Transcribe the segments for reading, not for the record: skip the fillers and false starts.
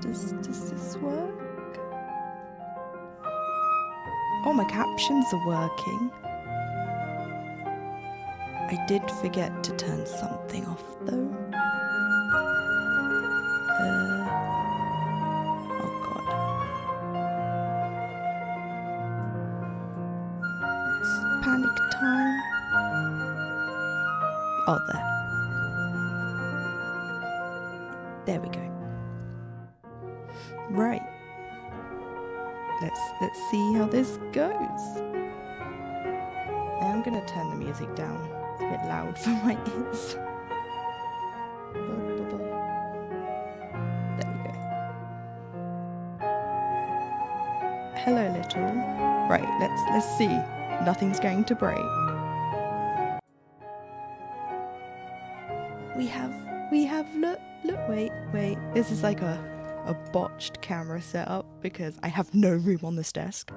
Does this work? Oh, my captions are working. I did forget to turn something off though. Oh god. It's panic time. Oh, there. There we go. Right. Let's see how this goes. I am gonna turn the music down. It's a bit loud for my ears. There we go. Hello, little. Right, let's see. Nothing's going to break. We have look, wait. This is like a botched camera setup because I have no room on this desk.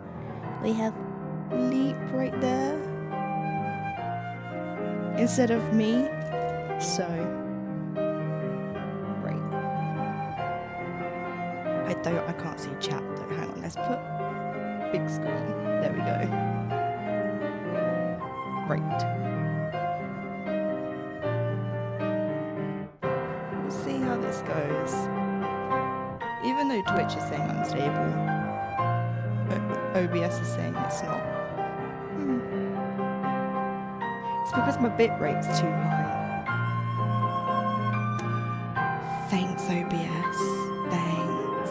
We have Leap right there instead of me. So, right. I can't see chat though. Hang on, let's put big screen. There we go. Right. We'll see how this goes. Even though Twitch is saying unstable, OBS is saying it's not. It's because my bit rate's too high. Thanks, OBS. Thanks.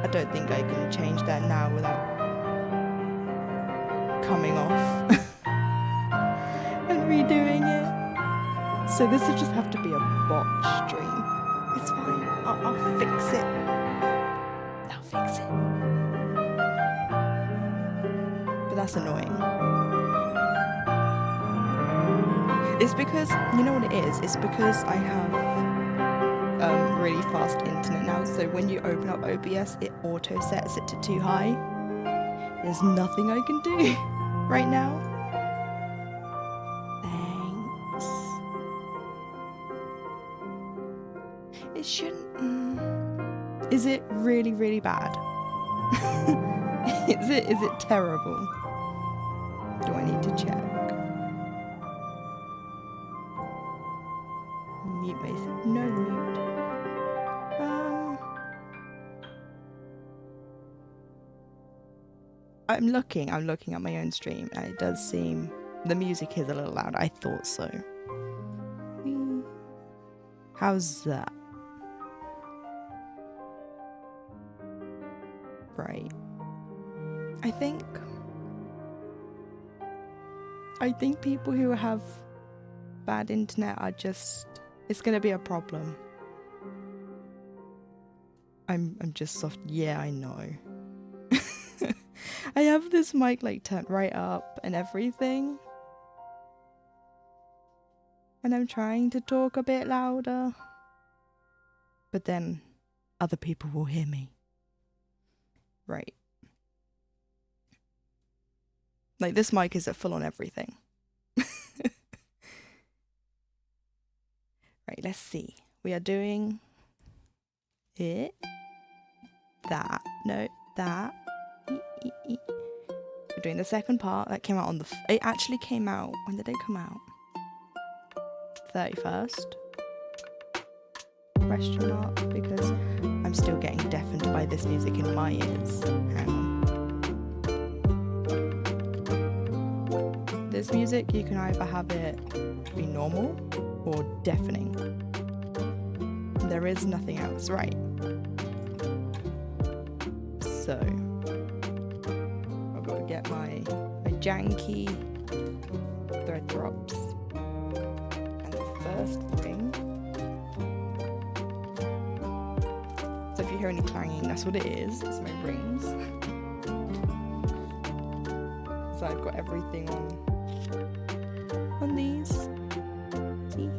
I don't think I can change that now without coming off and redoing it. So this will just have to be a botch stream. It's fine. I'll fix it. I'll fix it. But that's annoying. It's because, you know what it is? It's because I have really fast internet now. So when you open up OBS, it auto sets it to too high. There's nothing I can do right now. It shouldn't. Is it really, really bad? Is it terrible? Do I need to check? Mute myself. No mute. I'm looking at my own stream and it does seem the music is a little loud. I thought so. How's that? Right. I think people who have bad internet are just, it's gonna be a problem. I'm just soft. Yeah, I know. I have this mic like turned right up and everything. And I'm trying to talk a bit louder. But then other people will hear me. Right. Like this mic is at full on everything. Right, let's see. We are doing it. That. No, that. We're doing the second part. That came out on the... It actually came out... When did it come out? 31st? Question mark. Because I'm still getting deafened by this music in my ears. Hang on. This music, you can either have it be normal or deafening. There is nothing else, right? So, I've got to get my janky thread drops. And the first thing. So if you hear any clanging, that's what it is. It's my rings. So I've got everything on these. See?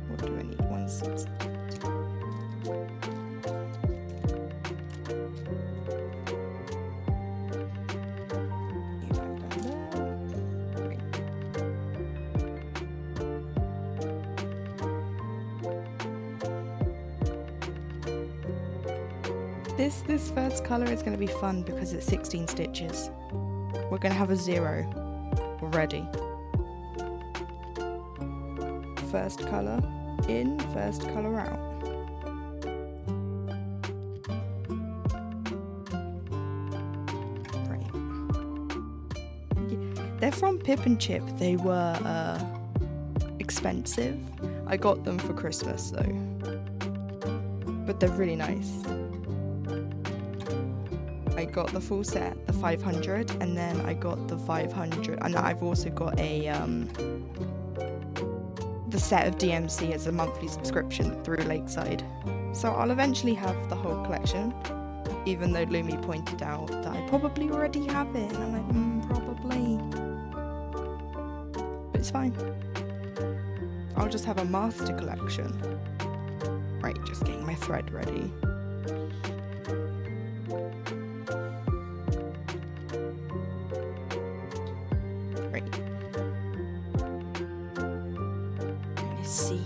What do I need? 160. This first colour is going to be fun because it's 16 stitches. We're going to have a 0 already. First colour in, first colour out. Right. They're from Pip and Chip. They were expensive. I got them for Christmas though. But they're really nice. I got the full set, the 500, and then I got the 500, and I've also got a the set of DMC as a monthly subscription through Lakeside. So I'll eventually have the whole collection, even though Lumi pointed out that I probably already have it, and I'm like, probably. But it's fine. I'll just have a master collection. Right, just getting my thread ready. See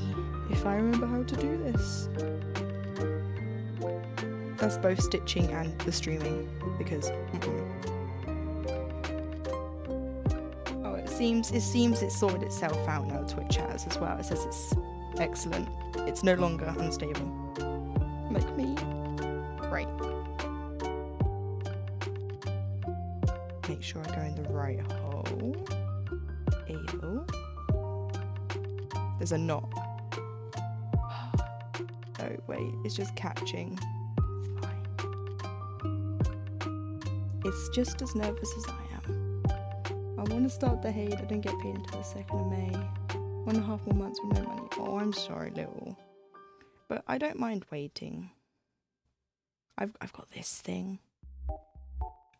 if I remember how to do this. That's both stitching and the streaming, because oh, it seems it sorted itself out now. Twitch has as well. It says it's excellent. It's no longer unstable. Like me. Right. Make sure I go in the right hole. Ayo. There's a knot. Oh wait, it's just catching. It's fine. It's just as nervous as I am. I want to start the HAED. I don't get paid until the 2nd of May. 1.5 more months with no money. Oh, I'm sorry, little. But I don't mind waiting. I've got this thing.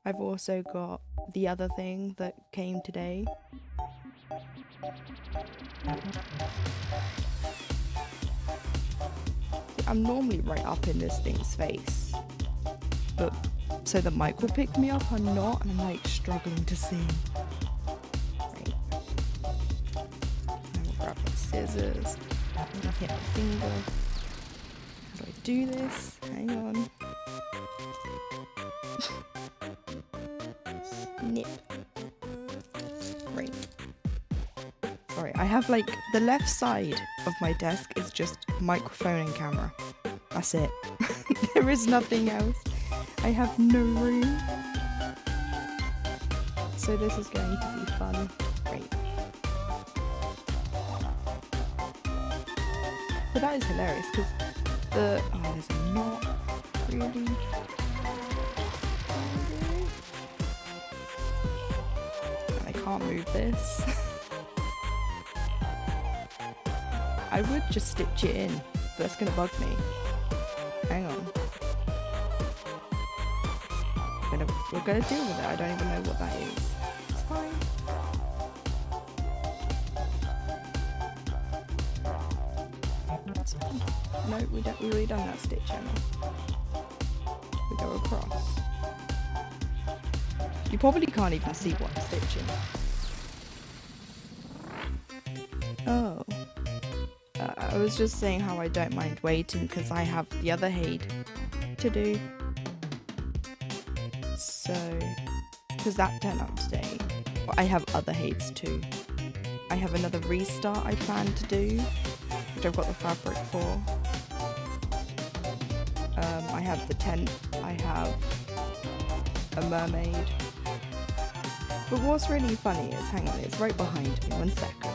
I've also got the other thing that came today. I'm normally right up in this thing's face, but so the mic will pick me up, I'm not, and I'm like struggling to see. Right. Now we'll grab my scissors and hit my finger. As I do this, hang on. Nip. Right. Sorry, I have like the left side of my desk is just microphone and camera. That's it. There is nothing else. I have no room. So this is going to be fun. Great. But that is hilarious because there's a knot. Really? And I can't move this. I would just stitch it in, but that's gonna bug me. Hang on. We're gonna deal with it. I don't even know what that is. It's fine. It's fine. No, we've already done that stitch, Emma. We go across. You probably can't even see what I'm stitching. Oh. I was just saying how I don't mind waiting because I have the other HAED to do. So, because that turned up today. But I have other HAEDs too. I have another restart I plan to do, which I've got the fabric for. I have the tent. I have a mermaid. But what's really funny is, hang on, it's right behind me. 1 second.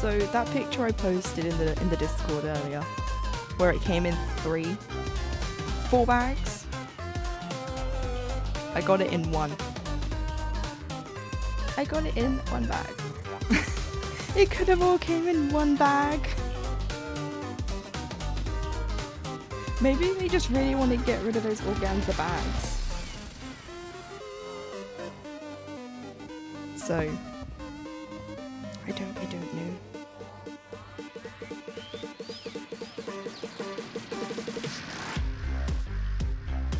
So that picture I posted in the Discord earlier, where it came in 4 bags. I got it in 1. I got it in 1 bag. It could have all came in 1 bag. Maybe they just really want to get rid of those organza bags. So I don't know.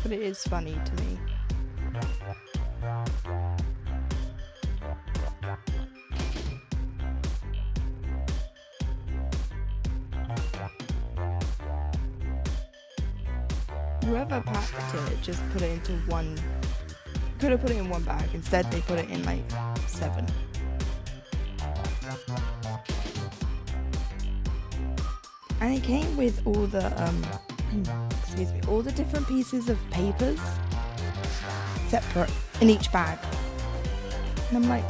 But it is funny to me. Whoever packed it just put it into one. Could have put it in one bag. Instead, they put it in like 7. And it came with all the excuse me, all the different pieces of papers separate in each bag. And I'm like,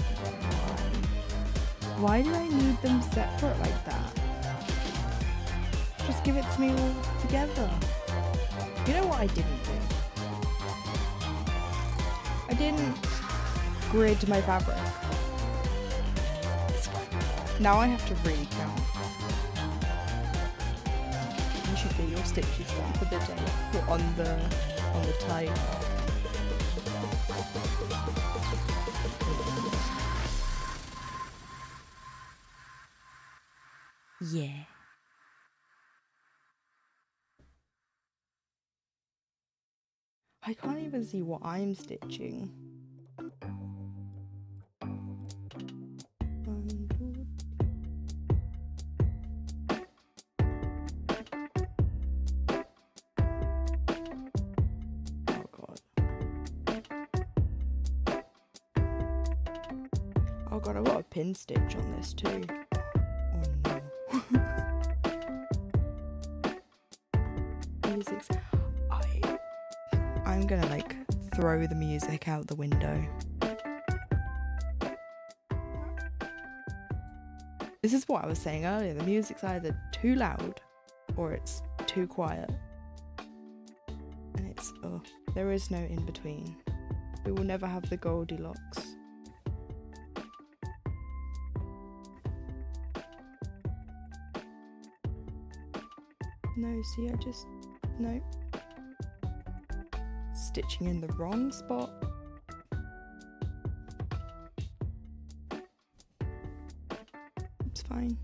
why do I need them separate like that? Just give it to me all together. You know what I didn't do? I didn't grid my fabric. Now I have to really count. You should get your stitches done for the day. Or on the tie. Yeah. I can't even see what I'm stitching. Oh god. Oh god, I got a pin stitch on this too. Oh no. Music's... I'm gonna like throw the music out the window. This is what I was saying earlier, the music's either too loud or it's too quiet. And it's, oh, there is no in between. We will never have the Goldilocks. No, see, I just, no. Stitching in the wrong spot. It's fine.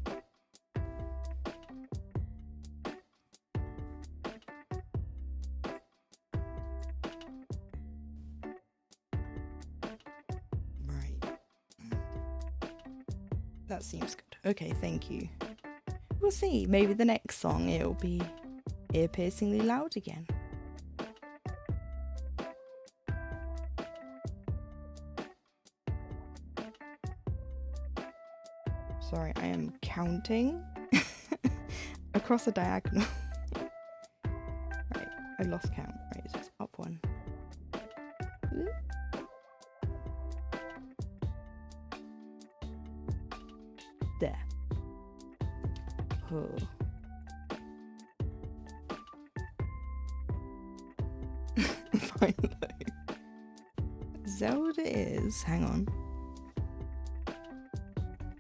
Right. That seems good. Okay, thank you. We'll see. Maybe the next song it'll be ear-piercingly loud again. Sorry, I am counting across a diagonal. Right, I lost count. Right, so it's up 1. There. Oh. Finally. Is that what it is? Hang on.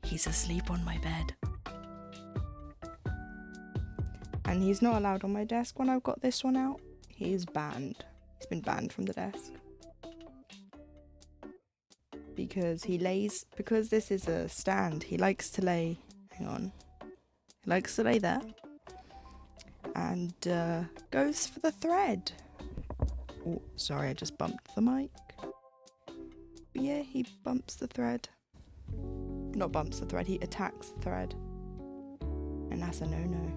He's asleep on my bed. And he's not allowed on my desk when I've got this one out. He's banned. He's been banned from the desk. Because because this is a stand, he likes to lay, hang on. He likes to lay there. And goes for the thread. Oh, sorry, I just bumped the mic. But yeah, he bumps the thread. Not bumps the thread, he attacks the thread. And that's a no-no.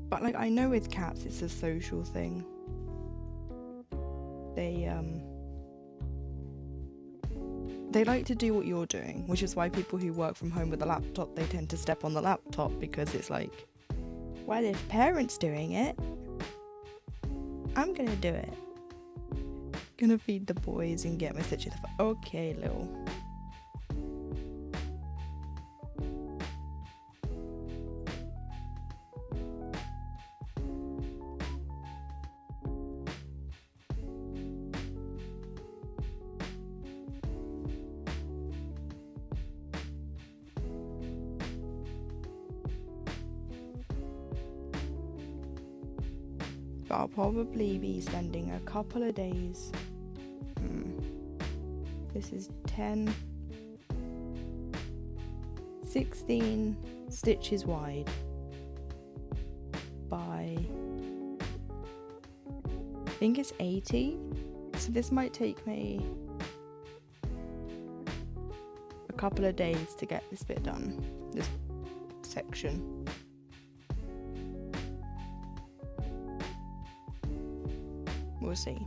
But like, I know with cats it's a social thing. They like to do what you're doing, which is why people who work from home with a laptop, they tend to step on the laptop, because it's like, well, if parents doing it, I'm gonna do it. Gonna feed the boys and get my stitches. Okay, Lil. But I'll probably be spending a couple of days. This is 10, 16 stitches wide by think it's 80. So this might take me a couple of days to get this bit done, this section. We'll see.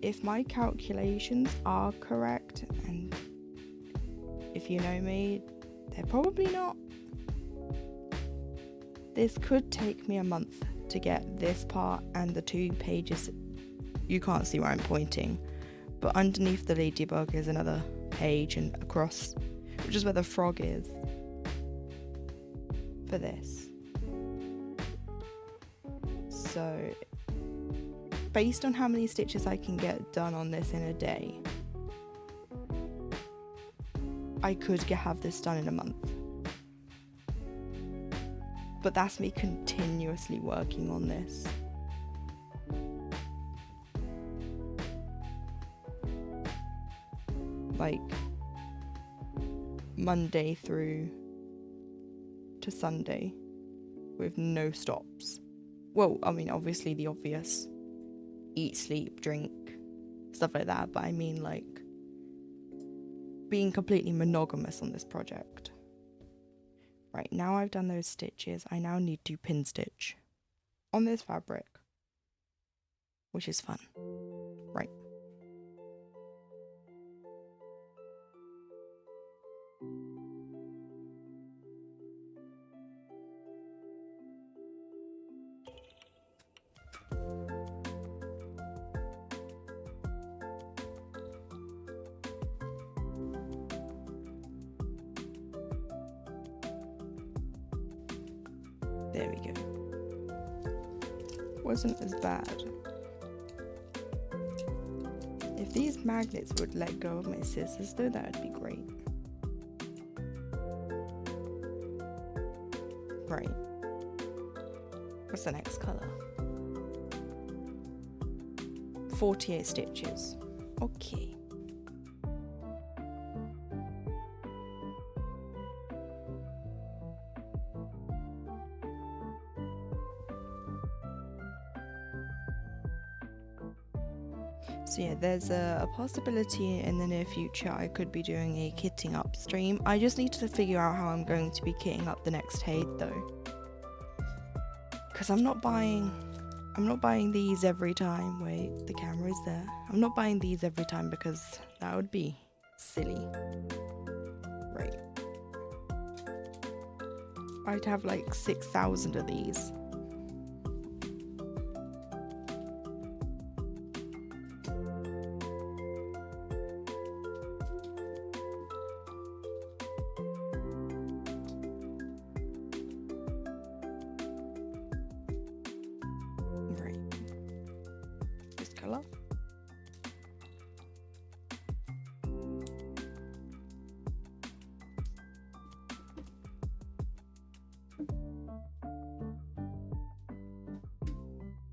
If my calculations are correct, and if you know me, they're probably not, this could take me a month to get this part and the 2 pages. You can't see where I'm pointing, but underneath the ladybug is another page, and across, which is where the frog is, for this. So based on how many stitches I can get done on this in a day, I could have this done in a month. But that's me continuously working on this. Like Monday through to Sunday with no stops. Well, I mean, obviously the obvious. Eat, sleep, drink, stuff like that, but I mean like being completely monogamous on this project. Right, now I've done those stitches, I now need to pin stitch on this fabric, which is fun. Right. There we go. Wasn't as bad. If these magnets would let go of my scissors though, that would be great. Right. What's the next colour? 48 stitches. Okay. So yeah, there's a possibility in the near future I could be doing a kitting up stream. I just need to figure out how I'm going to be kitting up the next HAED though. Because I'm not buying these every time. Wait, the camera is there. I'm not buying these every time because that would be silly. Right. I'd have like 6,000 of these. Colour.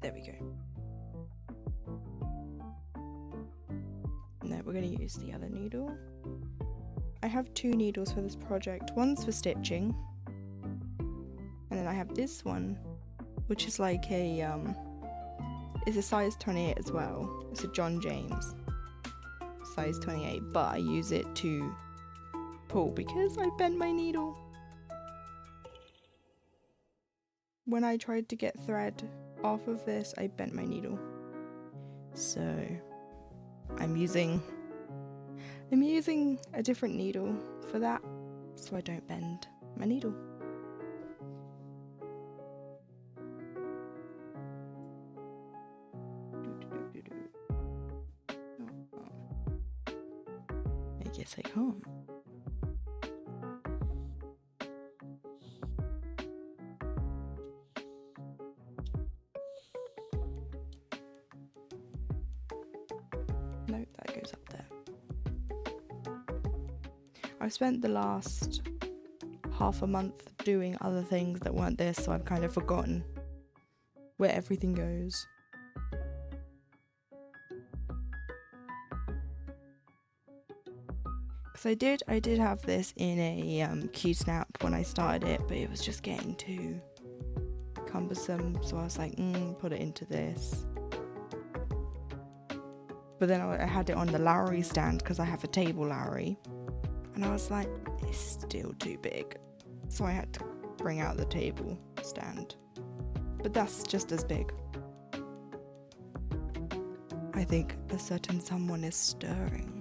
There we go. Now we're going to use the other needle. I have 2 needles for this project. One's for stitching, and then I have this one, which is like a it's a size 28 as well. It's a John James size 28, but I use it to pull because I bent my needle when I tried to get thread off of this. I bent my needle, so I'm using a different needle for that so I don't bend my needle. I guess I can't. Nope, that goes up there. I've spent the last half a month doing other things that weren't this, so I've kind of forgotten where everything goes. Because I did have this in a Q-snap when I started it, but it was just getting too cumbersome, so I was like, put it into this. But then I had it on the Lowry stand because I have a table Lowry, and I was like, it's still too big, so I had to bring out the table stand. But that's just as big. I think a certain someone is stirring.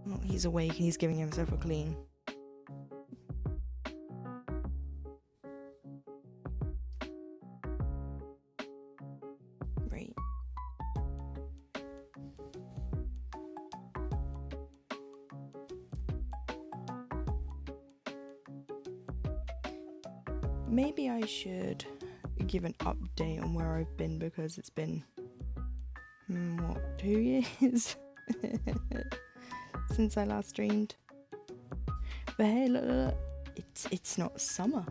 Oh, he's awake and he's giving himself a clean. Right. Maybe I should give an update on where I've been, because it's been, 2 years since I last streamed. But hey, look, it's not summer.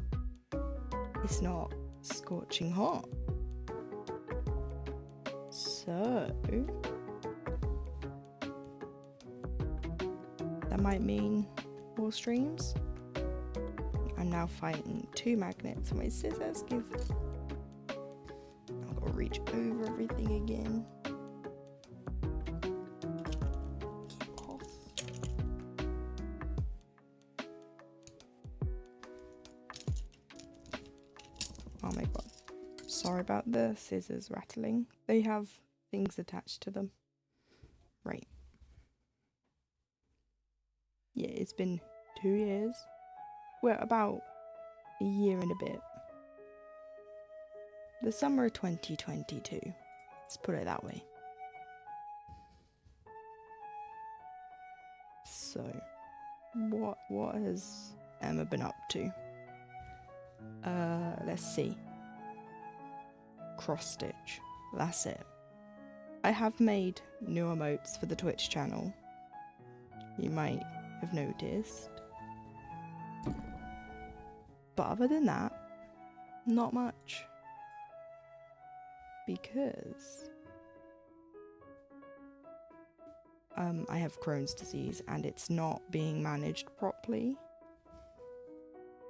It's not scorching hot. So that might mean more streams. I'm now fighting 2 magnets on my scissors. I've got to reach over everything again. Oh my god. Sorry about the scissors rattling. They have things attached to them. Right. Yeah, it's been 2 years. Well, about a year and a bit. The summer of 2022. Let's put it that way. So, what has Emma been up to? Let's see. Cross stitch. That's it. I have made new emotes for the Twitch channel. You might have noticed. But other than that, not much. Because I have Crohn's disease and it's not being managed properly.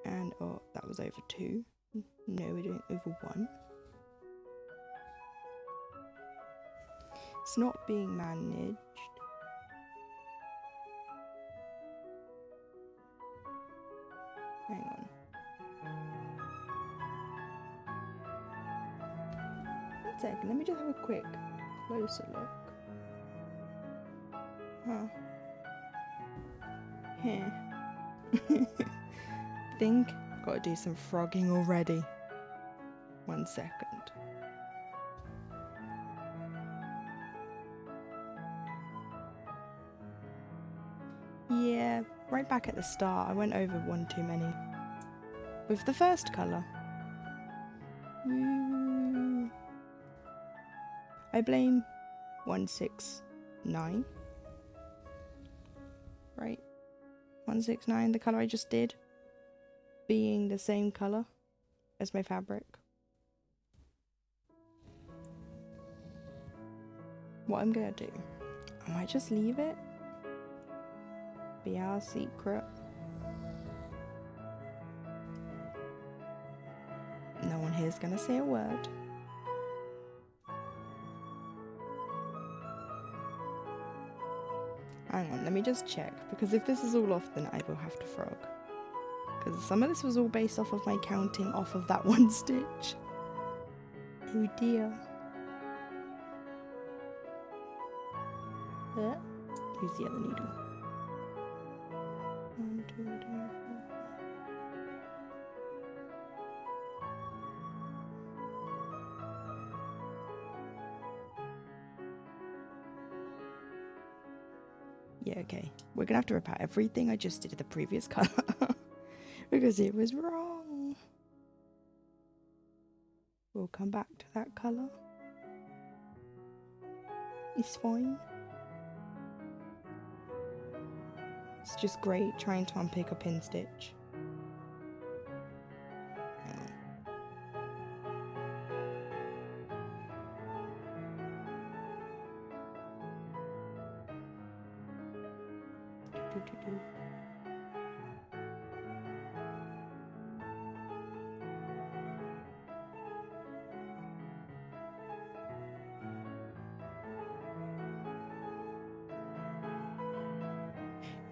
And oh, that was over 2. No, we're doing over 1. It's not being managed. Hang on. One second, let me just have a quick closer look. Huh. Here. Think gotta do some frogging already. 1 second. Yeah, right back at the start, I went over 1 too many. With the first colour. I blame 169. Right? 169, the colour I just did, being the same colour as my fabric. What I'm gonna do, I might just leave it. Be our secret. No one here's gonna say a word. Hang on, let me just check, because if this is all off, then I will have to frog. Because some of this was all based off of my counting off of that 1 stitch. Oh dear. Use the other needle. 1, 2, 3, 4. Yeah, okay. We're gonna have to rip out everything I just did to the previous colour. Because it was wrong. We'll come back to that colour. It's fine. It's just great trying to unpick a pin stitch. Hang on.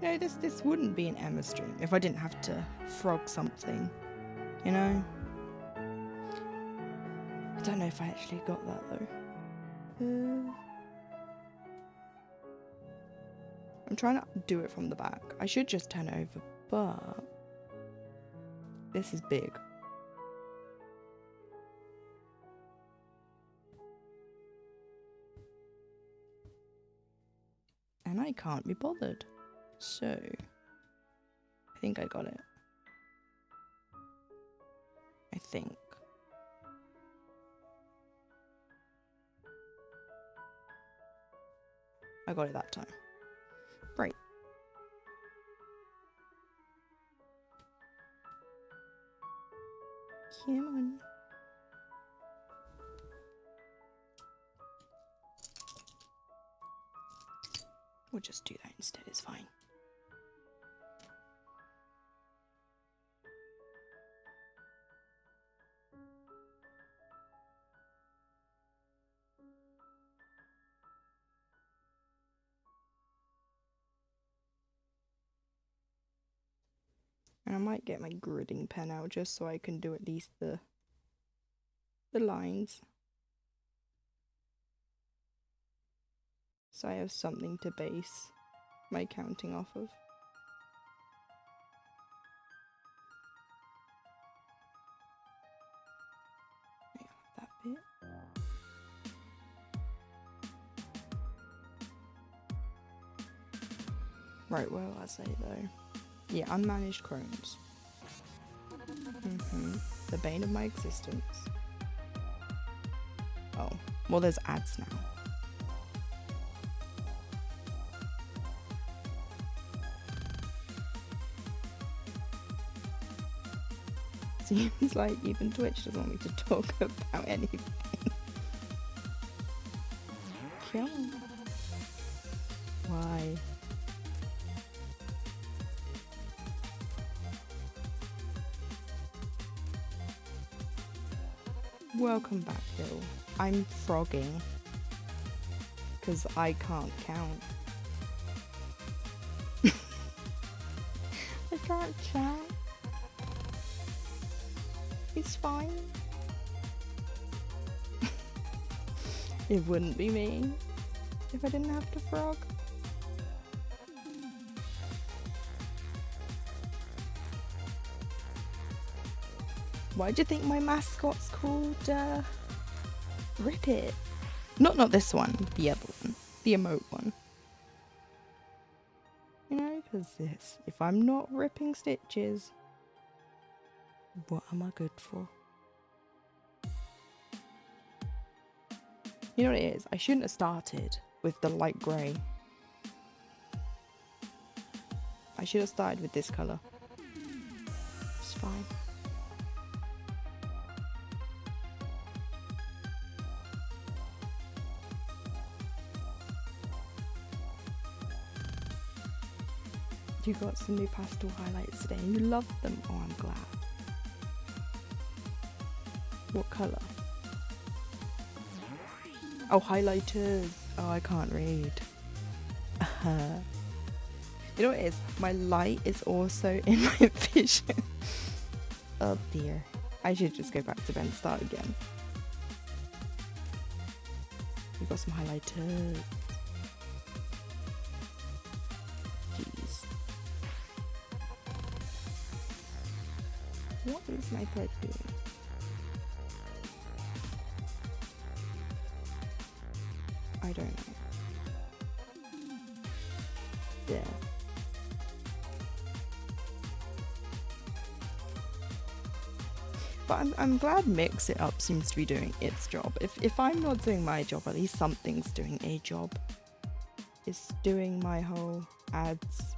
No, this wouldn't be an Emma stream if I didn't have to frog something, you know? I don't know if I actually got that though. I'm trying to do it from the back. I should just turn it over, but this is big. And I can't be bothered. So, I think I got it. I think. I got it that time. Right. Come on. We'll just do that instead, it's fine. And I might get my gridding pen out just so I can do at least the lines. So I have something to base my counting off of. I have that bit. Right, where was I though? Yeah, unmanaged crones. The bane of my existence. Oh, well there's ads now. Seems like even Twitch doesn't want me to talk about anything. Come on. Why? Welcome back, Bill. I'm frogging. Because I can't count. I can't count. It's fine. It wouldn't be me if I didn't have to frog. Why do you think my mascot's called Rip It? Not this one, the other one, the emote one. You know, because if I'm not ripping stitches, what am I good for? You know what it is? I shouldn't have started with the light grey. I should have started with this colour. It's fine. You got some new pastel highlights today and you loved them. Oh, I'm glad. What colour? Oh, highlighters. Oh, I can't read. You know what it is? My light is also in my vision. Oh dear. I should just go back to bed and start again. We've got some highlighters. Jeez. What is my thread doing? I don't know. Yeah. But I'm glad Mix It Up seems to be doing its job. If I'm not doing my job, at least something's doing a job. It's doing my whole ads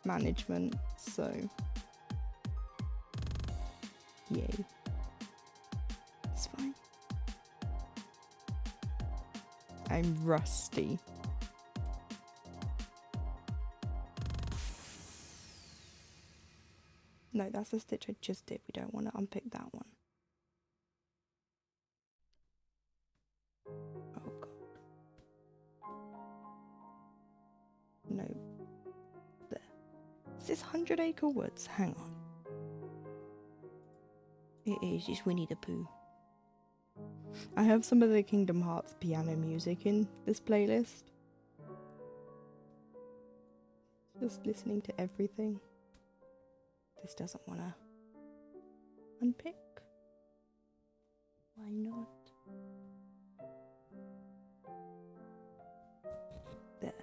management, so yay. It's fine. I'm rusty. No, that's the stitch I just did. We don't want to unpick that one. Oh god. No. There. Is this 100 Acre Woods? Hang on. It is just Winnie the Pooh. I have some of the Kingdom Hearts piano music in this playlist. Just listening to everything. This doesn't want to unpick. Why not? There.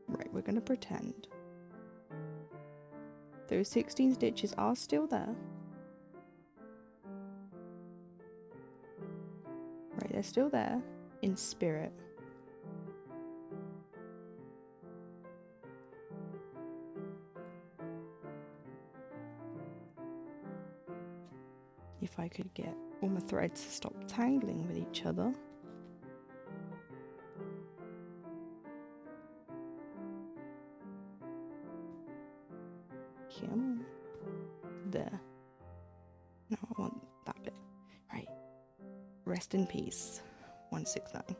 Right, we're going to pretend those 16 stitches are still there. Right, they're still there in spirit. If I could get all my threads to stop tangling with each other. Come on. There. No, I want that bit. Right. Rest in peace. 169.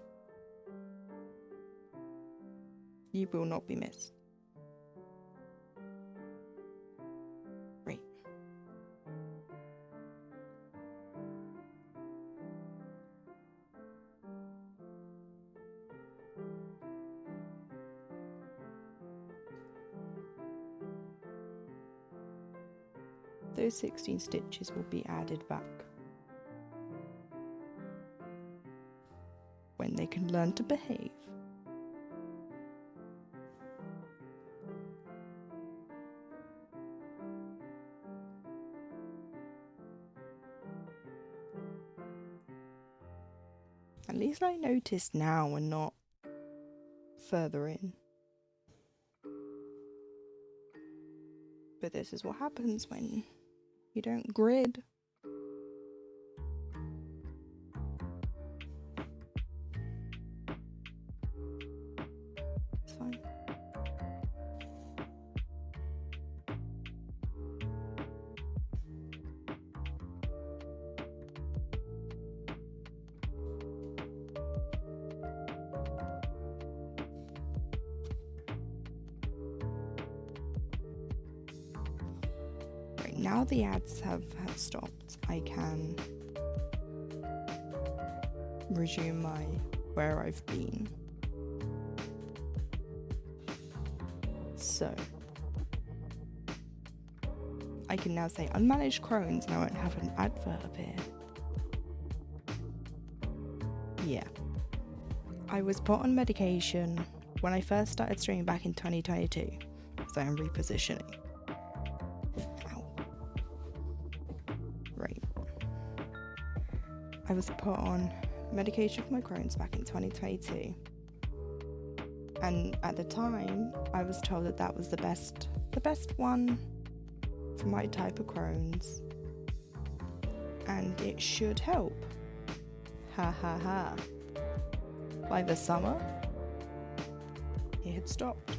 You will not be missed. Right. Those 16 stitches will be added back when they can learn to behave. At least I noticed now and not further in. But this is what happens when you don't grid. It's fine. Right, now the ads have stopped, I can resume where I've been. So I can now say unmanaged Crohn's and I won't have an advert appear. Yeah. I was put on medication when I first started streaming back in 2022, so I'm repositioning. Ow. Right. I was put on medication for my Crohn's back in 2022. And at the time, I was told that that was the best one for my type of Crohn's. And it should help. Ha ha ha. By the summer, it had stopped.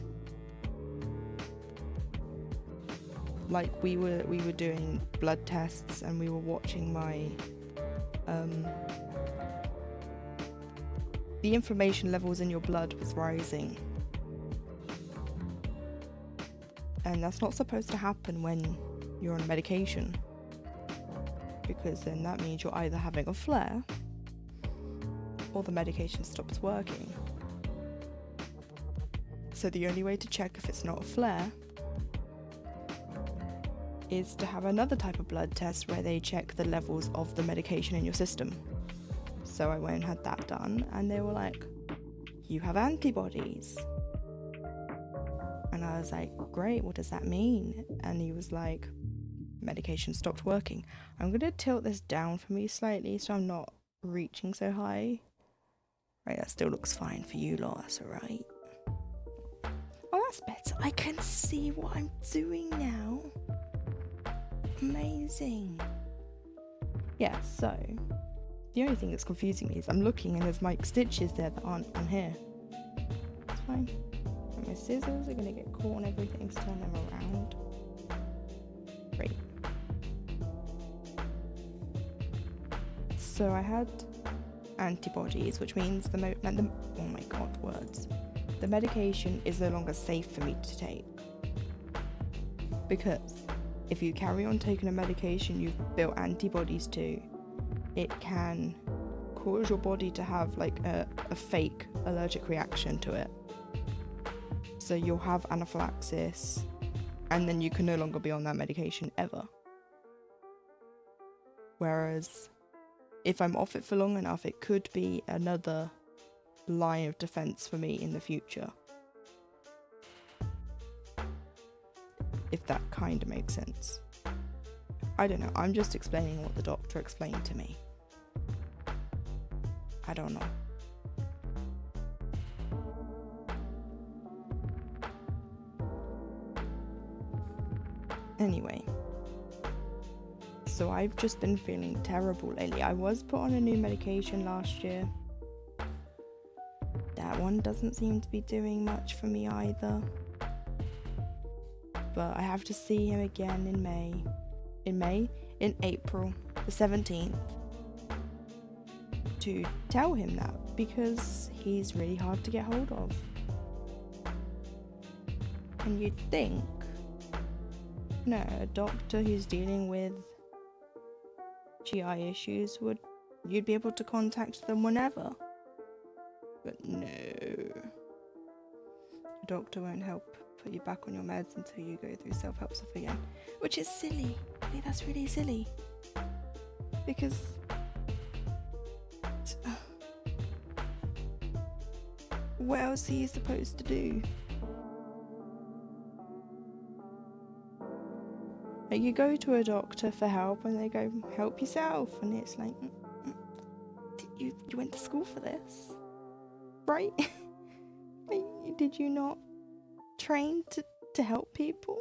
Like we were doing blood tests and we were watching my the inflammation levels in your blood was rising. And that's not supposed to happen when you're on medication, because then that means you're either having a flare or the medication stops working. So the only way to check if it's not a flare is to have another type of blood test where they check the levels of the medication in your system. So I went and had that done, and they were like, you have antibodies. And I was like, great, what does that mean? And he was like, medication stopped working. I'm going to tilt this down for me slightly so I'm not reaching so high. Right, that still looks fine for you lot, that's alright. Oh, that's better. I can see what I'm doing now. Amazing. Yeah, so the only thing that's confusing me is I'm looking and there's like stitches there that aren't on here. It's fine. And my scissors are gonna get caught on everything, so turn them around. Great. So I had antibodies, which means oh my god, words. The medication is no longer safe for me to take. Because if you carry on taking a medication you've built antibodies to, it can cause your body to have like a fake allergic reaction to it. So you'll have anaphylaxis, and then you can no longer be on that medication ever. Whereas if I'm off it for long enough, it could be another line of defense for me in the future. If that kind of makes sense. I don't know, I'm just explaining what the doctor explained to me. I don't know. Anyway, so I've just been feeling terrible lately. I was put on a new medication last year. That one doesn't seem to be doing much for me either. But I have to see him again in April the 17th to tell him that, because he's really hard to get hold of. And you'd think, a doctor who's dealing with GI issues you'd be able to contact them whenever. But no. A doctor won't help put you back on your meds until you go through self-help stuff again. Which is silly. That's really silly. Because what else are you supposed to do? Like, you go to a doctor for help and they go, help yourself, and it's like, you went to school for this, right? Did you not train to help people?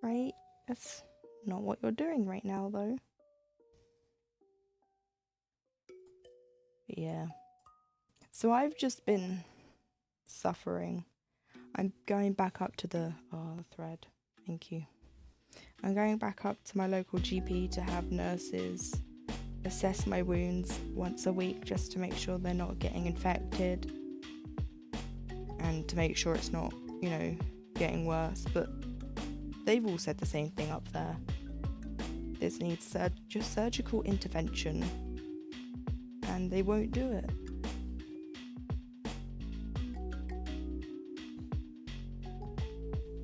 Right? That's not what you're doing right now, though. But yeah. So I've just been suffering. I'm going back up to the thread. Thank you. I'm going back up to my local GP to have nurses assess my wounds once a week, just to make sure they're not getting infected and to make sure it's not, getting worse. But they've all said the same thing up there. This needs just surgical intervention, and they won't do it.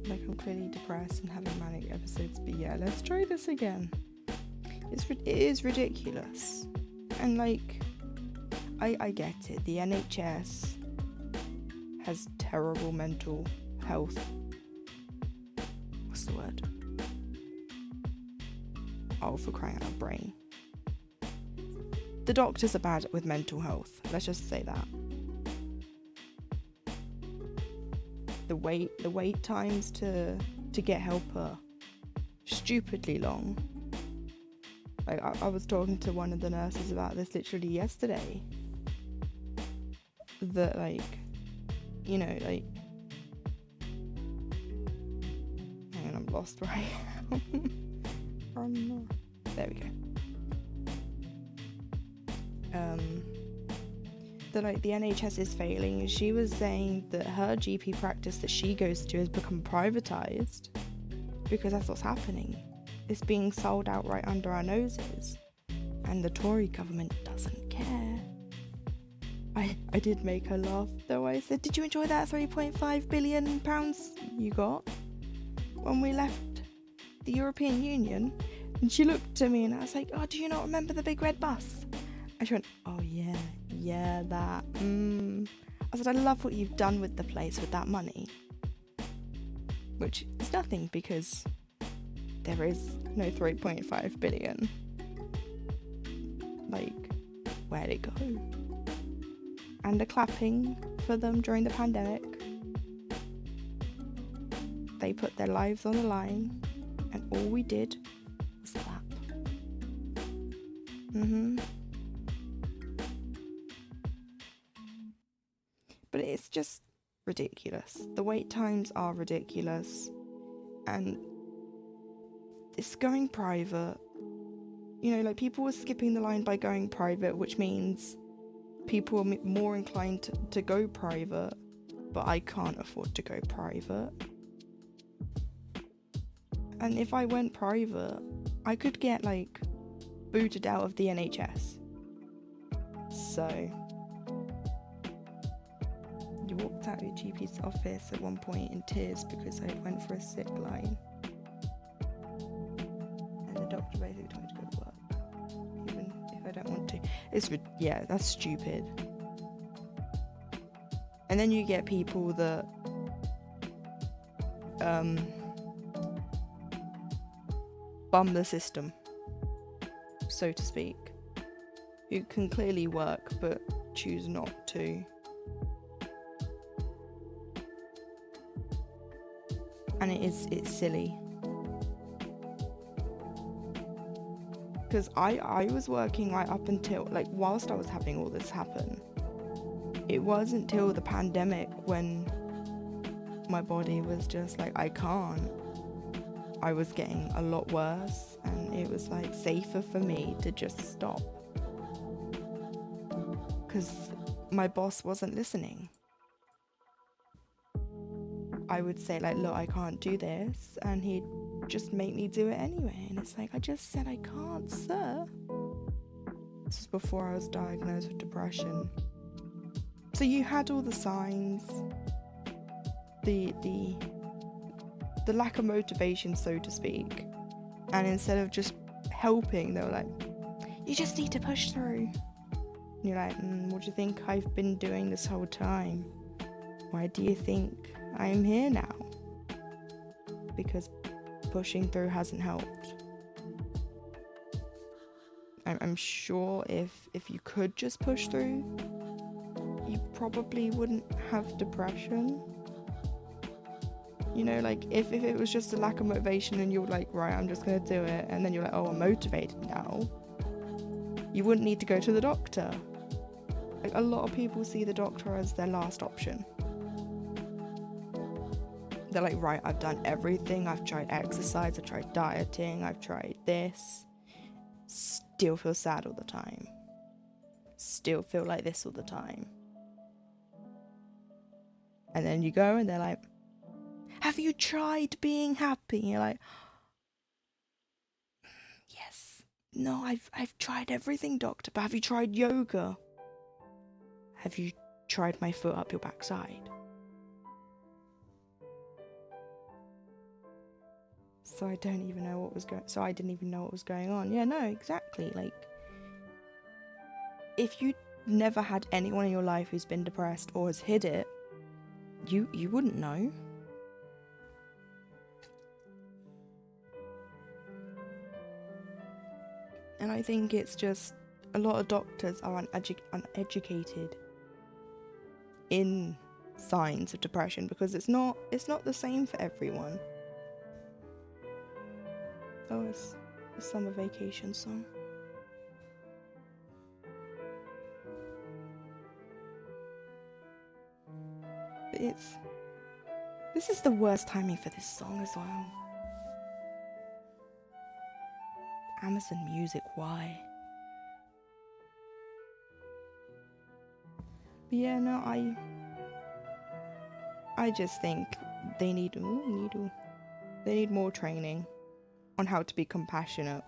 Like, I'm clearly depressed and having manic episodes, but yeah, let's try this again. It is ridiculous. And like, I get it. The NHS has terrible mental health. What's the word? Oh, for crying out loud, brain. The doctors are bad with mental health. Let's just say that. The wait times to get help are stupidly long. Like, I was talking to one of the nurses about this literally yesterday. That hang on, I'm lost right now. There we go. That the NHS is failing. She was saying that her GP practice that she goes to has become privatised because that's what's happening. It's being sold out right under our noses, and the Tory government doesn't care. I did make her laugh though. I said, did you enjoy that £3.5 billion you got when we left the European Union? And she looked at me and I was like, oh, do you not remember the big red bus? And she went, oh yeah, that. I said, I love what you've done with the place with that money. Which is nothing, because there is no 3.5 billion. Like, where'd it go? And the clapping for them during the pandemic. They put their lives on the line, and all we did was clap. But it's just ridiculous. The wait times are ridiculous. And it's going private. You know, like, people were skipping the line by going private, which means people are more inclined to go private. But I can't afford to go private. And if I went private, I could get, like, booted out of the NHS. So, you walked out of your GP's office at one point in tears because I went for a sick line. And the doctor basically told me to go to work, even if I don't want to. Yeah, that's stupid. And then you get people that bum the system, so to speak, who can clearly work but choose not to. And it's silly. Because I was working right up until, like, whilst I was having all this happen. It wasn't till the pandemic when my body was just like, I can't. I was getting a lot worse, and it was, like, safer for me to just stop. Because my boss wasn't listening. I would say, like, look, I can't do this, and he'd just make me do it anyway. And it's like, I just said I can't, sir. This was before I was diagnosed with depression. So you had all the signs, the lack of motivation, so to speak, and instead of just helping, they were like, you just need to push through. And you're like, what do you think I've been doing this whole time? Why do you think I'm here now? Because pushing through hasn't helped. I'm sure if you could just push through, you probably wouldn't have depression. You know, like, if it was just a lack of motivation and you're like, right, I'm just gonna do it, and then you're like, oh, I'm motivated now, you wouldn't need to go to the doctor. Like, a lot of people see the doctor as their last option. They're like, right, I've done everything, I've tried exercise, I've tried dieting, I've tried this, still feel sad all the time, still feel like this all the time. And then you go and they're like, have you tried being happy? And you're like, yes. No, I've tried everything, doctor, but have you tried yoga? Have you tried my foot up your backside? So I didn't even know what was going on. Yeah, no, exactly. Like, if you never had anyone in your life who's been depressed or has hid it, you wouldn't know. And I think it's just a lot of doctors are uneducated in signs of depression, because it's not the same for everyone. Oh, it's a summer vacation song. But this is the worst timing for this song as well. Amazon Music, why? But yeah, no, I just think they need more training on how to be compassionate,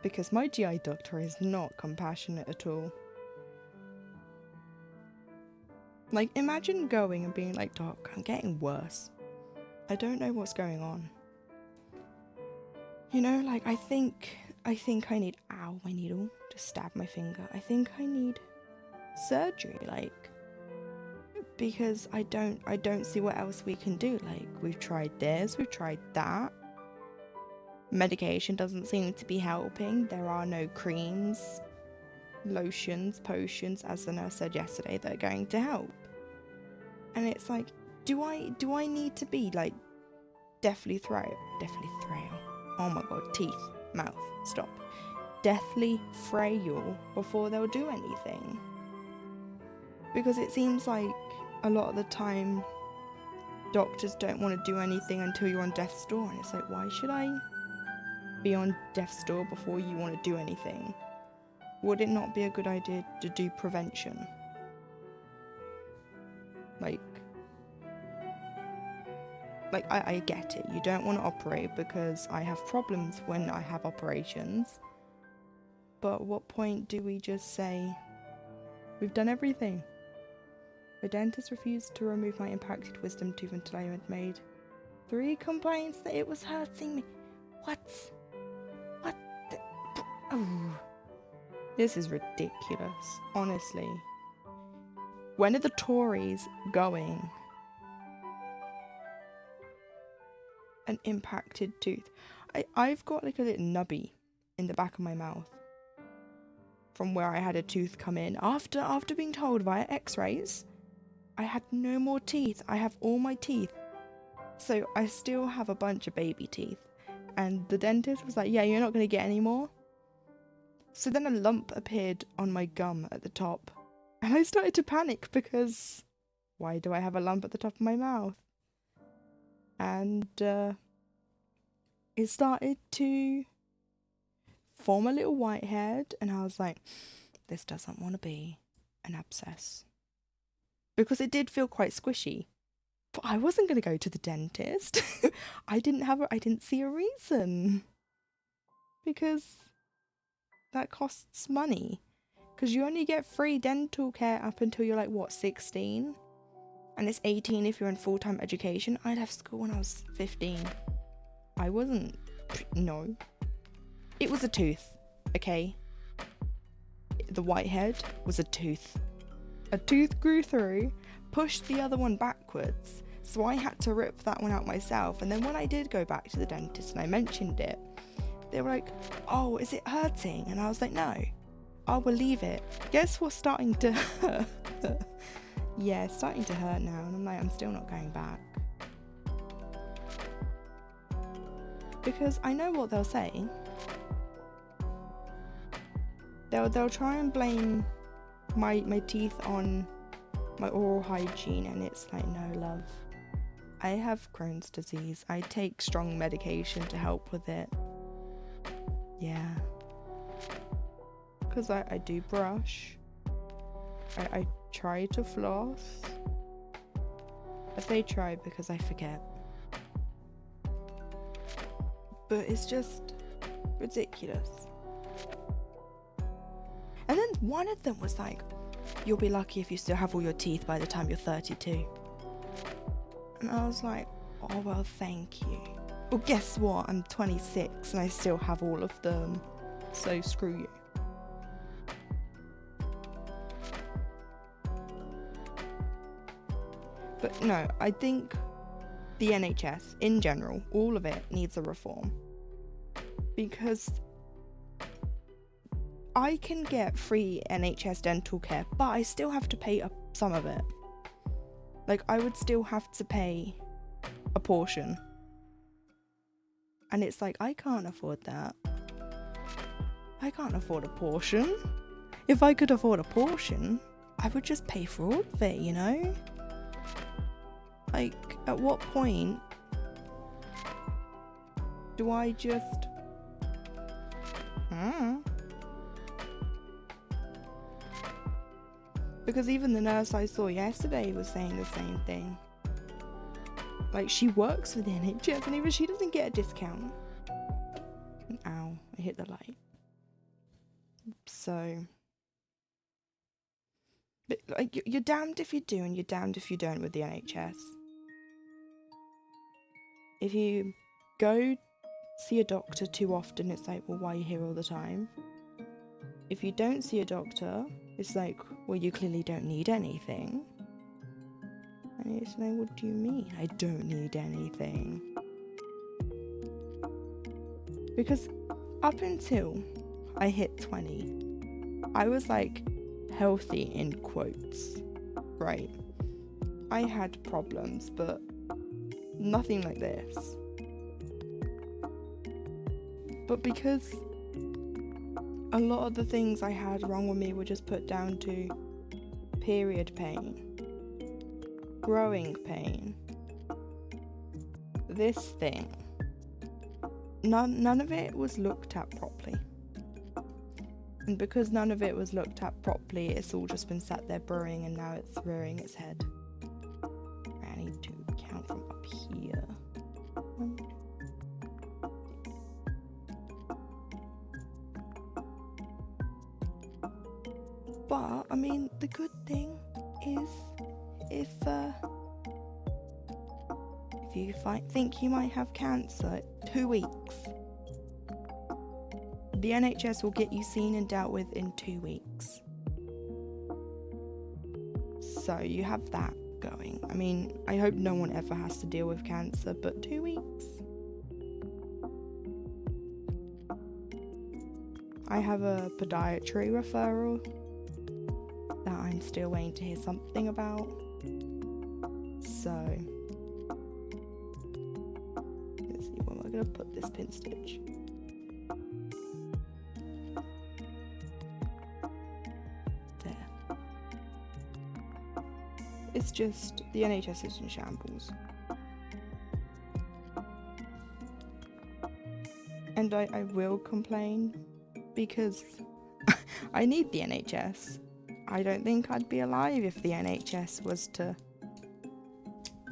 because my GI doctor is not compassionate at all. Like, imagine going and being like, doc, I'm getting worse, I don't know what's going on. You know, like, I think I need, ow, my needle just stabbed my finger. I think I need surgery, like, because I don't see what else we can do. Like, we've tried this, we've tried that. Medication doesn't seem to be helping. There are no creams, lotions, potions, as the nurse said yesterday, that are going to help. And it's like, do I need to be, like, deathly frail? Oh my god, teeth, mouth, stop. Deathly frail before they'll do anything. Because it seems like a lot of the time doctors don't want to do anything until you're on death's door, and it's like, why should I be on death's door before you want to do anything? Would it not be a good idea to do prevention? I get it. You don't want to operate because I have problems when I have operations. But at what point do we just say, we've done everything? The dentist refused to remove my impacted wisdom tooth until I had made 3 complaints that it was hurting me. What? Oh. This is ridiculous, honestly. When are the Tories going? An impacted tooth. I've got like a little nubby in the back of my mouth from where I had a tooth come in. After being told via x-rays, I had no more teeth. I have all my teeth. So I still have a bunch of baby teeth. And the dentist was like, yeah, you're not going to get any more. So then a lump appeared on my gum at the top. And I started to panic because why do I have a lump at the top of my mouth? And it started to form a little whitehead. And I was like, this doesn't want to be an abscess. Because it did feel quite squishy. But I wasn't going to go to the dentist. I didn't see a reason. Because that costs money. Because you only get free dental care up until you're like, what, 16? And it's 18 if you're in full-time education. I left school when I was 15. I wasn't... No. It was a tooth, okay? The whitehead was a tooth. A tooth grew through, pushed the other one backwards, so I had to rip that one out myself. And then when I did go back to the dentist and I mentioned it, they were like, oh, is it hurting? And I was like, no, I will leave it. Guess what's starting to hurt? Yeah, it's starting to hurt now. And I'm like, I'm still not going back. Because I know what they'll say. They'll try and blame my teeth on my oral hygiene, and it's like, no, love. I have Crohn's disease. I take strong medication to help with it. Yeah. Because I do brush. I try to floss. I say try because I forget. But it's just ridiculous. And then one of them was like, you'll be lucky if you still have all your teeth by the time you're 32. And I was like, oh, well, thank you. Well, guess what? I'm 26 and I still have all of them. So screw you. But no, I think the NHS in general, all of it needs a reform. Because I can get free NHS dental care, but I still have to pay some of it. Like, I would still have to pay a portion. And it's like, I can't afford that. I can't afford a portion. If I could afford a portion, I would just pay for all of it, you know? Like, at what point do I just... Because even the nurse I saw yesterday was saying the same thing. Like, she works for the NHS and even she doesn't get a discount. Ow, I hit the light. So... But, like, you're damned if you do and you're damned if you don't with the NHS. If you go see a doctor too often, it's like, well, why are you here all the time? If you don't see a doctor, it's like, well, you clearly don't need anything. And it's like, what do you mean I don't need anything? Because up until I hit 20, I was like healthy in quotes, right? I had problems, but nothing like this. But because a lot of the things I had wrong with me were just put down to period pain, growing pain, this thing. None of it was looked at properly. And because none of it was looked at properly, it's all just been sat there brewing, and now it's rearing its head. I need to count from up here. But, I mean, the good thing is, if you think you might have cancer, 2 weeks. The NHS will get you seen and dealt with in 2 weeks. So you have that going. I mean, I hope no one ever has to deal with cancer, but 2 weeks. I have a podiatry referral that I'm still waiting to hear something about. So, let's see, where am I going to put this pin stitch? There. It's just, the NHS is in shambles. And I will complain because I need the NHS. I don't think I'd be alive if the NHS was to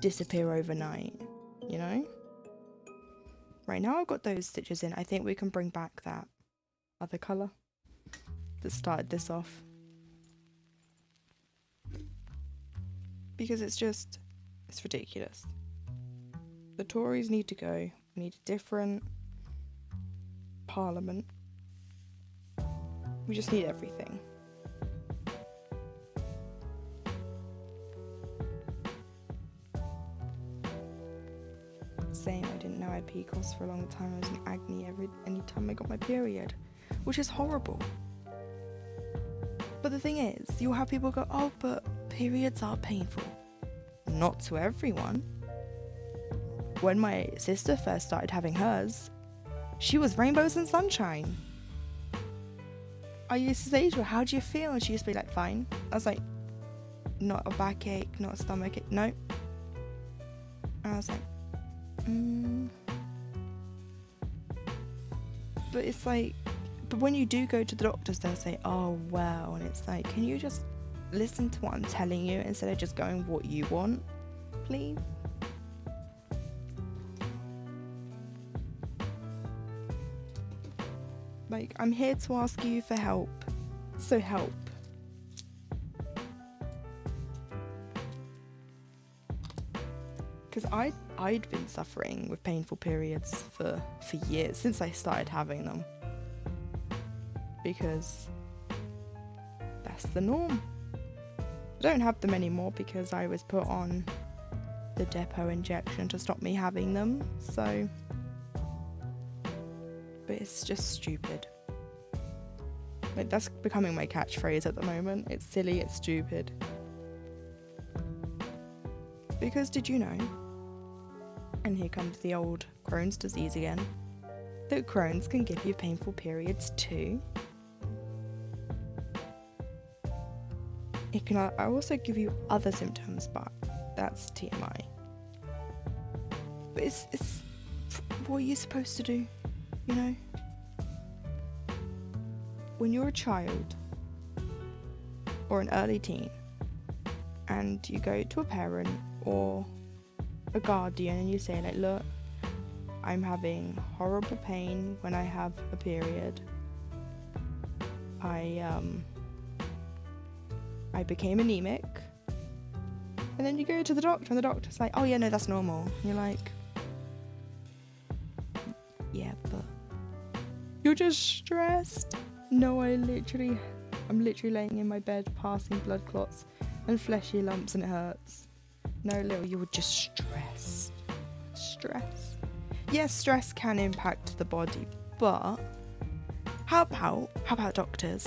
disappear overnight, you know? Right now I've got those stitches in. I think we can bring back that other colour that started this off. Because it's ridiculous. The Tories need to go. We need a different parliament. We just need everything. Same, I didn't know I had PCOS for a long time. I was in agony any time I got my period, which is horrible. But the thing is, you'll have people go, oh, but periods are painful. Not to everyone. When my sister first started having hers, she was rainbows and sunshine. I used to say to her, how do you feel? And she used to be like, fine. I was like, not a backache, not a stomachache, no. And I was like, But it's like, but when you do go to the doctors, they'll say, oh, well, and it's like, can you just listen to what I'm telling you instead of just going what you want, please? Like, I'm here to ask you for help, so help. Because I'd been suffering with painful periods for years, since I started having them. Because that's the norm. I don't have them anymore because I was put on the depot injection to stop me having them, so... But it's just stupid. Like, that's becoming my catchphrase at the moment. It's silly, it's stupid. Because did you know, and here comes the old Crohn's disease again, that Crohn's can give you painful periods too? It can also give you other symptoms, but that's TMI. But it's what are you supposed to do, you know? When you're a child or an early teen and you go to a parent or a guardian and you say, like, look, I'm having horrible pain when I have a period. I became anemic. And then you go to the doctor and the doctor's like, oh yeah, no, that's normal. And you're like, yeah, but you're just stressed. No, I'm literally laying in my bed passing blood clots and fleshy lumps and it hurts. No, Lil, you were just stressed. Stress. Yes, stress can impact the body, but how about doctors?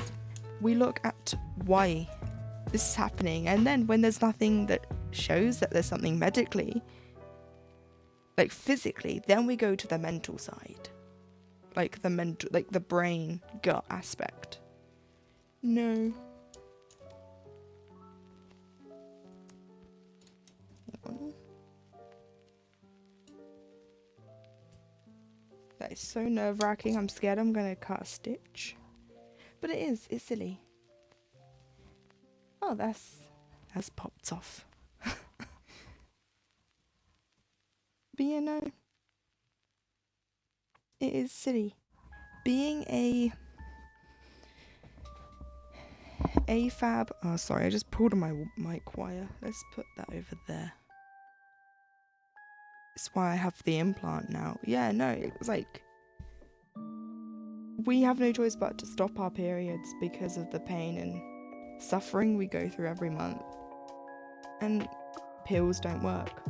We look at why this is happening, and then when there's nothing that shows that there's something medically, like physically, then we go to the mental side. Like the brain gut aspect. No. That is so nerve-wracking. I'm scared I'm gonna cut a stitch. But it is. It's silly. Oh, that's popped off. But yeah, no. It is silly. Being a AFAB. Oh, sorry. I just pulled on my mic wire. Let's put that over there. It's why I have the implant now. Yeah, no. It was like... we have no choice but to stop our periods because of the pain and suffering we go through every month. And pills don't work.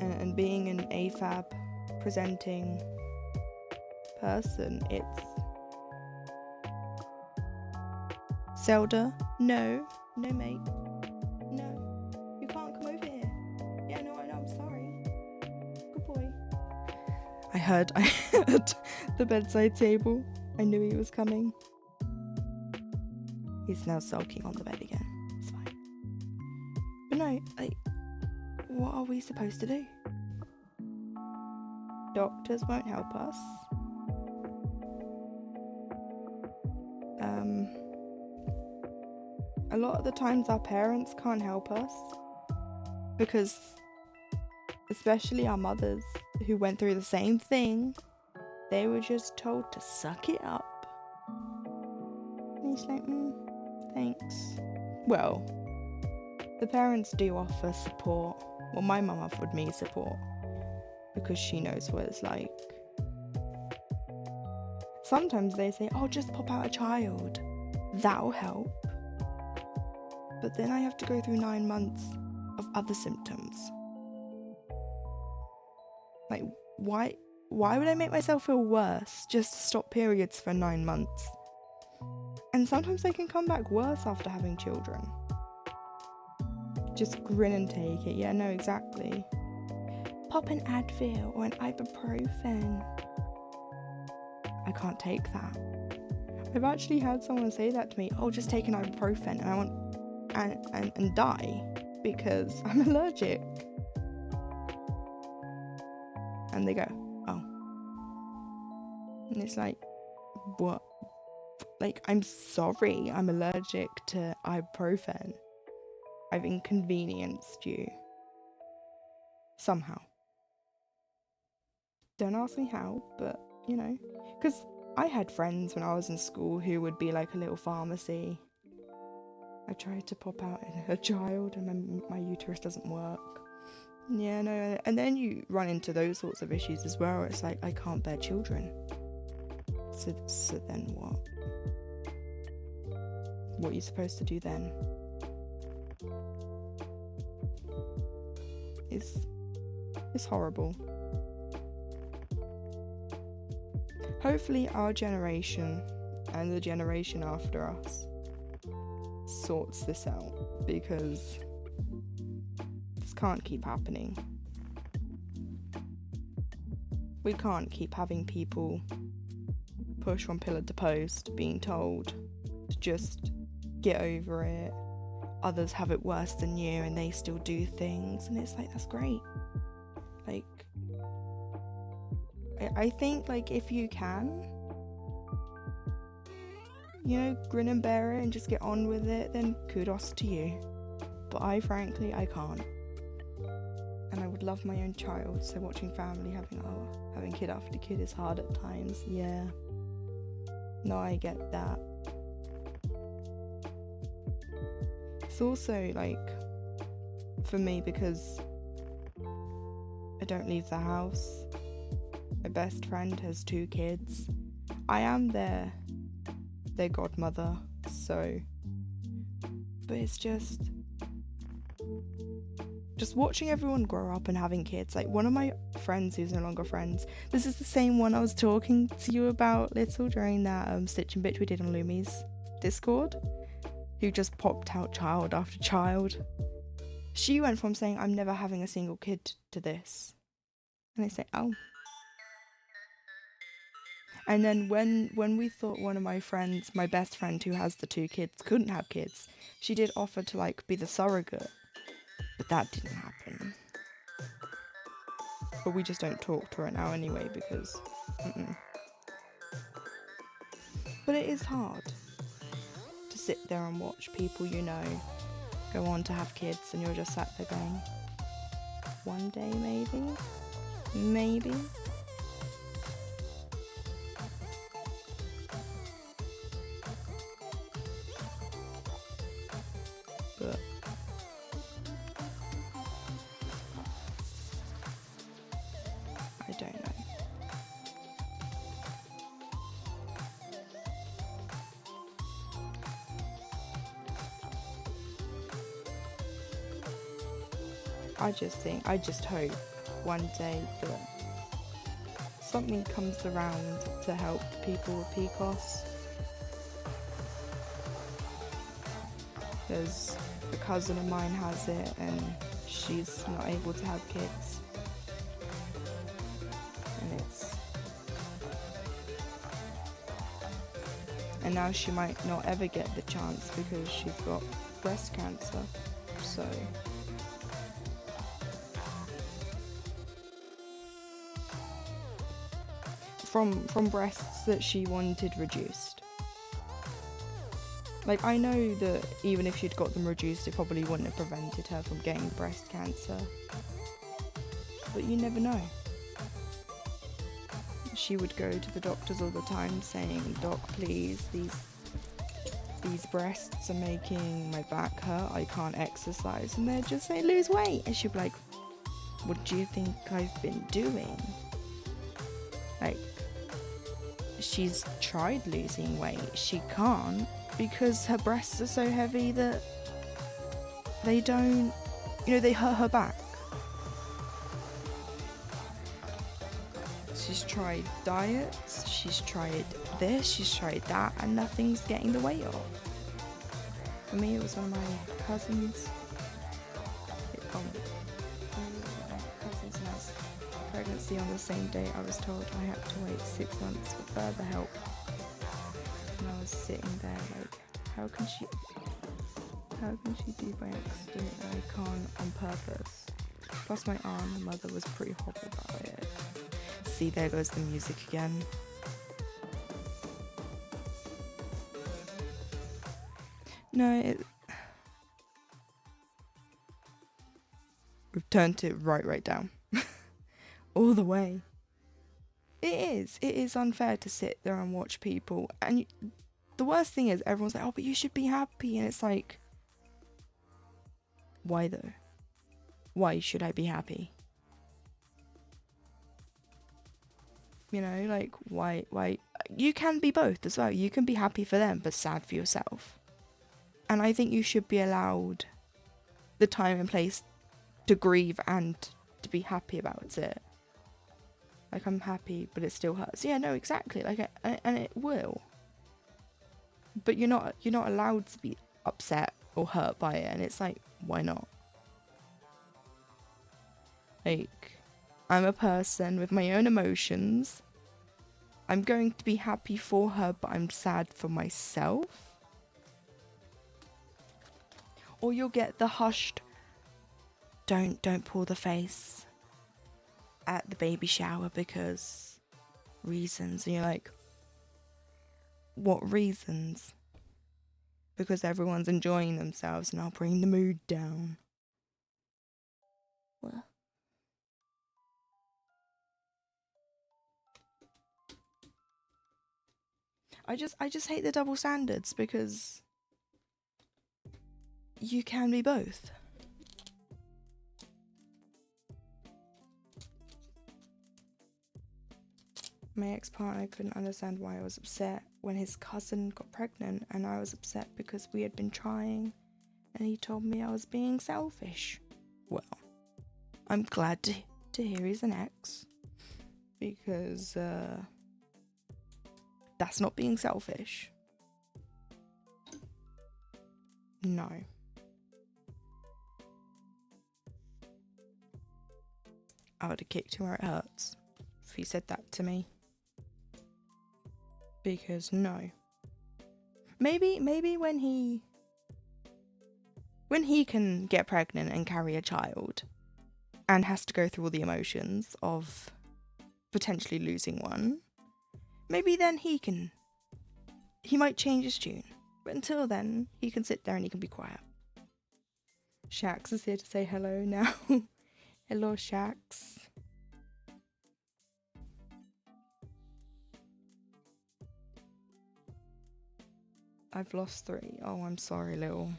And being an AFAB presenting person, it's... Zelda, no, mate, no, you can't come over here. Yeah, no, I know, I'm sorry. Good boy. I heard the bedside table. I knew he was coming. He's now sulking on the bed again. It's fine. But no, like, what are we supposed to do? Doctors won't help us. A lot of the times our parents can't help us because, especially our mothers who went through the same thing, they were just told to suck it up. And he's like, thanks. Well, the parents do offer support. Well, my mum offered me support because she knows what it's like. Sometimes they say, oh, just pop out a child. That'll help. But then I have to go through 9 months of other symptoms. Like, why would I make myself feel worse just to stop periods for 9 months? And sometimes they can come back worse after having children. Just grin and take it. Yeah, no, exactly. Pop an Advil or an ibuprofen. I can't take that. I've actually had someone say that to me. Oh, just take an ibuprofen and I want and die because I'm allergic. And they go, oh. And it's like, what? Like, I'm sorry, I'm allergic to ibuprofen. I've inconvenienced you. Somehow. Don't ask me how, but, you know. Because I had friends when I was in school who would be like a little pharmacy. I tried to pop out a child and my uterus doesn't work. Yeah, no, and then you run into those sorts of issues as well. It's like, I can't bear children. So then what? What are you supposed to do then? It's horrible. Hopefully our generation and the generation after us sorts this out, because this can't keep happening. We can't keep having people push from pillar to post, being told to just get over it. Others have it worse than you and they still do things, and it's like, that's great. Like, I think, like, if you can, you know, grin and bear it and just get on with it, then kudos to you. But I can't. And I would love my own child, so watching family having kid after kid is hard at times. Yeah. No, I get that. It's also, like, for me, because I don't leave the house. My best friend has 2 kids. I am their godmother, so... But it's just watching everyone grow up and having kids. Like, one of my friends who's no longer friends, this is the same one I was talking to you about little during that Stitch and Bitch we did on Lumi's Discord, who just popped out child after child. She went from saying, I'm never having a single kid, to this. And I say, oh. And then when we thought one of my friends, my best friend who has the 2 kids, couldn't have kids, she did offer to, like, be the surrogate. But that didn't happen. But we just don't talk to her now anyway because... But it is hard to sit there and watch people you know go on to have kids and you're just sat there going, one day maybe. But I don't know. I just hope one day that something comes around to help people with PCOS. Because a cousin of mine has it and she's not able to have kids. And now she might not ever get the chance because she's got breast cancer. So from breasts that she wanted reduced. Like, I know that even if she'd got them reduced, it probably wouldn't have prevented her from getting breast cancer. But you never know. She would go to the doctors all the time saying, "Doc, please, these breasts are making my back hurt, I can't exercise." And they'd just say, "Lose weight." And she'd be like, "What do you think I've been doing?" Like, she's tried losing weight. She can't because her breasts are so heavy that they don't, they hurt her back. She's tried diets, she's tried this, she's tried that, and nothing's getting the weight off. For me, it was one of my cousins. Cousins announced pregnancy on the same day. I was told I had to wait 6 months for further help. And I was sitting there like, how can she do by accident and I can't on purpose? Plus my aunt and mother was pretty hot about it. See, there goes the music again. No, we've turned it right down. All the way. It is unfair to sit there and watch people, and the worst thing is everyone's like, "Oh, but you should be happy," and it's like, why though? Why should I be happy? Like, why? You can be both as well. You can be happy for them, but sad for yourself. And I think you should be allowed the time and place to grieve and to be happy about it. Like, I'm happy, but it still hurts. Yeah, no, exactly. Like, and it will. But you're not allowed to be upset or hurt by it. And it's like, why not? Like, I'm a person with my own emotions. I'm going to be happy for her, but I'm sad for myself. Or you'll get the hushed, don't pull the face at the baby shower because reasons. And you're like, what reasons? Because everyone's enjoying themselves and I'll bring the mood down. Well, I just hate the double standards because you can be both. My ex-partner couldn't understand why I was upset when his cousin got pregnant, and I was upset because we had been trying and he told me I was being selfish. Well, I'm glad to hear he's an ex, because that's not being selfish. No. I would have kicked him where it hurts if he said that to me. Because no. Maybe when he can get pregnant and carry a child, and has to go through all the emotions of potentially losing one, maybe then he might change his tune. But until then, he can sit there and he can be quiet. Shax is here to say hello now. Hello, Shax. I've lost 3. Oh, I'm sorry, Lil.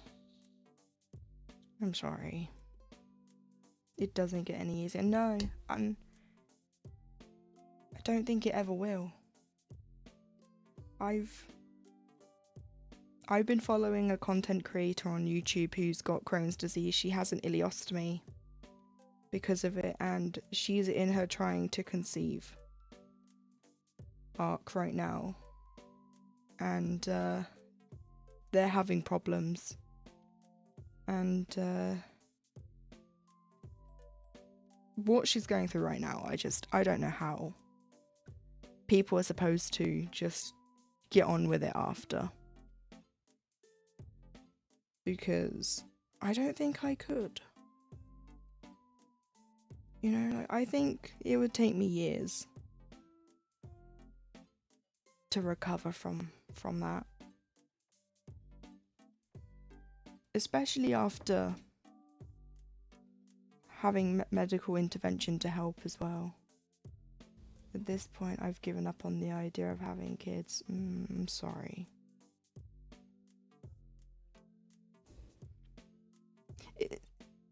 I'm sorry. It doesn't get any easier. No, I don't think it ever will. I've been following a content creator on YouTube who's got Crohn's disease. She has an ileostomy because of it, and she's in her trying to conceive arc right now. And they're having problems. And what she's going through right now, I don't know how people are supposed to just get on with it after. Because I don't think I could. You know, like, I think it would take me years to recover from that. Especially after having medical intervention to help as well. At this point, I've given up on the idea of having kids. I'm sorry.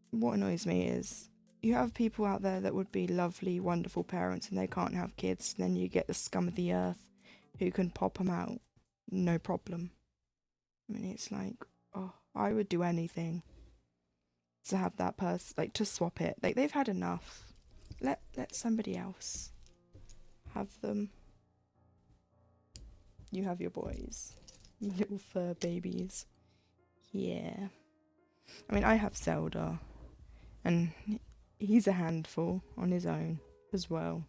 What annoys me is you have people out there that would be lovely, wonderful parents and they can't have kids. And then you get the scum of the earth who can pop them out. No problem. I mean, it's like, oh, I would do anything to have that person, like, to swap it. Like, they've had enough. Let somebody else have them. You have your boys. Little fur babies. Yeah. I mean, I have Zelda. And he's a handful on his own as well.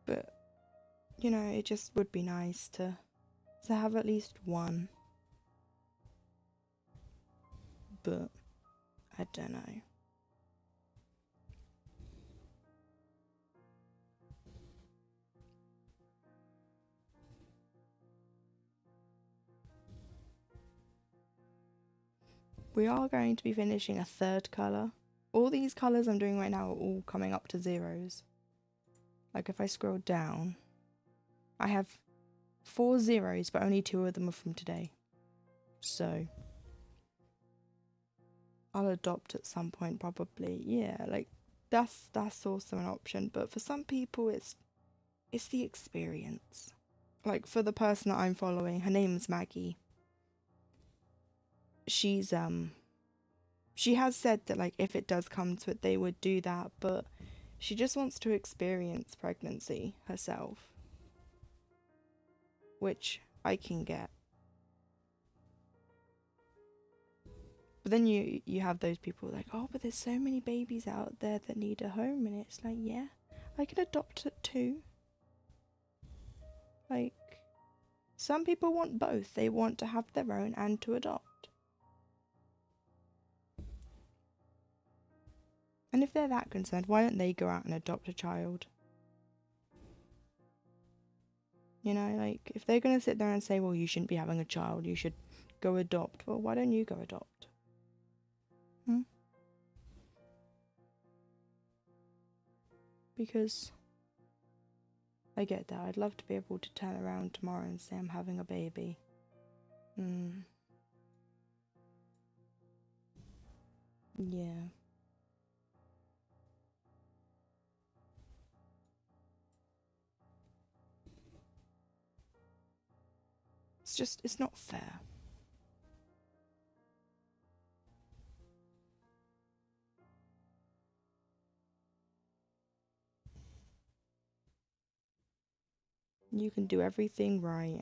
But, you know, it just would be nice to have at least one. But I don't know. We are going to be finishing a 3rd colour. All these colours I'm doing right now are all coming up to 0s. Like if I scroll down, I have 4 0s, but only 2 of them are from today. So I'll adopt at some point probably. Yeah, like that's also an option. But for some people it's the experience. Like for the person that I'm following, her name's Maggie. She's she has said that like if it does come to it they would do that, but she just wants to experience pregnancy herself, which I can get. But then you have those people like, oh, but there's so many babies out there that need a home, and it's like, yeah, I can adopt it too. Like, some people want both. They want to have their own and to adopt. And if they're that concerned, why don't they go out and adopt a child? You know, like, if they're going to sit there and say, well, you shouldn't be having a child, you should go adopt. Well, why don't you go adopt? Because I get that. I'd love to be able to turn around tomorrow and say I'm having a baby. Yeah. It's not fair. You can do everything right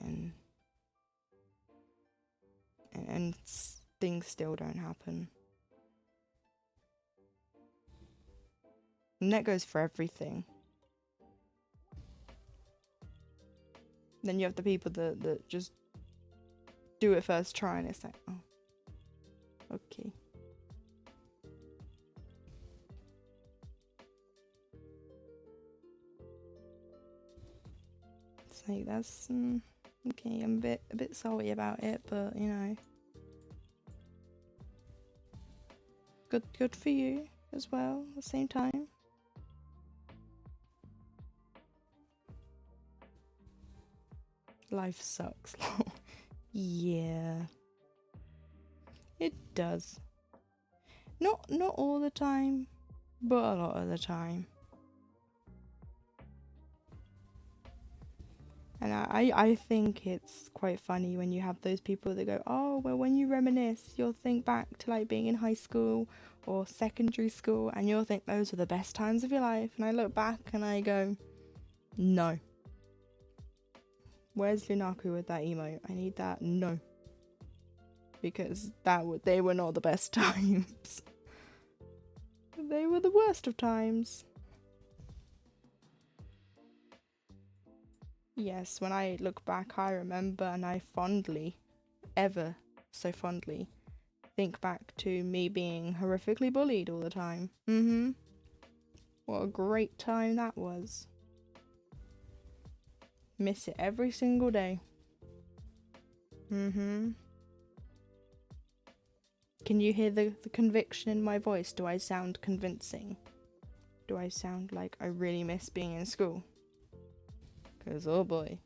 and things still don't happen. And that goes for everything. Then you have the people that just do it first try and it's like, oh. Okay. It's like that's okay. I'm a bit salty about it, but you know, good for you as well. At the same time. Life sucks. Yeah, it does. Not all the time, but a lot of the time. And I think it's quite funny when you have those people that go, oh, well, when you reminisce, you'll think back to like being in high school or secondary school, and you'll think those were the best times of your life. And I look back and I go, no. Where's Lunaku with that emote? I need that. No. Because they were not the best times. They were the worst of times. Yes, when I look back, I remember, and I fondly, ever so fondly, think back to me being horrifically bullied all the time. What a great time that was. Miss it every single day. Can you hear the conviction in my voice? Do I sound convincing? Do I sound like I really miss being in school? Because, oh boy.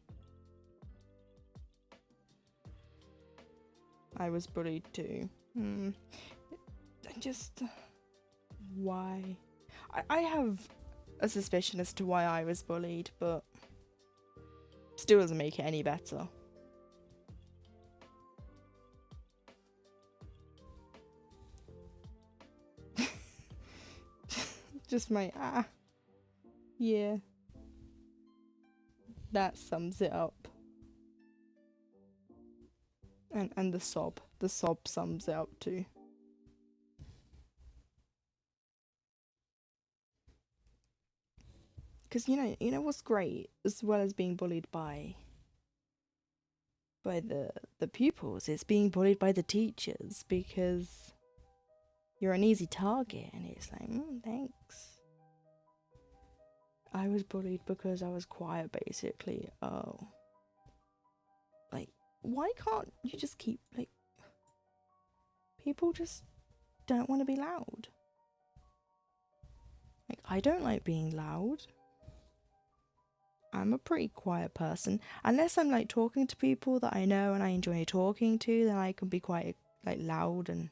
I was bullied too. Just... why? I have a suspicion as to why I was bullied, but still doesn't make it any better. Just my yeah. That sums it up. And the sob sums it up too. Because you know what's great, as well as being bullied by the pupils, it's being bullied by the teachers, because you're an easy target, and it's like, thanks. I was bullied because I was quiet, basically. Oh. Like, why can't you just keep, like... People just don't want to be loud. Like, I don't like being loud. I'm a pretty quiet person. Unless I'm, like, talking to people that I know and I enjoy talking to, then I can be quite, like, loud and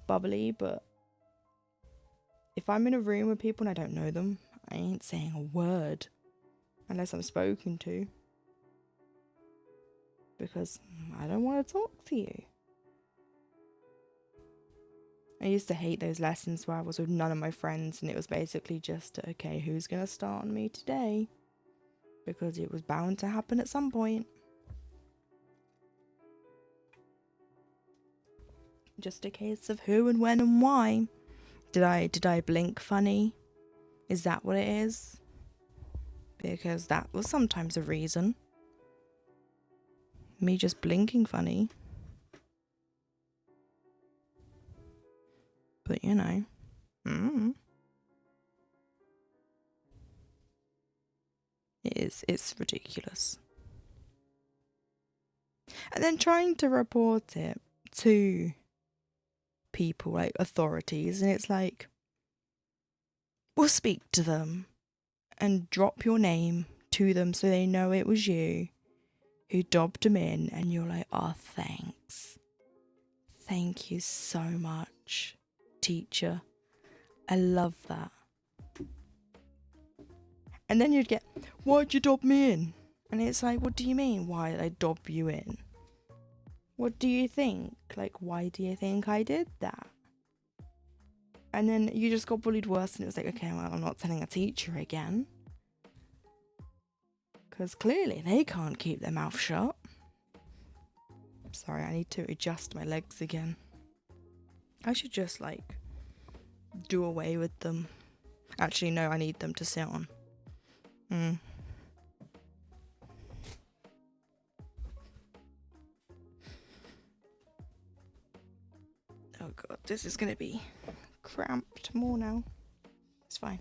bubbly, but... if I'm in a room with people and I don't know them, I ain't saying a word. Unless I'm spoken to. Because I don't want to talk to you. I used to hate those lessons where I was with none of my friends and it was basically just, okay, who's going to start on me today? Because it was bound to happen at some point. Just a case of who and when and why. Did I blink funny? Is that what it is? Because that was sometimes a reason. Me just blinking funny. But you know. It's ridiculous. And then trying to report it to people, like authorities, and it's like, we'll speak to them and drop your name to them so they know it was you who dobbed them in, and you're like, oh, thanks. Thank you so much, teacher. I love that. And then you'd get, why'd you dob me in? And it's like, what do you mean, why did I dob you in? What do you think? Like, why do you think I did that? And then you just got bullied worse, and it was like, okay, well, I'm not telling a teacher again. Because clearly they can't keep their mouth shut. Sorry, I need to adjust my legs again. I should just, like, do away with them. Actually, no, I need them to sit on. Oh God, this is gonna be cramped more now. It's fine.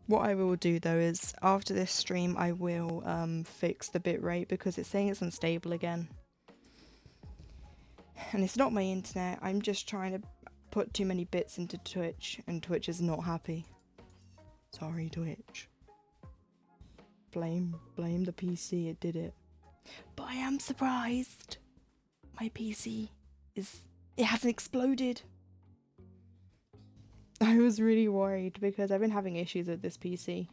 What I will do though is after this stream I will fix the bitrate because it's saying it's unstable again. And it's not my internet, I'm just trying to put too many bits into Twitch and Twitch is not happy. Sorry Twitch. Blame the PC, it did it. But I am surprised. My PC it hasn't exploded. I was really worried because I've been having issues with this PC.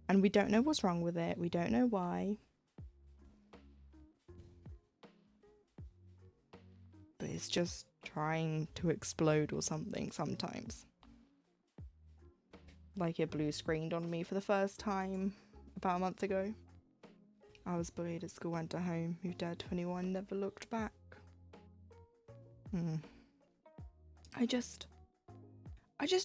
And we don't know what's wrong with it. We don't know why. But it's just trying to explode or something sometimes. Like it blue screened on me for the first time about a month ago. I was bullied at school, went to home, moved out 21, never looked back. I just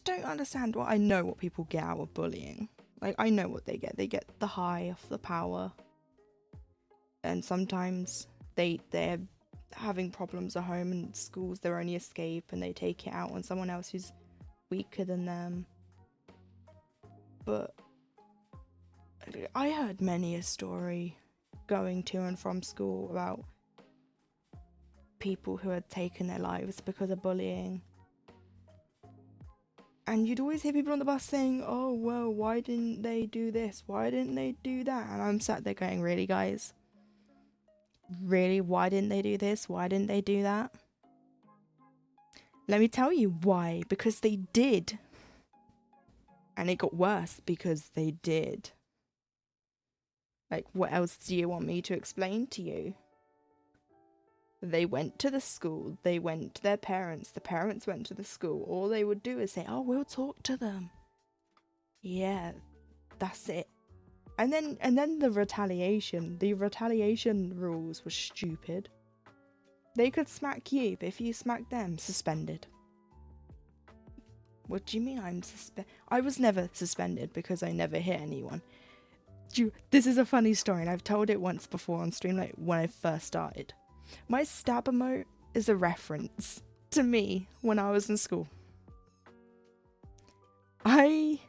don't understand I know what people get out of bullying. Like, I know what they get. They get the high off the power. And sometimes they're having problems at home and school's their only escape and they take it out on someone else who's weaker than them. But I heard many a story going to and from school about people who had taken their lives because of bullying. And you'd always hear people on the bus saying, oh, well, why didn't they do this? Why didn't they do that? And I'm sat there going, really, guys? Really? Why didn't they do this? Why didn't they do that? Let me tell you why. Because they did. And it got worse because they did. Like, what else do you want me to explain to you? They went to the school, they went to their parents, the parents went to the school. All they would do is say, oh, we'll talk to them. Yeah, that's it. And then the retaliation rules were stupid. They could smack you, but if you smacked them, suspended. What do you mean I was never suspended because I never hit anyone. This is a funny story, and I've told it once before on stream, like when I first started. My stab emote is a reference to me when I was in school. I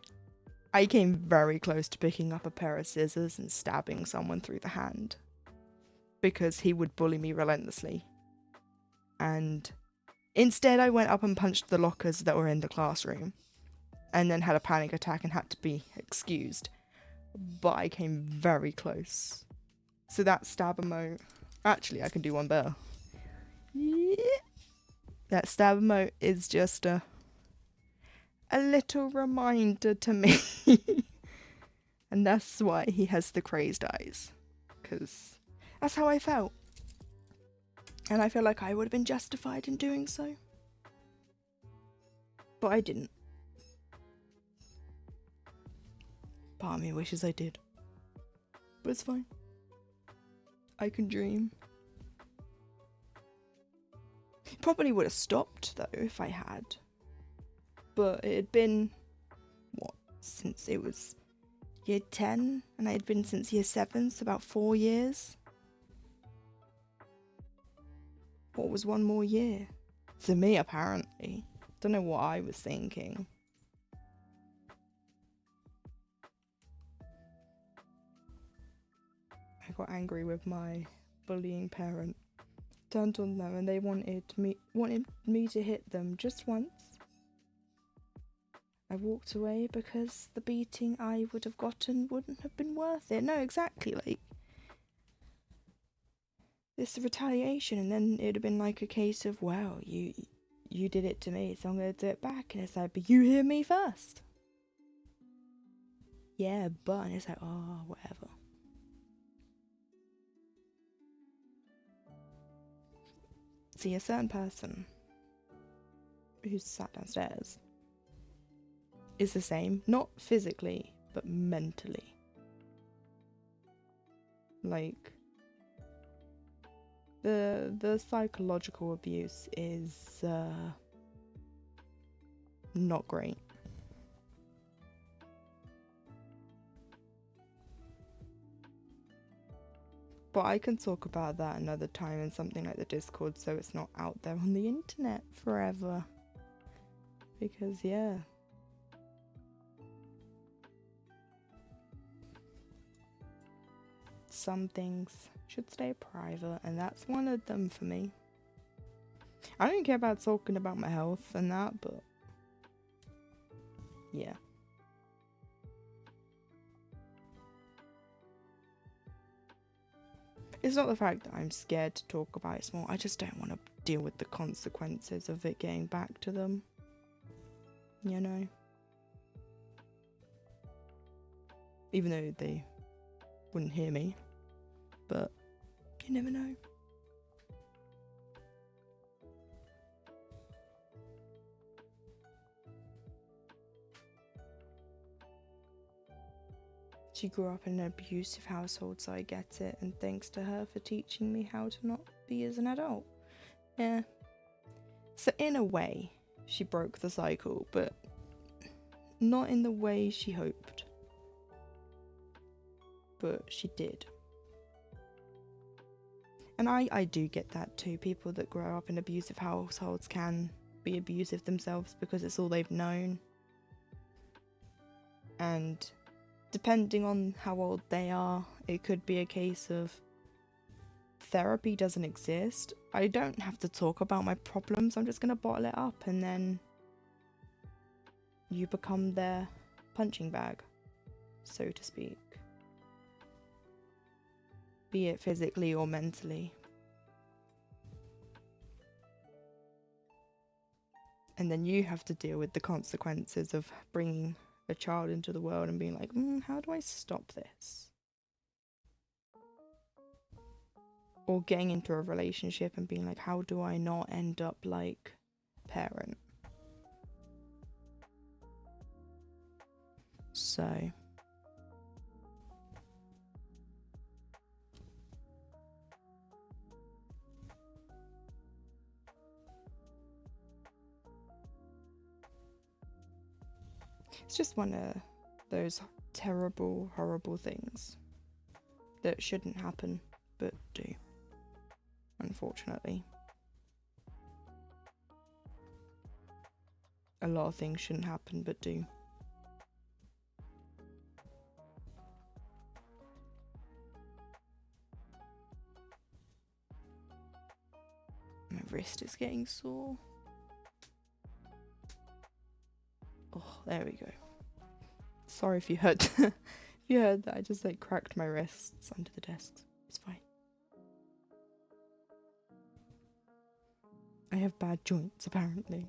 came very close to picking up a pair of scissors and stabbing someone through the hand because he would bully me relentlessly. And instead I went up and punched the lockers that were in the classroom and then had a panic attack and had to be excused. But I came very close. So that stab emote... Actually, I can do one better. Yeah. That stab emote is just a little reminder to me. And that's why he has the crazed eyes. Because that's how I felt. And I feel like I would have been justified in doing so. But I didn't. Part of me wishes I did. But it's fine. I can dream. Probably would have stopped though if I had. But it had been, since it was year 10, and I had been since year 7, so about 4 years. What was one more year? To me, apparently. Don't know what I was thinking. I got angry with my bullying parent. Turned on them and they wanted me to hit them just once. I walked away because the beating I would have gotten wouldn't have been worth it. No, exactly, like this retaliation, and then it'd have been like a case of, well, you did it to me, so I'm gonna do it back, and it's like, but you hit me first. Yeah, but, and it's like, oh, whatever. See, a certain person who's sat downstairs is the same, not physically, but mentally. Like, the psychological abuse is not great. But I can talk about that another time in something like the Discord, so it's not out there on the internet forever. Because, yeah. Some things should stay private, and that's one of them for me. I don't care about talking about my health and that, but yeah. It's not the fact that I'm scared to talk about it more, I just don't want to deal with the consequences of it getting back to them. You know? Even though they wouldn't hear me, but you never know. She grew up in an abusive household, so I get it, and thanks to her for teaching me how to not be as an adult. Yeah. So in a way, she broke the cycle, but not in the way she hoped. But she did. And I do get that too. People that grow up in abusive households can be abusive themselves because it's all they've known. And depending on how old they are, it could be a case of therapy doesn't exist. I don't have to talk about my problems. I'm just going to bottle it up, and then you become their punching bag, so to speak. Be it physically or mentally. And then you have to deal with the consequences of bringing a child into the world and being like, how do I stop this? Or getting into a relationship and being like, how do I not end up like a parent? So it's just one of those terrible, horrible things that shouldn't happen, but do, unfortunately. A lot of things shouldn't happen, but do. My wrist is getting sore. Oh, there we go. Sorry if you heard if you heard that. I just like cracked my wrists under the desks. It's fine. I have bad joints, apparently.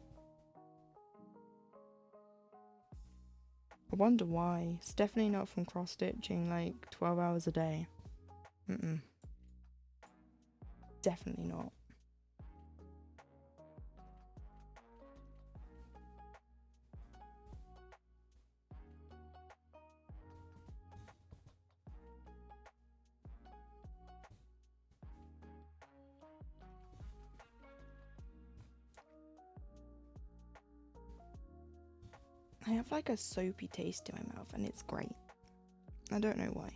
I wonder why. It's definitely not from cross-stitching like 12 hours a day. Definitely not. I have like a soapy taste in my mouth and it's great. I don't know why.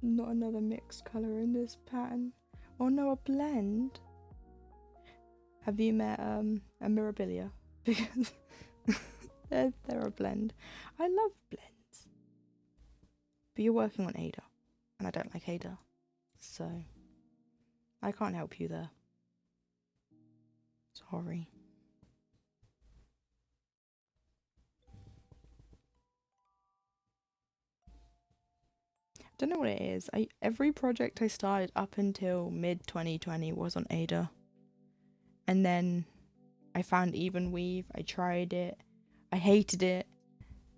Not another mixed colour in this pattern. Oh no, a blend. Have you met a Mirabilia? Because they're a blend. I love blends. But you're working on Ada, and I don't like Ada, so I can't help you there. Sorry. I don't know what it is. Every project I started up until mid 2020 was on Ada. And then I found evenweave. I tried it. I hated it.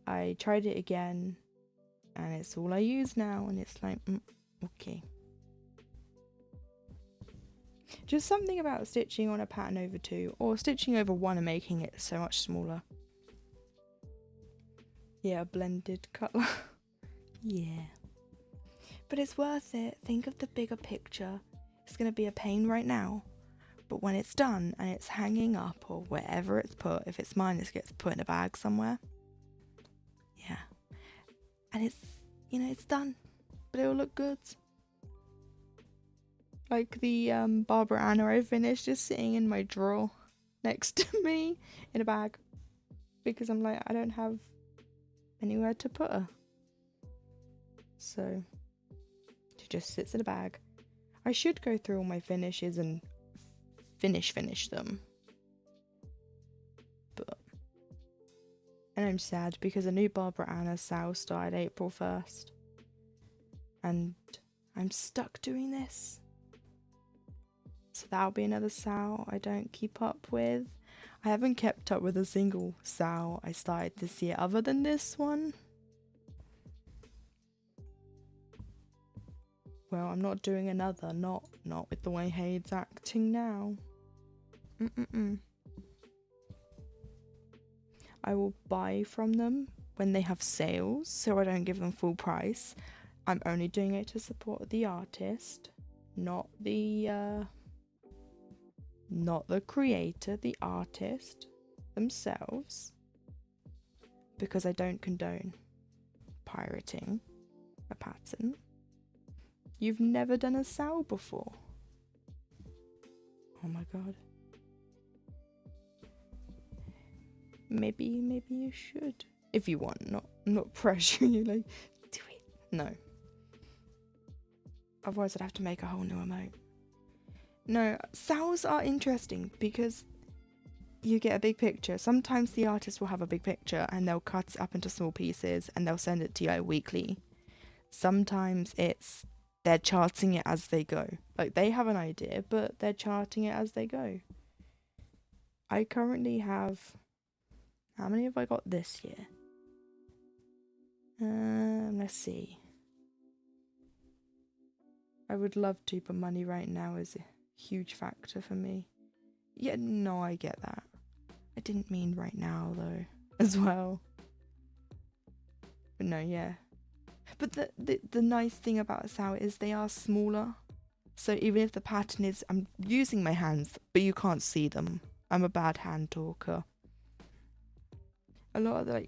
I tried it again. And it's all I use now. And it's like, okay. Just something about stitching on a pattern over 2 or stitching over 1 and making it so much smaller. Yeah, blended colour. Yeah. But it's worth it. Think of the bigger picture. It's going to be a pain right now. But when it's done and it's hanging up or wherever it's put, if it's mine, it gets put in a bag somewhere. Yeah, And it's, you know, it's done, but it'll look good. Like the Barbara Anna I finished is sitting in my drawer next to me in a bag because I'm like, I don't have anywhere to put her. So she just sits in a bag. I should go through all my finishes and finish them. But, and I'm sad because a new Barbara Anna sale started April 1st. And I'm stuck doing this. So that'll be another sale I don't keep up with. I haven't kept up with a single sale I started this year other than this one. Well, I'm not doing another, not with the way HAED's acting now. I will buy from them when they have sales, so I don't give them full price. I'm only doing it to support the artist, not the creator, the artist themselves, because I don't condone pirating a pattern. You've never done a sale before? Oh my god. Maybe you should. If you want, not pressuring you, like, do it. No. Otherwise I'd have to make a whole new emote. No, sales are interesting because you get a big picture. Sometimes the artist will have a big picture and they'll cut it up into small pieces and they'll send it to you weekly. Sometimes it's they're charting it as they go. Like, they have an idea, but they're charting it as they go. I currently have... How many have I got this year? Let's see. I would love to, but money right now is a huge factor for me. Yeah, no, I get that. I didn't mean right now, though, as well. But no, yeah. But the nice thing about a SAO is they are smaller. So even if the pattern is... I'm using my hands, but you can't see them. I'm a bad hand talker. A lot of the,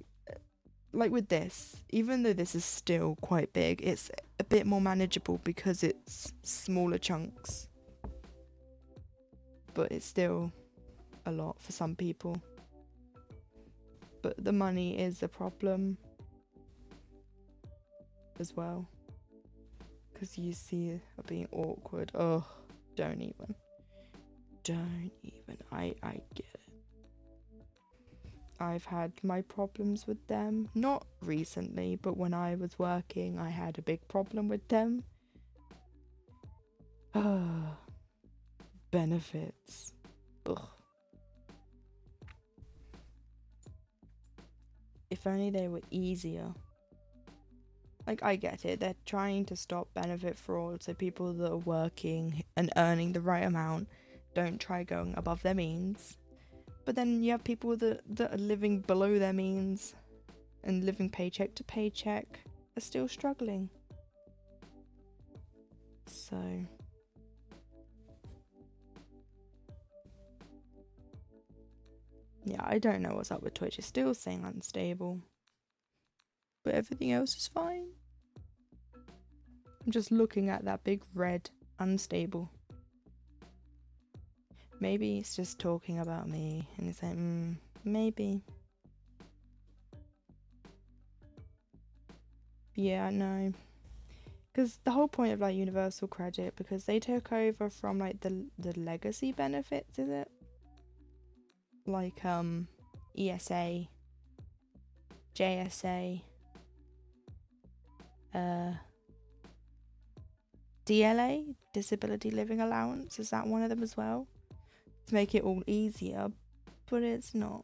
like with this, even though this is still quite big, it's a bit more manageable because it's smaller chunks. But it's still a lot for some people. But the money is a problem as well. Because you see it being awkward. Oh, don't even. I get it. I've had my problems with them. Not recently, but when I was working, I had a big problem with them. Benefits. Ugh. If only they were easier. Like, I get it. They're trying to stop benefit fraud, so people that are working and earning the right amount don't try going above their means. But then you have people that are living below their means and living paycheck to paycheck are still struggling. So... yeah, I don't know what's up with Twitch. It's still saying unstable. But everything else is fine. I'm just looking at that big red unstable. Maybe it's just talking about me and it's like, maybe. Yeah, no. Because the whole point of like universal credit, because they took over from like the legacy benefits, is it? Like ESA, JSA, DLA, Disability Living Allowance, is that one of them as well? To make it all easier, but it's not.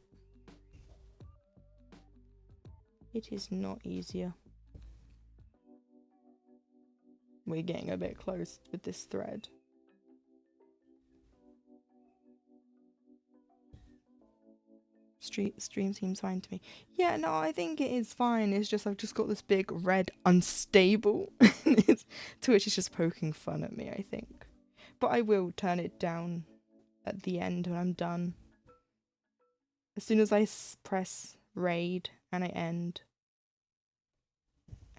It is not easier. We're getting a bit close with this thread. Stream seems fine to me. Yeah, no, I think it is fine. It's just I've just got this big red unstable. Twitch is just poking fun at me, I think. But I will turn it down at the end when I'm done. As soon as I press raid and I end.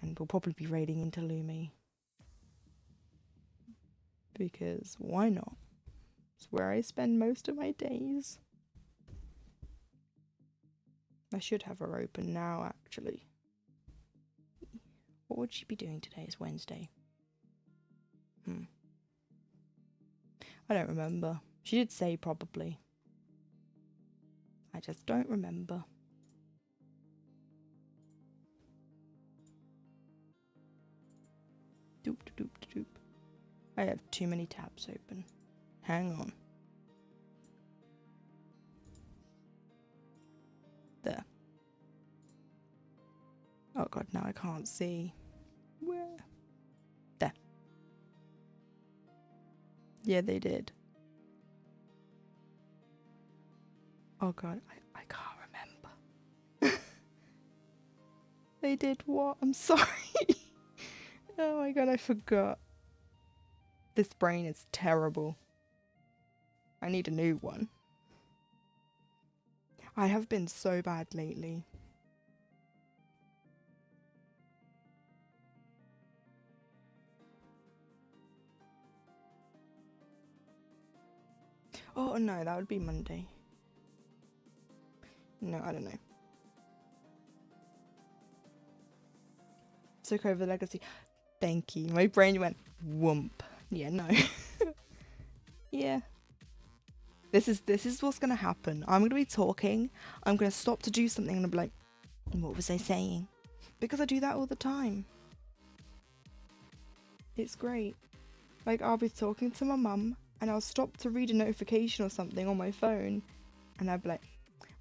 And we'll probably be raiding into Lumi. Because why not? It's where I spend most of my days. I should have her open now, actually. What would she be doing today? It's Wednesday. I don't remember. She did say probably. I just don't remember. Doop doop doop. I have too many tabs open. Hang on. There. Oh god, now I can't see. Where? There. Yeah, they did. Oh god, I can't remember. They did what? I'm sorry. Oh my god, I forgot. This brain is terrible. I need a new one. I have been so bad lately. Oh no, that would be Monday. No, I don't know. Took over the legacy. Thank you. My brain went whoomp. Yeah, no. Yeah. This is what's gonna happen. I'm gonna be talking. I'm gonna stop to do something and I'll be like, what was I saying? Because I do that all the time. It's great. Like, I'll be talking to my mum and I'll stop to read a notification or something on my phone and I'll be like,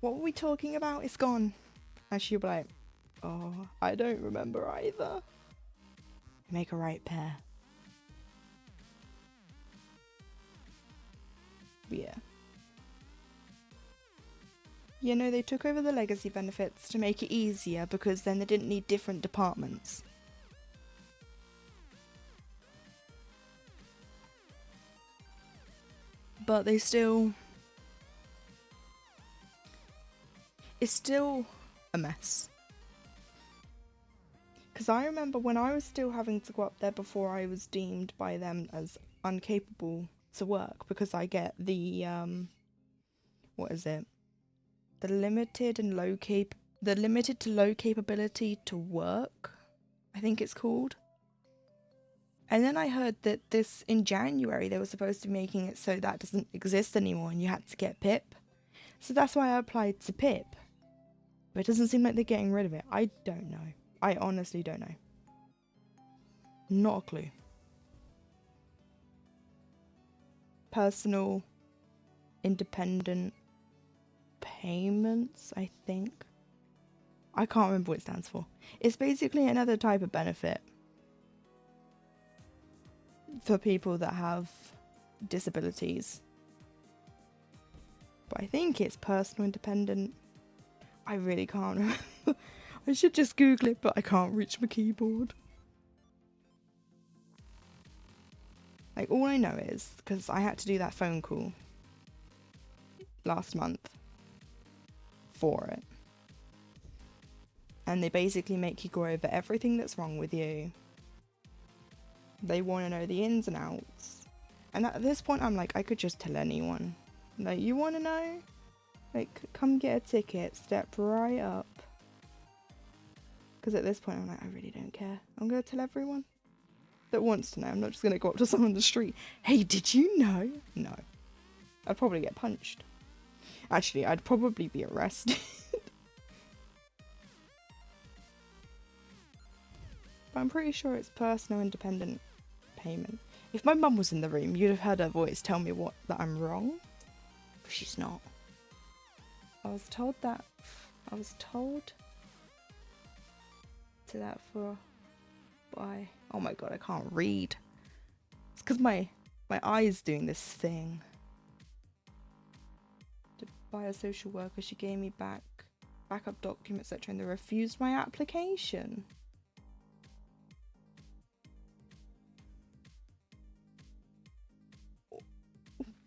what were we talking about? It's gone. And she'll be like, oh, I don't remember either. Make a right pair. But yeah. You know, they took over the legacy benefits to make it easier because then they didn't need different departments. But they still... It's still a mess. Because I remember when I was still having to go up there before I was deemed by them as incapable to work, because I get the, what is it? The limited to low capability to work, I think it's called. And then I heard that in January, they were supposed to be making it so that doesn't exist anymore and you had to get PIP. So that's why I applied to PIP. But it doesn't seem like they're getting rid of it. I don't know. I honestly don't know. Not a clue. Personal, independent payments, I think. I can't remember what it stands for. It's basically another type of benefit for people that have disabilities. But I think it's personal independent. I really can't remember. I should just Google it, but I can't reach my keyboard. Like, all I know is, because I had to do that phone call last month for it. And they basically make you go over everything that's wrong with you. They want to know the ins and outs. And at this point, I'm like, I could just tell anyone. Like, you want to know? Like, come get a ticket, step right up. Because at this point, I'm like, I really don't care. I'm going to tell everyone that wants to know. I'm not just going to go up to someone on the street. Hey, did you know? No. I'd probably get punched. Actually, I'd probably be arrested. But I'm pretty sure it's personal independent payment. If my mum was in the room, you'd have heard her voice tell me that I'm wrong. But she's not. I was told to that for why? Oh my god, I can't read. It's because my eye's doing this thing. To buy a social worker, she gave me backup documents, etc., and they refused my application.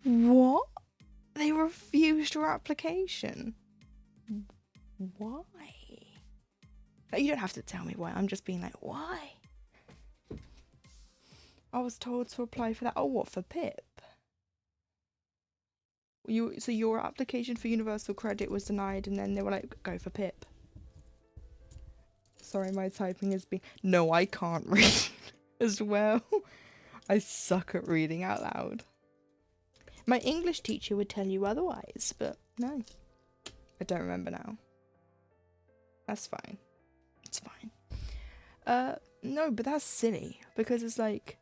What? They refused your application? Why? Like, you don't have to tell me why. I'm just being like, why? I was told to apply for that. Oh, what, for PIP? So your application for universal credit was denied, and then they were like, go for PIP. Sorry, my typing is being... No, I can't read as well. I suck at reading out loud. My English teacher would tell you otherwise, but no. I don't remember now. That's fine. It's fine. No, but that's silly, because it's like,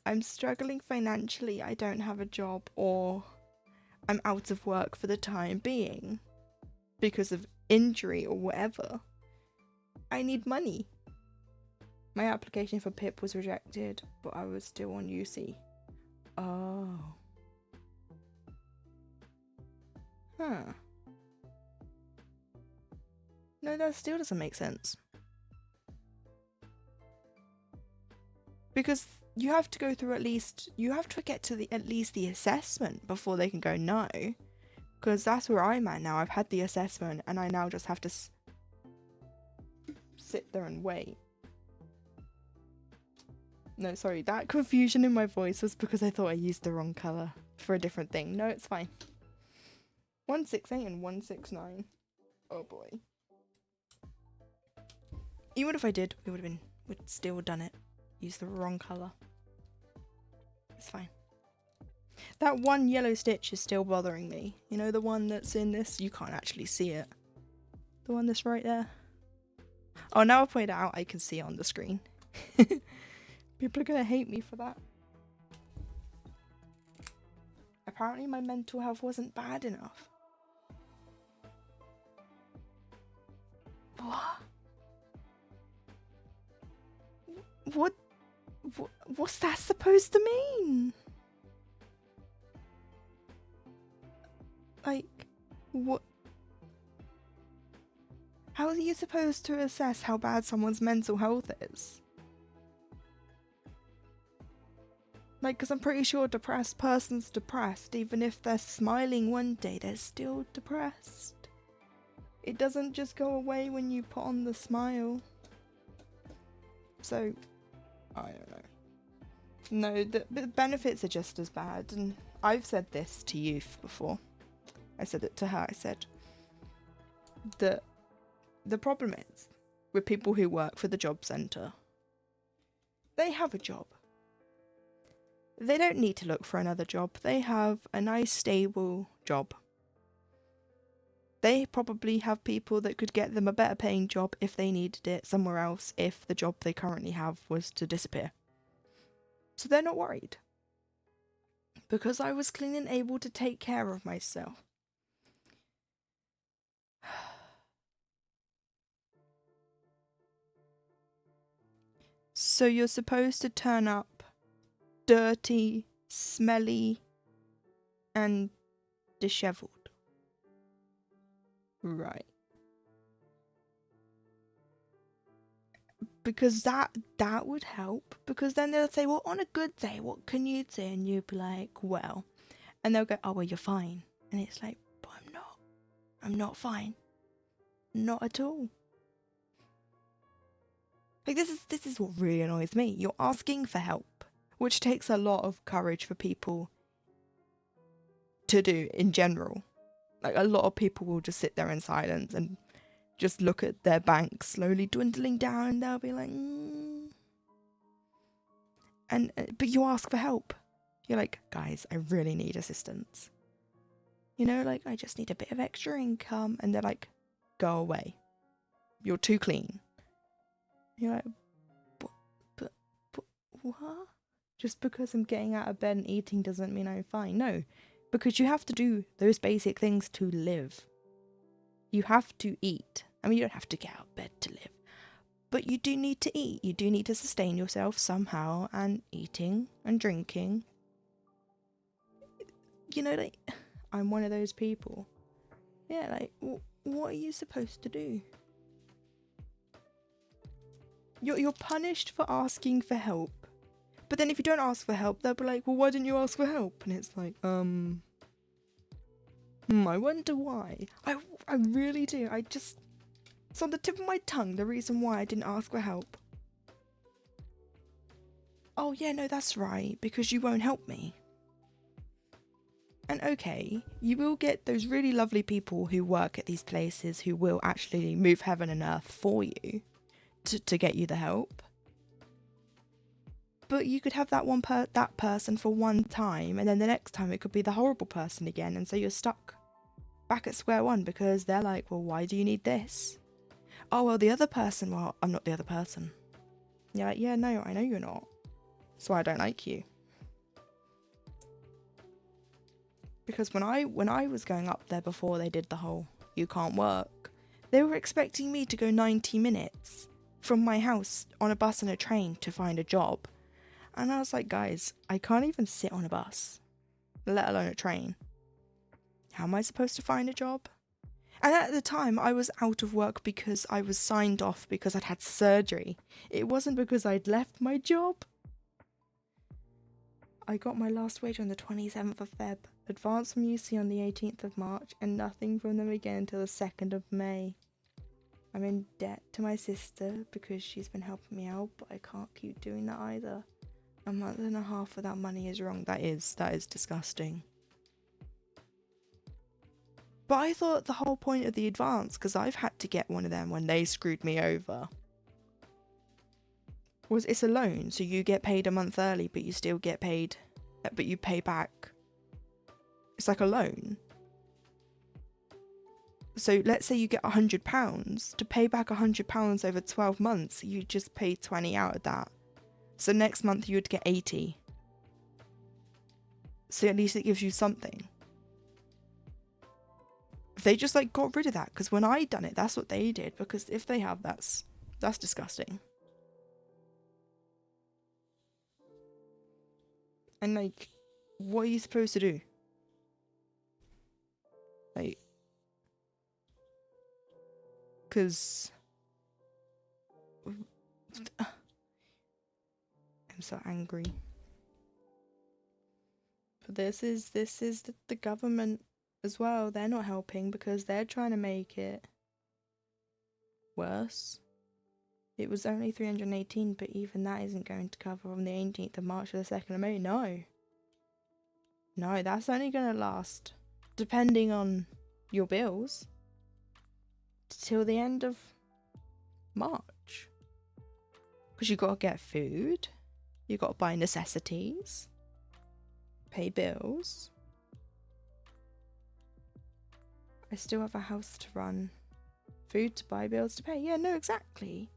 I'm struggling financially, I don't have a job, or I'm out of work for the time being because of injury or whatever. I need money. My application for PIP was rejected, but I was still on UC. Oh. Huh. No, that still doesn't make sense. Because you have to go through you have to get to at least the assessment before they can go no. Because that's where I'm at now. I've had the assessment and I now just have to sit there and wait. No, sorry, that confusion in my voice was because I thought I used the wrong colour for a different thing. No, it's fine. 168 and 169. Oh boy. Even if I did, we would still done it. Use the wrong colour. It's fine. That one yellow stitch is still bothering me. You know, the one that's in this? You can't actually see it. The one that's right there. Oh, now I've pointed it out, I can see it on the screen. People are gonna hate me for that. Apparently my mental health wasn't bad enough. What? What's that supposed to mean? Like, what? How are you supposed to assess how bad someone's mental health is? Like, because I'm pretty sure a depressed person's depressed. Even if they're smiling one day, they're still depressed. It doesn't just go away when you put on the smile. So, I don't know. No, the benefits are just as bad. And I've said this to youth before. I said it to her. I said that the problem is with people who work for the job centre. They have a job. They don't need to look for another job. They have a nice, stable job. They probably have people that could get them a better paying job if they needed it somewhere else if the job they currently have was to disappear. So they're not worried. Because I was clean and able to take care of myself. So you're supposed to turn up dirty, smelly, and dishevelled. Right. Because that would help. Because then they'll say, well, on a good day, what can you do? And you'll be like, well. And they'll go, oh, well, you're fine. And it's like, but I'm not. I'm not fine. Not at all. Like, this is what really annoys me. You're asking for help, which takes a lot of courage for people to do in general. Like, a lot of people will just sit there in silence and just look at their bank slowly dwindling down, and they'll be like, but you ask for help. You're like, guys, I really need assistance. You know, like, I just need a bit of extra income. And they're like, go away. You're too clean. You're like, but what? Just because I'm getting out of bed and eating doesn't mean I'm fine. No, because you have to do those basic things to live. You have to eat. I mean, you don't have to get out of bed to live. But you do need to eat. You do need to sustain yourself somehow. And eating and drinking. You know, like, I'm one of those people. Yeah, like, what are you supposed to do? You're punished for asking for help. But then if you don't ask for help, they'll be like, well, why didn't you ask for help? And it's like, I wonder why. I really do. I just... It's on the tip of my tongue, the reason why I didn't ask for help. Oh yeah, no, that's right, because you won't help me. And okay, you will get those really lovely people who work at these places who will actually move heaven and earth for you to get you the help. But you could have that person for one time, and then the next time it could be the horrible person again, and so you're stuck back at square one because they're like, well, why do you need this? Oh, well, the other person, well, I'm not the other person. And you're like, yeah, no, I know you're not. So I don't like you. Because when I was going up there before they did the whole you can't work, they were expecting me to go 90 minutes from my house on a bus and a train to find a job. And I was like, guys, I can't even sit on a bus, let alone a train. How am I supposed to find a job? And at the time, I was out of work because I was signed off because I'd had surgery. It wasn't because I'd left my job. I got my last wage on the 27th of Feb, advance from UC on the 18th of March, and nothing from them again until the 2nd of May. I'm in debt to my sister because she's been helping me out, but I can't keep doing that either. A month and a half without money is wrong. That is disgusting. But I thought the whole point of the advance, because I've had to get one of them when they screwed me over, was it's a loan, so you get paid a month early, but you still get paid, but you pay back. It's like a loan. So let's say you get £100. To pay back £100 over 12 months, you just pay 20 out of that. So next month you would get 80. So at least it gives you something. If they just like got rid of that, because when I done it, that's what they did. Because if they have, that's disgusting. And like, what are you supposed to do? Like, because I'm so angry. But this is the government as well. They're not helping because they're trying to make it worse. It was only 318, but even that isn't going to cover from the 18th of March to the 2nd of May. No, that's only going to last, depending on your bills, till the end of March. Because you got to get food, you got to buy necessities, pay bills. I still have a house to run, food to buy, bills to pay. Yeah, no, exactly.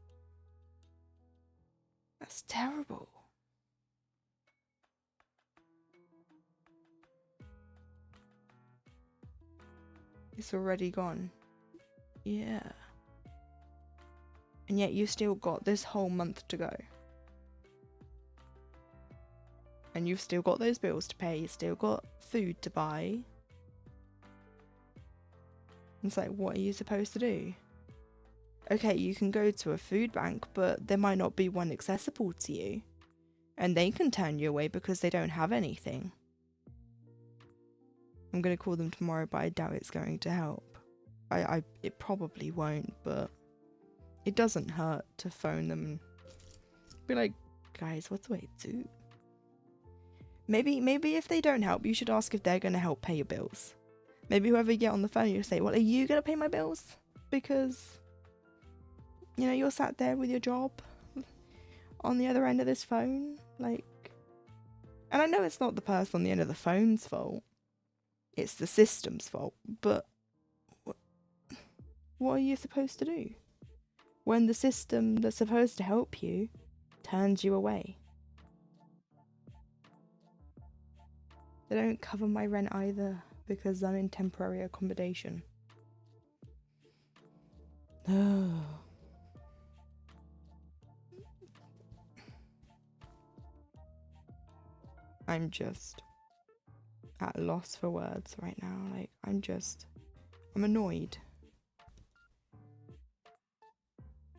That's terrible. It's already gone. Yeah. And yet you still got this whole month to go. And you've still got those bills to pay, you've still got food to buy. It's like, what are you supposed to do? Okay, you can go to a food bank, but there might not be one accessible to you. And they can turn you away because they don't have anything. I'm going to call them tomorrow, but I doubt it's going to help. It probably won't, but it doesn't hurt to phone them and be like, guys, what's the way to do? Maybe if they don't help, you should ask if they're going to help pay your bills. Maybe whoever you get on the phone, you say, well, are you going to pay my bills? Because, you know, you're sat there with your job on the other end of this phone. Like, and I know it's not the person on the end of the phone's fault. It's the system's fault. But what are you supposed to do when the system that's supposed to help you turns you away? They don't cover my rent either because I'm in temporary accommodation. I'm just at a loss for words right now. Like, I'm annoyed.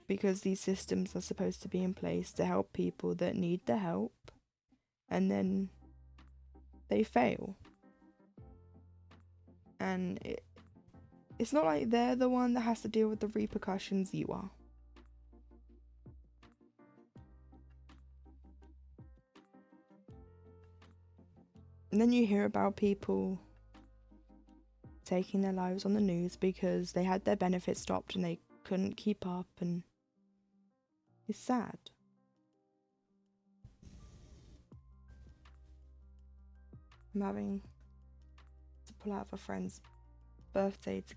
Because these systems are supposed to be in place to help people that need the help, and then they fail. And It's not like they're the one that has to deal with the repercussions, you are. And then you hear about people taking their lives on the news because they had their benefits stopped and they couldn't keep up, and it's sad. I'm having to pull out of a friend's birthday to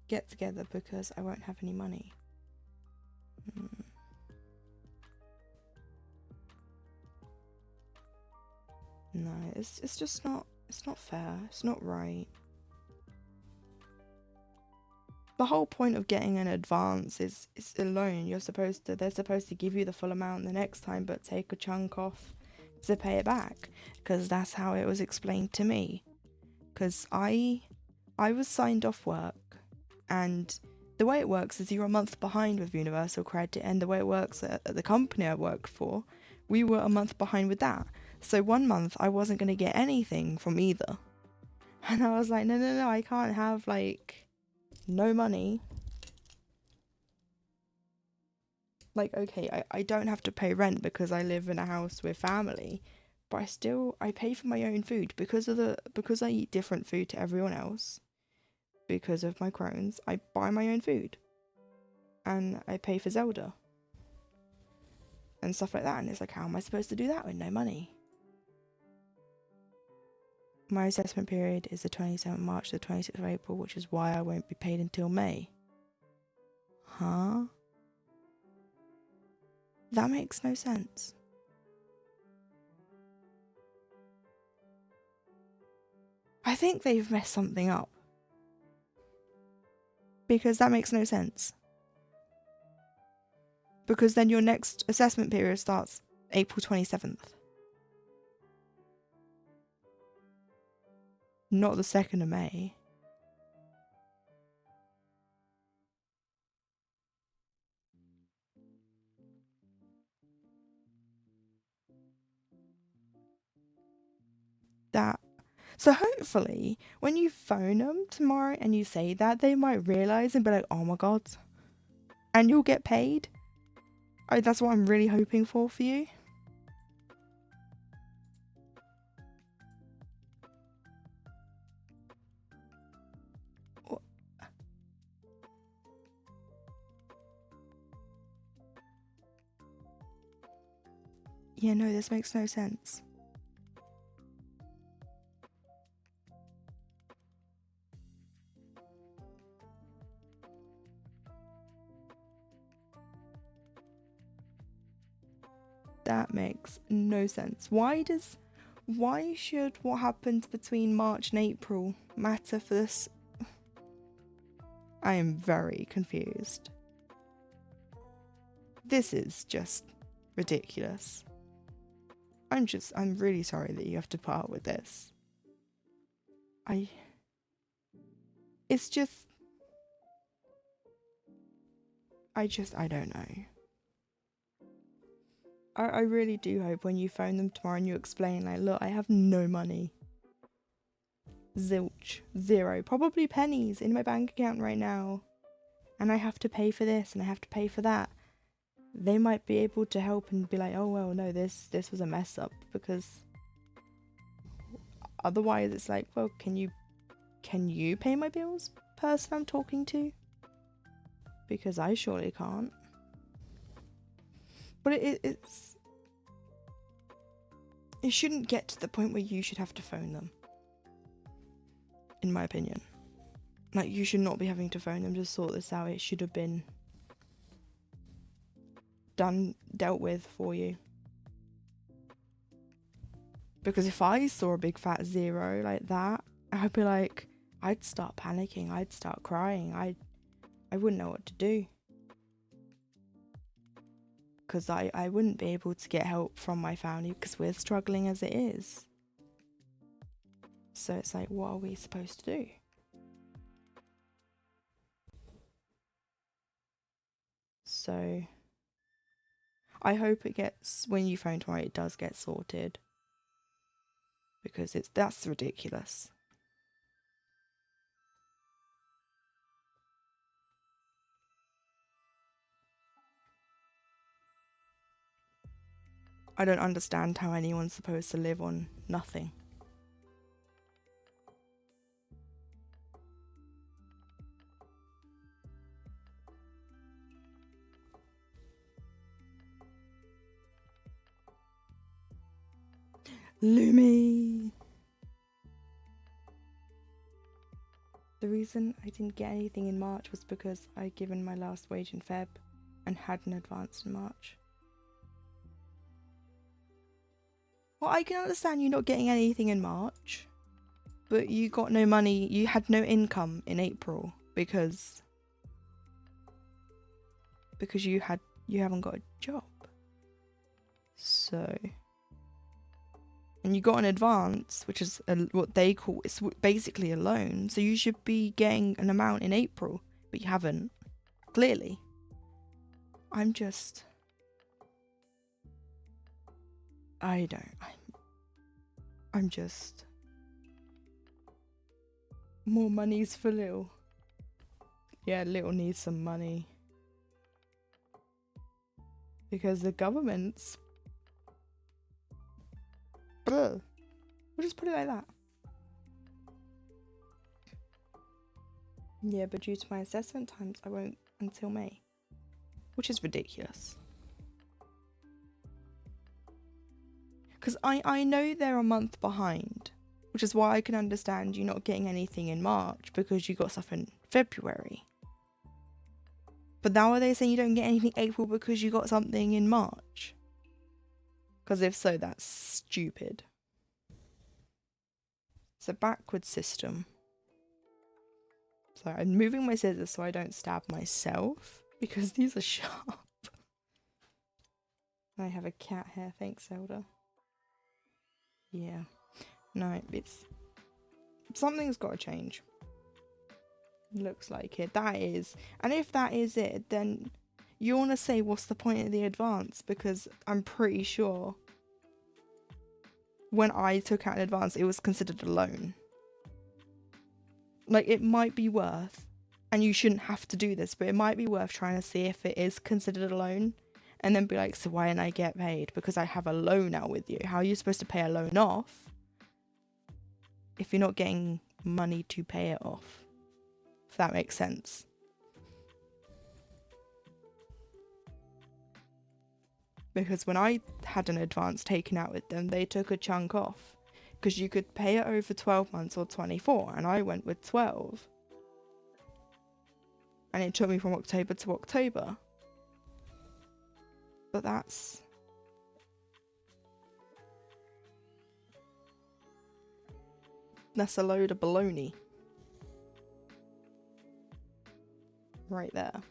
get together because I won't have any money. No, it's just not, it's not fair, it's not right. The whole point of getting an advance is a loan. They're supposed to give you the full amount the next time, but take a chunk off to pay it back, because that's how it was explained to me. Because I was signed off work, and the way it works is you're a month behind with Universal Credit, and the way it works at the company I work for, we were a month behind with that. So 1 month I wasn't going to get anything from either. And I was like, no, I can't have like no money. Like, okay, I don't have to pay rent because I live in a house with family, but I pay for my own food because I eat different food to everyone else. Because of my Crohn's, I buy my own food. And I pay for Zelda. And stuff like that. And it's like, how am I supposed to do that with no money? My assessment period is the 27th of March to the 26th of April, which is why I won't be paid until May. Huh? That makes no sense. I think they've messed something up. Because that makes no sense. Because then your next assessment period starts April 27th. Not the 2nd of May. So hopefully, when you phone them tomorrow and you say that, they might realise and be like, oh my god. And you'll get paid. That's what I'm really hoping for you. Yeah, no, this makes no sense. That makes no sense. Why should what happens between March and April matter for this? I am very confused. This is just ridiculous. I'm really sorry that you have to put up with this. I don't know. I really do hope when you phone them tomorrow and you explain, like, look, I have no money. Zilch. Zero. Probably pennies in my bank account right now. And I have to pay for this and I have to pay for that. They might be able to help and be like, oh, well, no, this was a mess up. Because otherwise it's like, well, can you pay my bills, person I'm talking to? Because I surely can't. But it shouldn't get to the point where you should have to phone them. In my opinion. Like, you should not be having to phone them to sort this out. It should have been dealt with for you. Because if I saw a big fat zero like that, I'd be like, I'd start panicking. I'd start crying. I wouldn't know what to do. Because I wouldn't be able to get help from my family because we're struggling as it is. So it's like, what are we supposed to do? So I hope when you phone tomorrow, it does get sorted. Because that's ridiculous. I don't understand how anyone's supposed to live on nothing. Lumi! The reason I didn't get anything in March was because I'd given my last wage in Feb and had an advance in March. Well, I can understand you not getting anything in March, but you got no money, you had no income in April because you haven't got a job. So, and you got an advance, which is what they call, it's basically a loan. So you should be getting an amount in April, but you haven't. Clearly. I'm just more money's for Lil. Yeah, Lil needs some money. Because the government's... We'll just put it like that. Yeah, but due to my assessment times, I won't until May. Which is ridiculous. Because I know they're a month behind. Which is why I can understand you not getting anything in March, because you got stuff in February. But now are they saying you don't get anything April because you got something in March? Because if so, that's stupid. It's a backwards system. So I'm moving my scissors so I don't stab myself, because these are sharp. I have a cat hair, thanks Zelda. Yeah. No, something's got to change. Looks like it. That is. And if that is it, then you want to say what's the point of the advance? Because I'm pretty sure when I took out an advance, it was considered a loan. Like, it might be worth, and you shouldn't have to do this, but it might be worth trying to see if it is considered a loan, and then be like, so why didn't I get paid? Because I have a loan out with you. How are you supposed to pay a loan off if you're not getting money to pay it off? If that makes sense. Because when I had an advance taken out with them, they took a chunk off. Because you could pay it over 12 months or 24, and I went with 12. And it took me from October to October. But that's a load of baloney. Right there.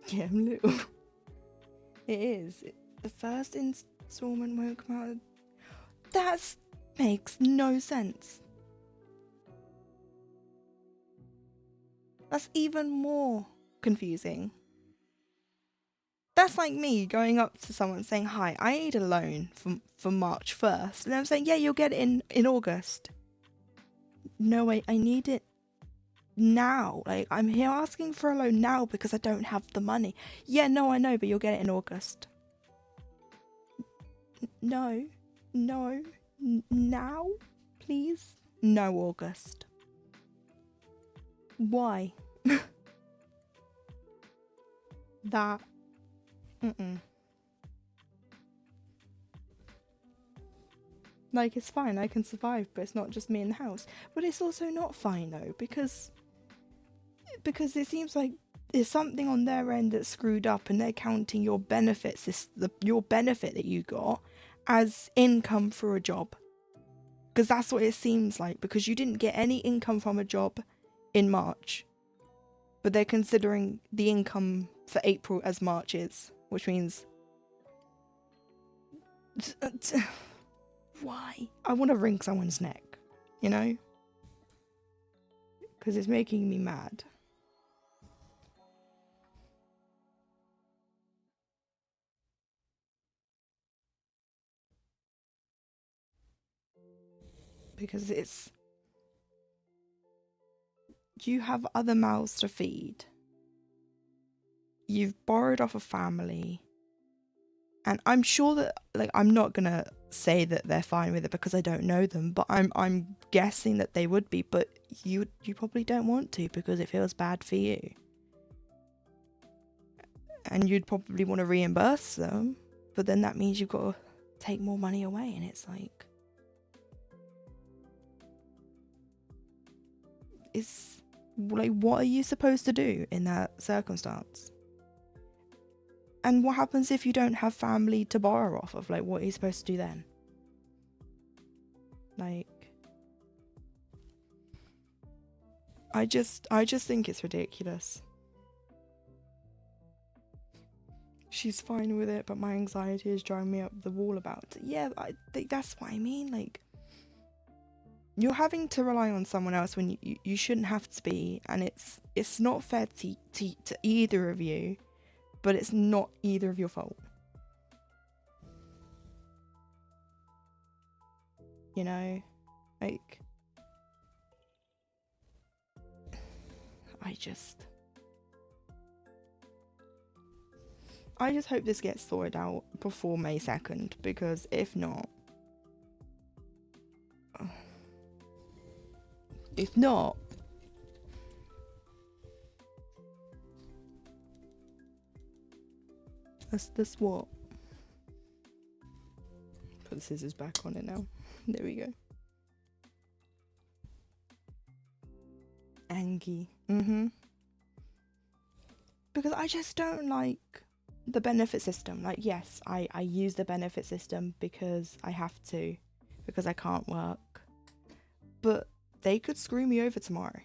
Yeah, I'm little. It is. The first installment won't come out. That makes no sense. That's even more confusing. That's like me going up to someone saying, hi, I need a loan for March 1st. And I'm saying, yeah, you'll get it in August. No, wait, I need it now. Like, I'm here asking for a loan now because I don't have the money. Yeah, no, I know, but you'll get it in August. No, now, please. No, August. Why? That. Like, it's fine, I can survive, but it's not just me in the house. But it's also not fine though, because it seems like there's something on their end that's screwed up, and they're counting your benefits, your benefit that you got, as income for a job. Because that's what it seems like, because you didn't get any income from a job in March. But they're considering the income for April as March is, which means... Why? I want to wring someone's neck, you know? Because it's making me mad. Because you have other mouths to feed. you've borrowed off a family, and I'm sure that, like, I'm not gonna say that they're fine with it because I don't know them, but I'm guessing that they would be, but you probably don't want to because it feels bad for you. And you'd probably want to reimburse them, but then that means you've got to take more money away, and it's like, what are you supposed to do in that circumstance? And what happens if you don't have family to borrow off of? Like, what are you supposed to do then? Like, I just think it's ridiculous. She's fine with it, but my anxiety is driving me up the wall about it. Yeah, I think that's what I mean. Like, you're having to rely on someone else when you shouldn't have to be, and it's not fair to either of you, but it's not either of your fault. You know, like, I just hope this gets sorted out before May 2nd, because if not, that's what. Put the scissors back on it now. There we go. Angie. Because I just don't like the benefit system. Like, yes, I use the benefit system because I have to, because I can't work. But they could screw me over tomorrow.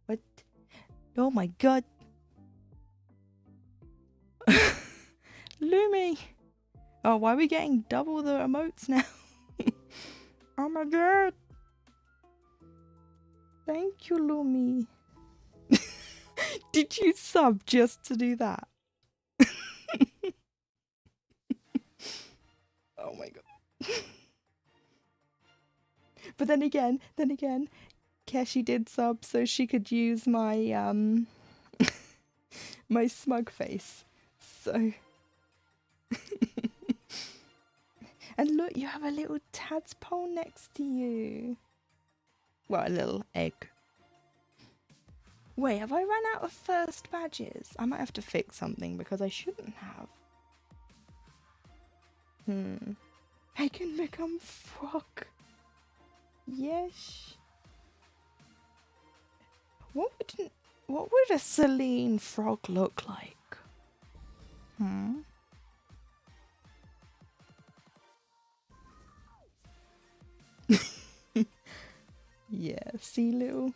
What? Oh my god. Lumi. Oh, why are we getting double the emotes now? Oh my god. Thank you, Lumi. Did you sub just to do that? Oh my god. But then again, Keshi did sub so she could use my my smug face. So and look, you have a little tadpole next to you. Well, a little egg. Wait, have I run out of first badges? I might have to fix something because I shouldn't have. I can become frog. Yes. What would a Celine frog look like? Yeah, see, little.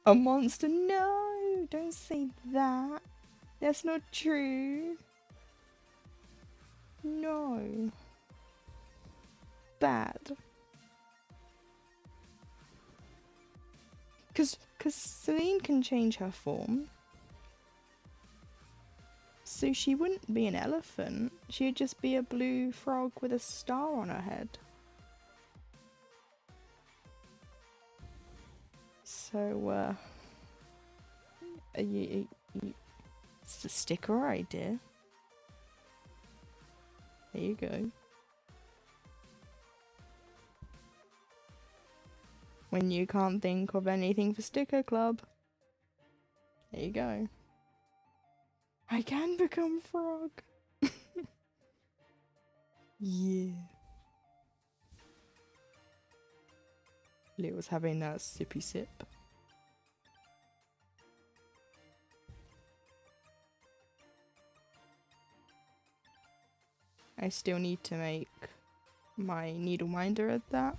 A monster? No, don't say that. That's not true. No. Bad. Cause Celine can change her form. So she wouldn't be an elephant. She'd just be a blue frog with a star on her head. So, it's a sticker idea. There you go. When you can't think of anything for sticker club, there you go. I can become frog. Yeah. Leo's having that sippy sip. I still need to make my needle minder at that.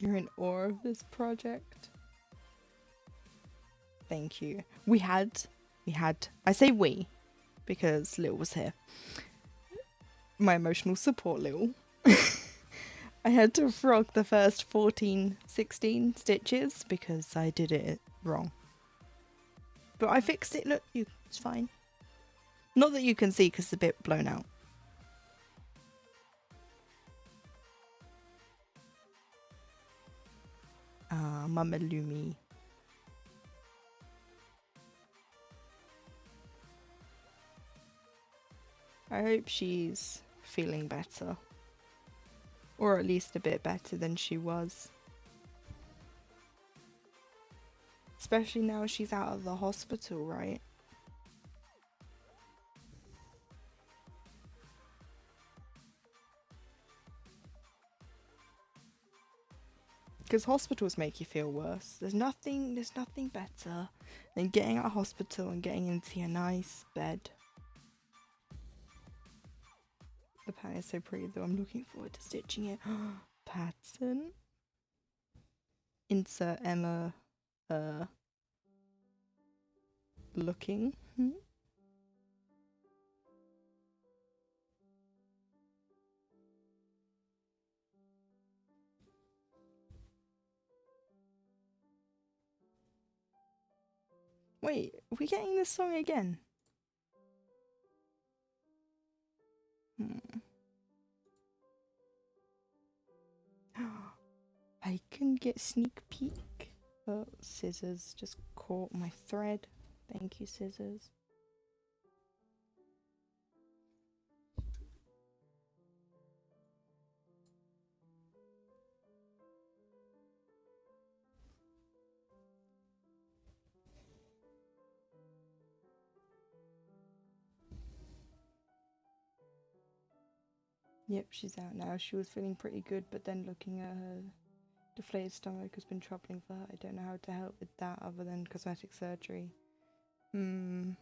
You're in awe of this project. Thank you. We had, I say we, because Lil was here. My emotional support, Lil. I had to frog the first 14, 16 stitches because I did it wrong. But I fixed it, look, it's fine. Not that you can see because it's a bit blown out. Ah, Mama Lumi. I hope she's feeling better. Or at least a bit better than she was. Especially now she's out of the hospital, right? Because hospitals make you feel worse. There's nothing better than getting out of hospital and getting into your nice bed. The pattern is so pretty though, I'm looking forward to stitching it. Pattern. Insert Emma looking. Wait, are we getting this song again? I can get sneak peek. Oh, scissors just caught my thread. Thank you, scissors. Yep, she's out now. She was feeling pretty good, but then looking at her deflated stomach has been troubling for her. I don't know how to help with that other than cosmetic surgery. It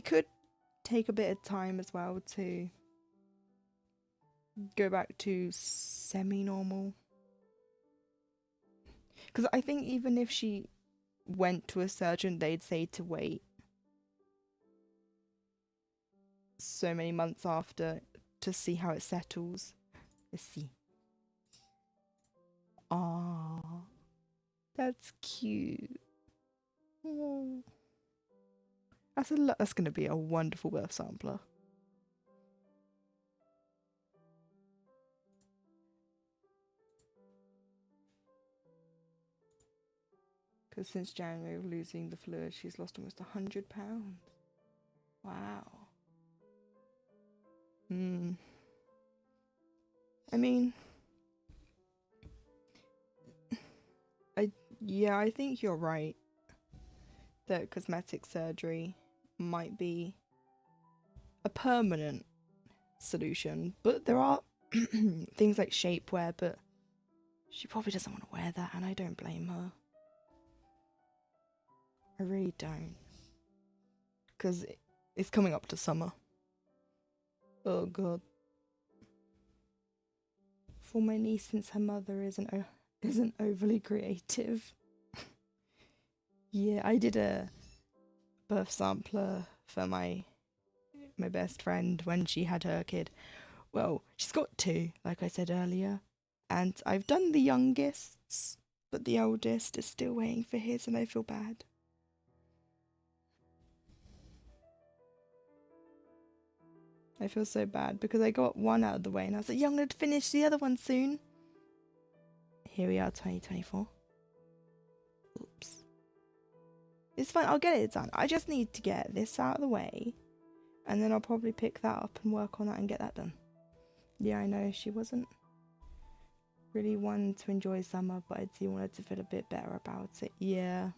could take a bit of time as well to go back to semi-normal. Because I think even if she went to a surgeon, they'd say to wait so many months after to see how it settles. Let's see. Ah, that's cute. Oh. That's gonna be a wonderful birth sampler. Because since January of losing the fluid, she's lost almost 100 pounds. Wow. I mean, I think you're right that cosmetic surgery might be a permanent solution, but there are things like shapewear, but she probably doesn't want to wear that, and I don't blame her. I really don't. Because it's coming up to summer. Oh god. For my niece, since her mother isn't overly creative. Yeah, I did a birth sampler for my best friend when she had her kid. Well, she's got two, like I said earlier. And I've done the youngest's, but the oldest is still waiting for his, and I feel bad. I feel so bad because I got one out of the way and I was like, yeah, I'm going to finish the other one soon. Here we are, 2024. Oops. It's fine, I'll get it done. I just need to get this out of the way and then I'll probably pick that up and work on that and get that done. Yeah, I know she wasn't really one to enjoy summer, but I do want her to feel a bit better about it. Yeah.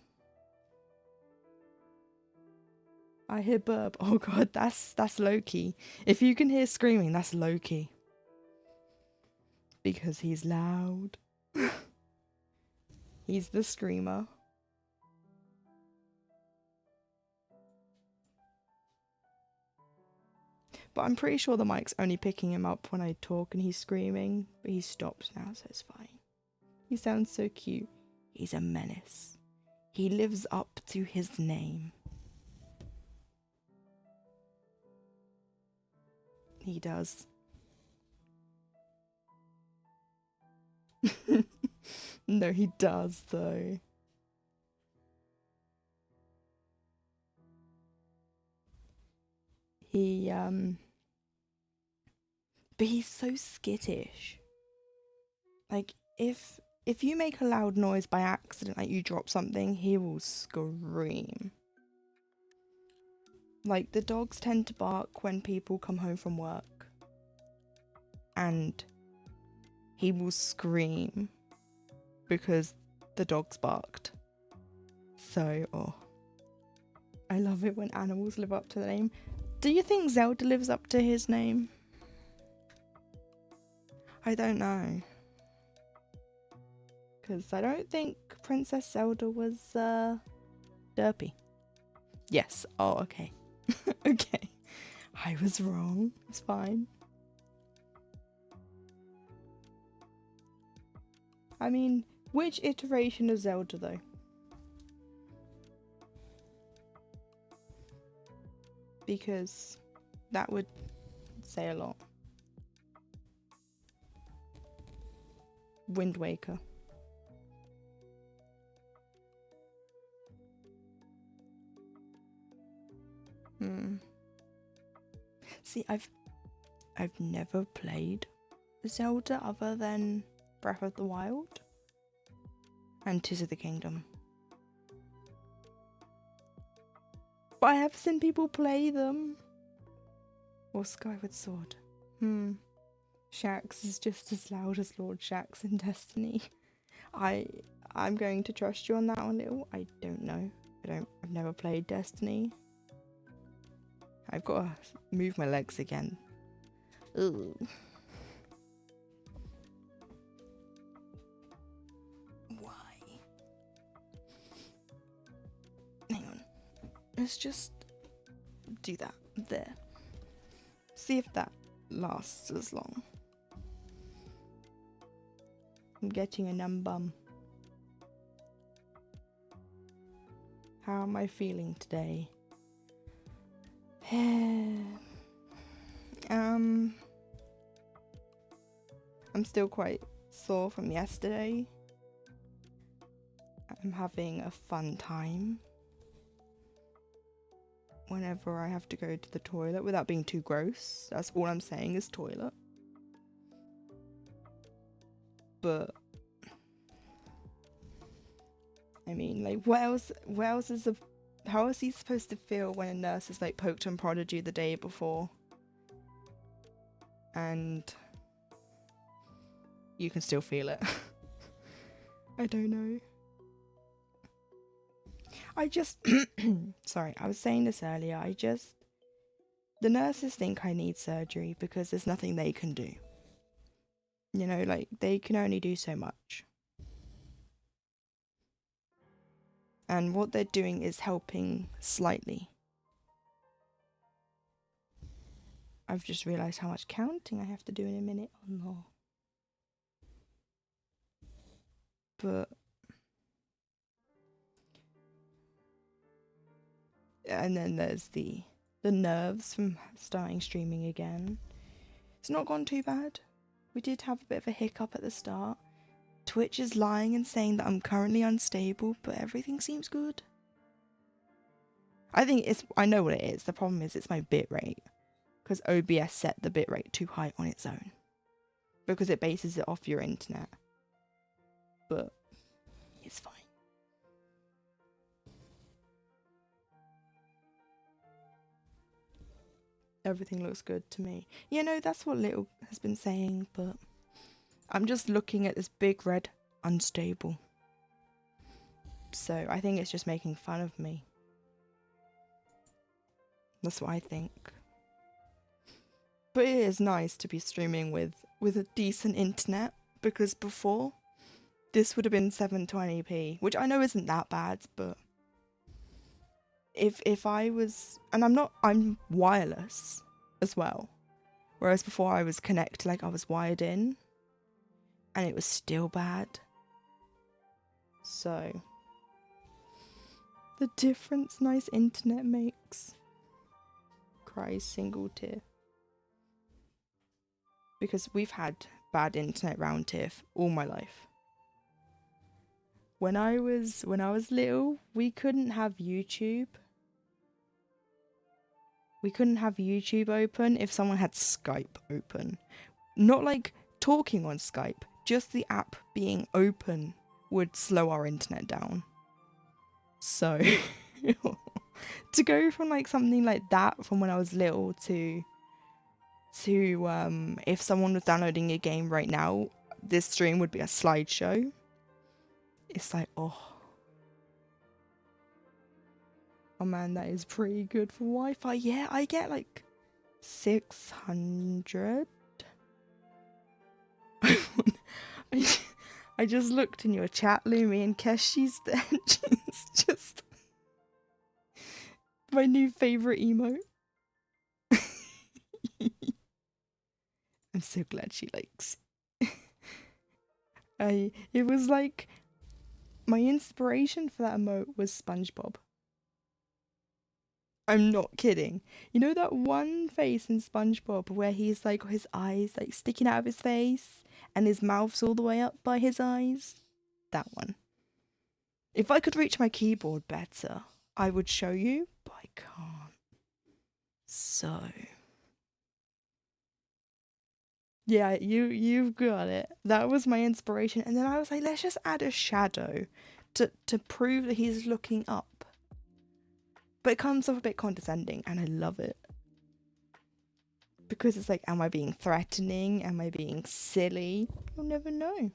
I hear burp. Oh god, that's Loki. If you can hear screaming, that's Loki. Because he's loud. He's the screamer. But I'm pretty sure the mic's only picking him up when I talk and he's screaming. But he's stopped now, so it's fine. He sounds so cute. He's a menace. He lives up to his name. He does. No, he does, though. He but he's so skittish. Like if you make a loud noise by accident, like you drop something, he will scream. Like the dogs tend to bark when people come home from work, and he will scream because the dogs barked. So, oh, I love it when animals live up to the name. Do you think Zelda lives up to his name? I don't know. Because I don't think Princess Zelda was derpy. Yes. Oh, okay. Okay. I was wrong. It's fine. I mean, which iteration of Zelda though? Because that would say a lot. Wind Waker. See, I've never played Zelda other than Breath of the Wild and Tears of the Kingdom. But I have seen people play them. Or Skyward Sword. Shaxx is just as loud as Lord Shaxx in Destiny. I'm going to trust you on that one, little. I don't know. I've never played Destiny. I've got to move my legs again. Ugh. Why? Hang on. Let's just do that there. See if that lasts as long. I'm getting a numb bum. How am I feeling today? I'm still quite sore from yesterday. I'm having a fun time whenever I have to go to the toilet without being too gross. That's all I'm saying is toilet. But I mean, like, what else is how is he supposed to feel when a nurse is like poked and prodded you the day before and you can still feel it? I don't know. I just sorry, I was saying this earlier. The nurses think I need surgery because there's nothing they can do. You know, like, they can only do so much. And what they're doing is helping slightly. I've just realised how much counting I have to do in a minute. Oh no. But and then there's the nerves from starting streaming again. It's not gone too bad. We did have a bit of a hiccup at the start. Twitch is lying and saying that I'm currently unstable, but everything seems good. I know what it is. The problem is it's my bitrate. Because OBS set the bitrate too high on its own. Because it bases it off your internet. But it's fine. Everything looks good to me. You know, that's what Little has been saying, but I'm just looking at this big red unstable. So I think it's just making fun of me. That's what I think. But it is nice to be streaming with a decent internet, because before this would have been 720p, which I know isn't that bad, but if I was, and I'm wireless as well, whereas before I was connected, like I was wired in, and it was still bad. So the difference nice internet makes. Cries single tear. Because we've had bad internet round here all my life. When I was little, we couldn't have YouTube. we couldn't have YouTube open if someone had Skype open. Not like talking on Skype, just the app being open would slow our internet down. So to go from like something like that from when I was little to if someone was downloading a game right now, this stream would be a slideshow. It's like, oh man, that is pretty good for Wi-Fi. Yeah, I get like 600. I just looked in your chat, Lumi, and Keshi's there. She's just my new favorite emote. I'm so glad she likes. It was like my inspiration for that emote was SpongeBob. I'm not kidding. You know that one face in SpongeBob where he's like got his eyes like sticking out of his face and his mouth's all the way up by his eyes? That one. If I could reach my keyboard better, I would show you, but I can't. So yeah, you've got it. That was my inspiration, and then I was like, let's just add a shadow to prove that he's looking up. But it comes off a bit condescending, and I love it. Because it's like, am I being threatening? Am I being silly? You'll never know.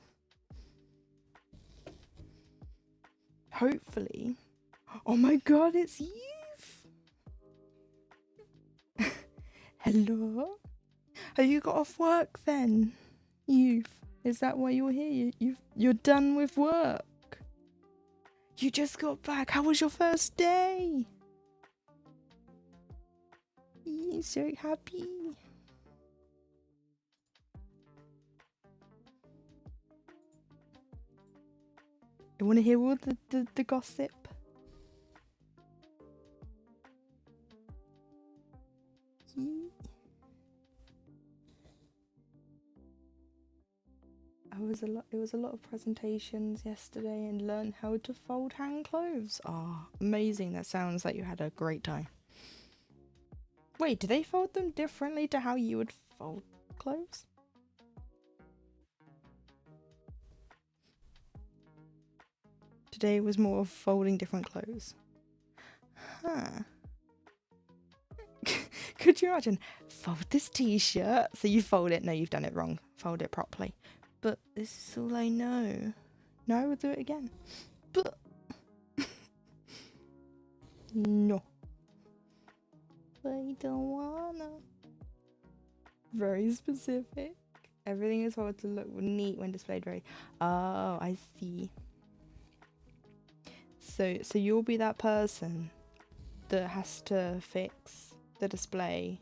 Hopefully. Oh my god, it's Youth! Hello? Have you got off work then? Youth? Is that why you're here? You're done with work? You just got back. How was your first day? You're so happy. You want to hear all the gossip? It was a lot of presentations yesterday and learn how to fold hand clothes. Ah, amazing. That sounds like you had a great time. Wait, do they fold them differently to how you would fold clothes? Today was more of folding different clothes. Huh. Could you imagine? Fold this t-shirt. So you fold it. No, you've done it wrong. Fold it properly. But this is all I know. No, I will do it again. But no. I don't wanna. Very specific. Everything is supposed to look neat when displayed very. Oh, I see. So you'll be that person that has to fix the display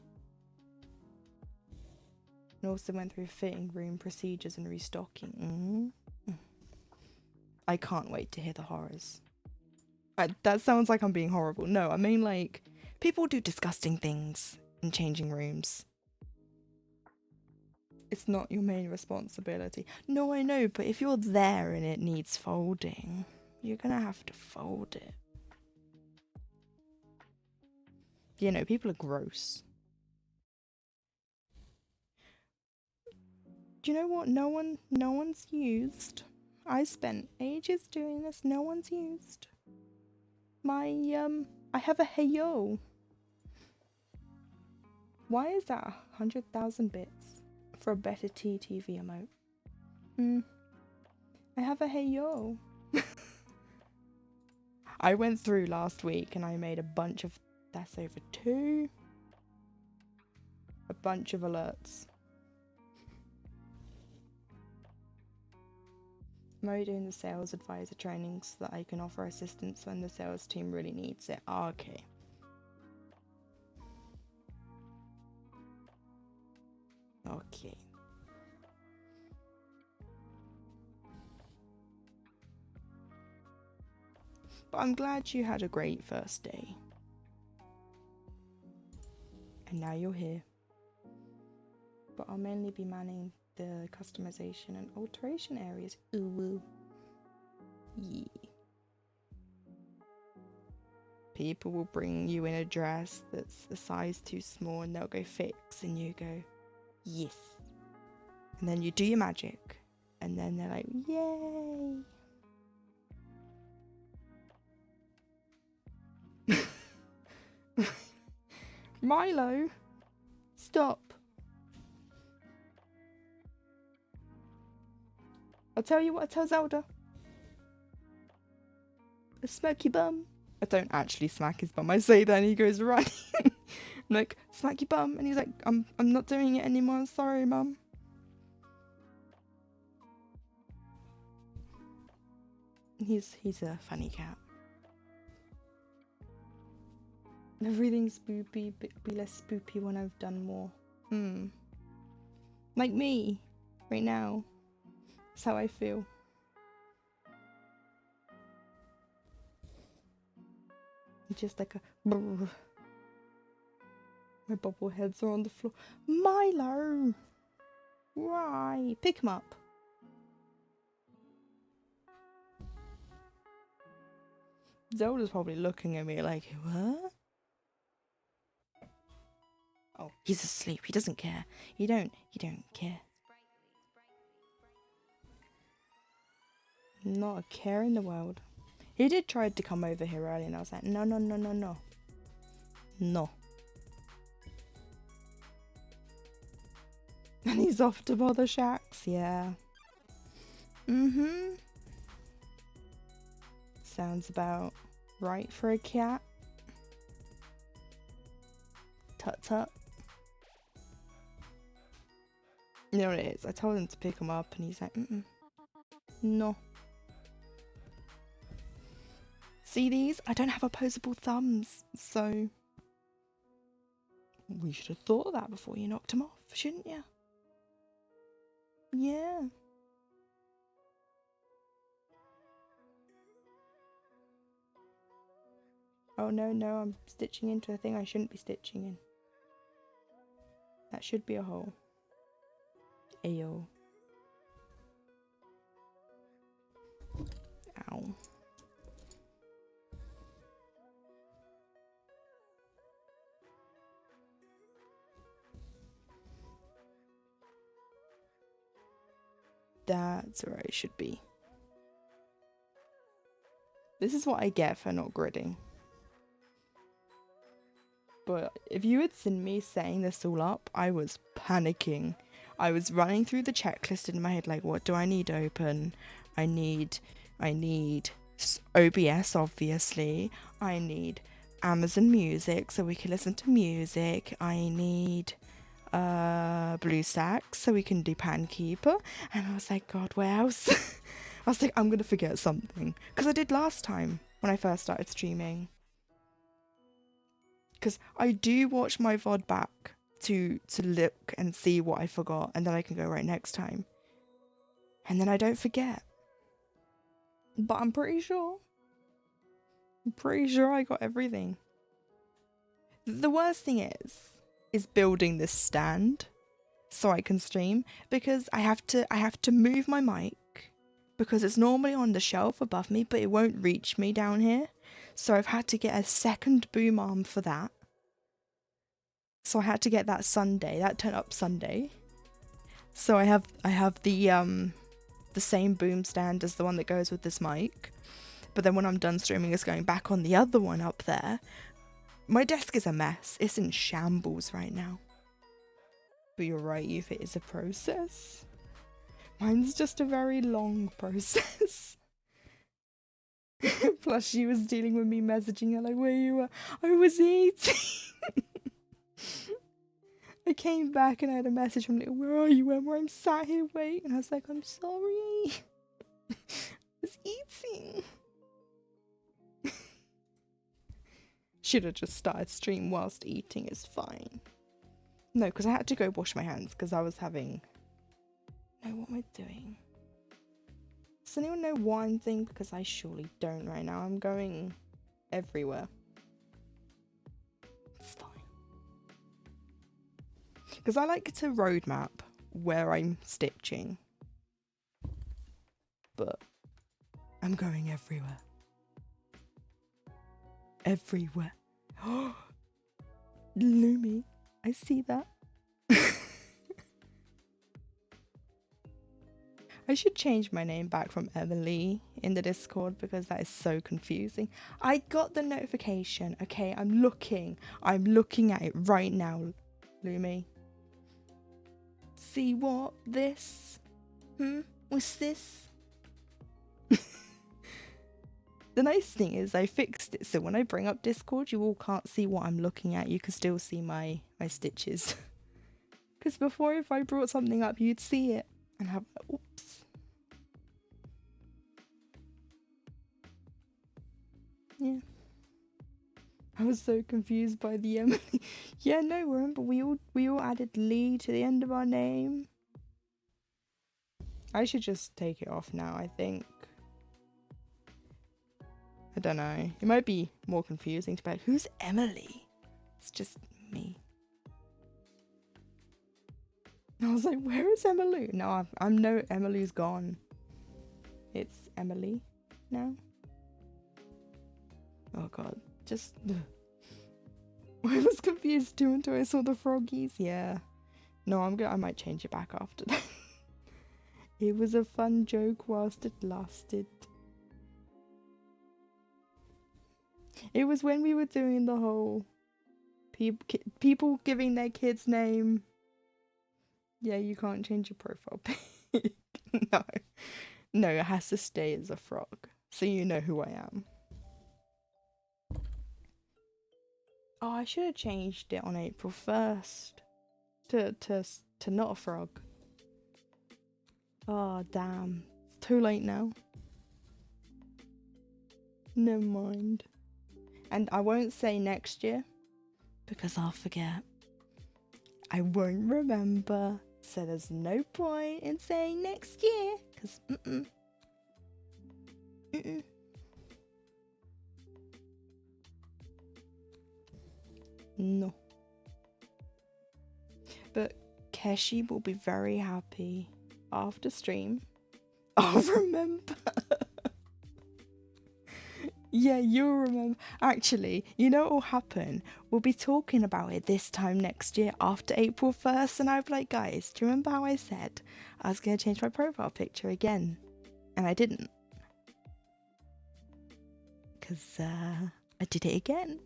and also went through fitting room procedures and restocking. I can't wait to hear the horrors. That sounds like I'm being horrible. No, I mean like people do disgusting things in changing rooms. It's not your main responsibility. No, I know, but if you're there and it needs folding, you're gonna have to fold it. You know, people are gross. Do you know what? No one's used. I spent ages doing this. No one's used. I have a hey yo. Why is that 100,000 bits for a better TTV emote? I have a hey yo. I went through last week and I made a bunch of, that's over 2. A bunch of alerts. I'm already doing the sales advisor training so that I can offer assistance when the sales team really needs it. Okay. Okay. But I'm glad you had a great first day. And now you're here. But I'll mainly be manning the customization and alteration areas. Ooh woo. Yeah. people will bring you in a dress that's a size too small and they'll go fix and you go, yes. And then you do your magic and then they're like, yay. Milo, stop. I'll tell you what I tell Zelda. A smack your bum. I don't actually smack his bum. I say that and he goes running. I'm like, smack your bum. And he's like, I'm not doing it anymore. I'm sorry, mum. He's a funny cat. Everything's spoopy, but be less spoopy when I've done more. Like me, right now. That's how I feel. Just like a brrr. My bubble heads are on the floor. Milo! Why? Pick him up. Zelda's probably looking at me like, what? Oh, he's asleep. He doesn't care. He don't care. Not a care in the world. He did try to come over here earlier and I was like, no. No. And he's off to bother Shax, yeah. Sounds about right for a cat. Tut tut. You know what it is? I told him to pick him up and he's like, no. See these? I don't have opposable thumbs, so we should have thought of that before you knocked him off, shouldn't you? Yeah. Oh no, I'm stitching into a thing I shouldn't be stitching in. That should be a hole. Ayo. Ow. That's where I should be. This is what I get for not gridding. But if you had seen me setting this all up, I was panicking. I was running through the checklist in my head like, what do I need open? I need OBS, obviously. I need Amazon Music so we can listen to music. I need BlueStacks so we can do Pankeeper. And I was like, God, where else? I was like, I'm gonna forget something, because I did last time when I first started streaming. Because I do watch my VOD back to look and see what I forgot, and then I can go right next time, and then I don't forget. But I'm pretty sure I got everything. The worst thing is building this stand so I can stream, because I have to move my mic, because it's normally on the shelf above me, but it won't reach me down here. So I've had to get a second boom arm for that. So I had to get that Sunday. That turned up Sunday. So I have the same boom stand as the one that goes with this mic. But then when I'm done streaming, it's going back on the other one up there. My desk is a mess. It's in shambles right now. But you're right, if it is a process. Mine's just a very long process. Plus she was dealing with me messaging her like, where you were. I was eating. I came back and I had a message from like, where are you? Where I'm sat here waiting. And I was like, I'm sorry. I was eating. Should have just started stream whilst eating, is fine. No, because I had to go wash my hands because I was having... No, what am I doing? Does anyone know why I'm doing? Because I surely don't right now. I'm going everywhere. It's fine. Because I like to roadmap where I'm stitching. But I'm going everywhere. everywhere. Lumi, I see that. I should change my name back from Emily in the Discord because that is so confusing. I got the notification. Okay, I'm looking at it right now, Lumi. See what? This? What's this? The nice thing is I fixed it, so when I bring up Discord, you all can't see what I'm looking at. You can still see my stitches. Because before, if I brought something up, you'd see it and have, oops. Yeah. I was so confused by the Emily. Yeah, no, remember we all added Lee to the end of our name. I should just take it off now, I think. I don't know. It might be more confusing to be like, who's Emily? It's just me. I was like, where is Emily? No, I'm no, Emily's gone. It's Emily now. Oh god, just I was confused too until I saw the froggies. Yeah. No, I might change it back after that. It was a fun joke whilst it lasted. It was when we were doing the whole people giving their kids name. Yeah, you can't change your profile pic. No, it has to stay as a frog, so you know who I am. Oh, I should have changed it on April 1st to not a frog. Oh, damn. It's too late now. Never mind. And I won't say next year because I'll forget. I won't remember. So there's no point in saying next year because no. But Keshi will be very happy after stream. I'll remember. Yeah, you'll remember. Actually, you know what will happen? We'll be talking about it this time next year after April 1st, and I'll be like, guys, do you remember how I said I was going to change my profile picture again? And I didn't. Because I did it again.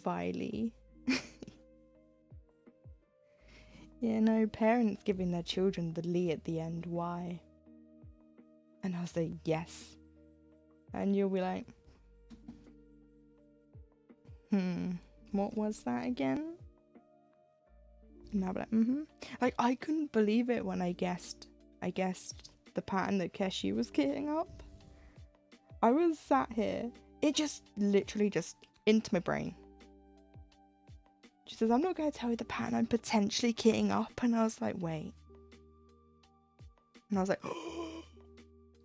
Viley. Yeah, no, parents giving their children the Lee at the end. Why? And I'll say yes. And you'll be like, what was that again? And I'll be like, Like, I couldn't believe it when I guessed the pattern that Keshi was kitting up. I was sat here. It just literally just into my brain. She says, I'm not going to tell you the pattern I'm potentially kitting up. And I was like, wait. And I was like,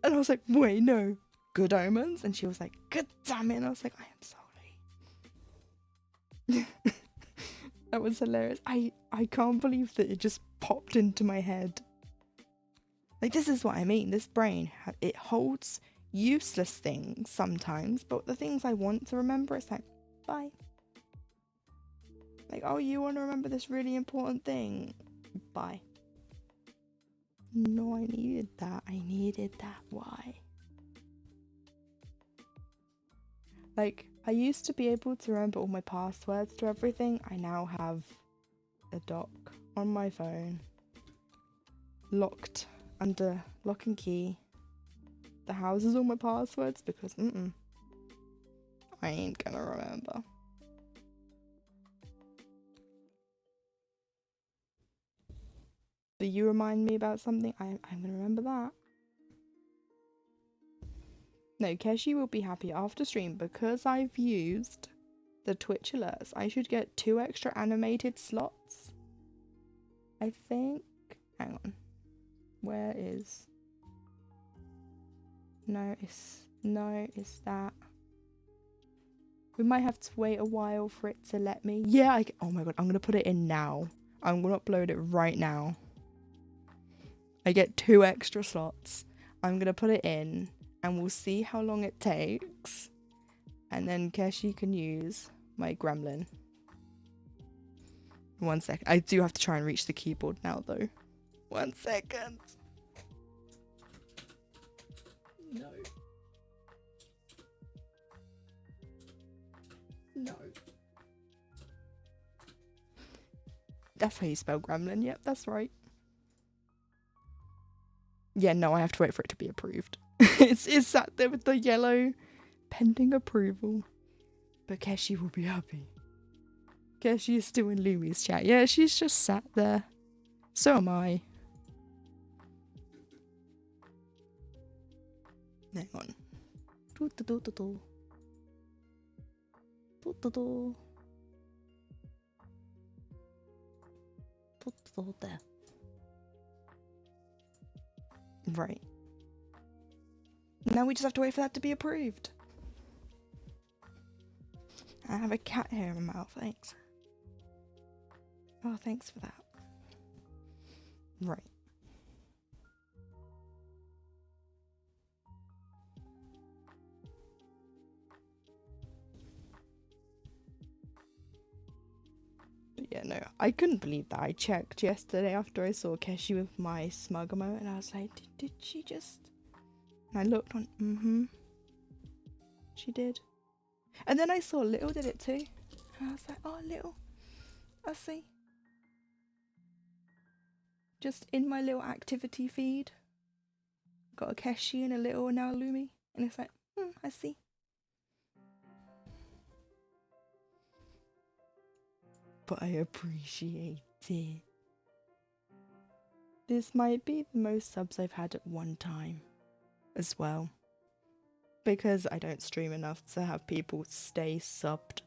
and I was like, wait, no. Good omens? And she was like, good damn it. And I was like, I am sorry. That was hilarious. I can't believe that it just popped into my head. Like, this is what I mean. This brain, it holds useless things sometimes. But the things I want to remember, it's like, bye. Like, oh, you want to remember this really important thing? Bye. No, I needed that. Why? Like, I used to be able to remember all my passwords to everything. I now have a doc on my phone. Locked under lock and key. That houses all my passwords because, I ain't gonna remember. Do you remind me about something? I'm gonna remember that. No, Keshi will be happy after stream because I've used the Twitch alerts. I should get 2 extra animated slots. I think. Hang on. Where is? No, it's that. We might have to wait a while for it to let me. Yeah, oh my god, I'm gonna put it in now. I'm gonna upload it right now. I get 2 extra slots. I'm gonna put it in and we'll see how long it takes. And then Keshi can use my gremlin. 1 second. I do have to try and reach the keyboard now, though. 1 second. No. No. That's how you spell gremlin. Yep, that's right. Yeah, no, I have to wait for it to be approved. It's sat there with the yellow pending approval. But Keshi will be happy. Keshi is still in Lumi's chat. Yeah, she's just sat there. So am I. Hang on. There. Right. Now we just have to wait for that to be approved. I have a cat hair in my mouth, thanks. Oh, thanks for that. Right. But yeah, no, I couldn't believe that. I checked yesterday after I saw Keshi with my smug emote, and I was like, did she just... And I looked on, she did. And then I saw Little did it too. And I was like, oh, Little, I see. Just in my little activity feed. Got a Keshi and a Little and now a Lumi. And it's like, I see. But I appreciate it. This might be the most subs I've had at one time as well. Because I don't stream enough to have people stay subbed.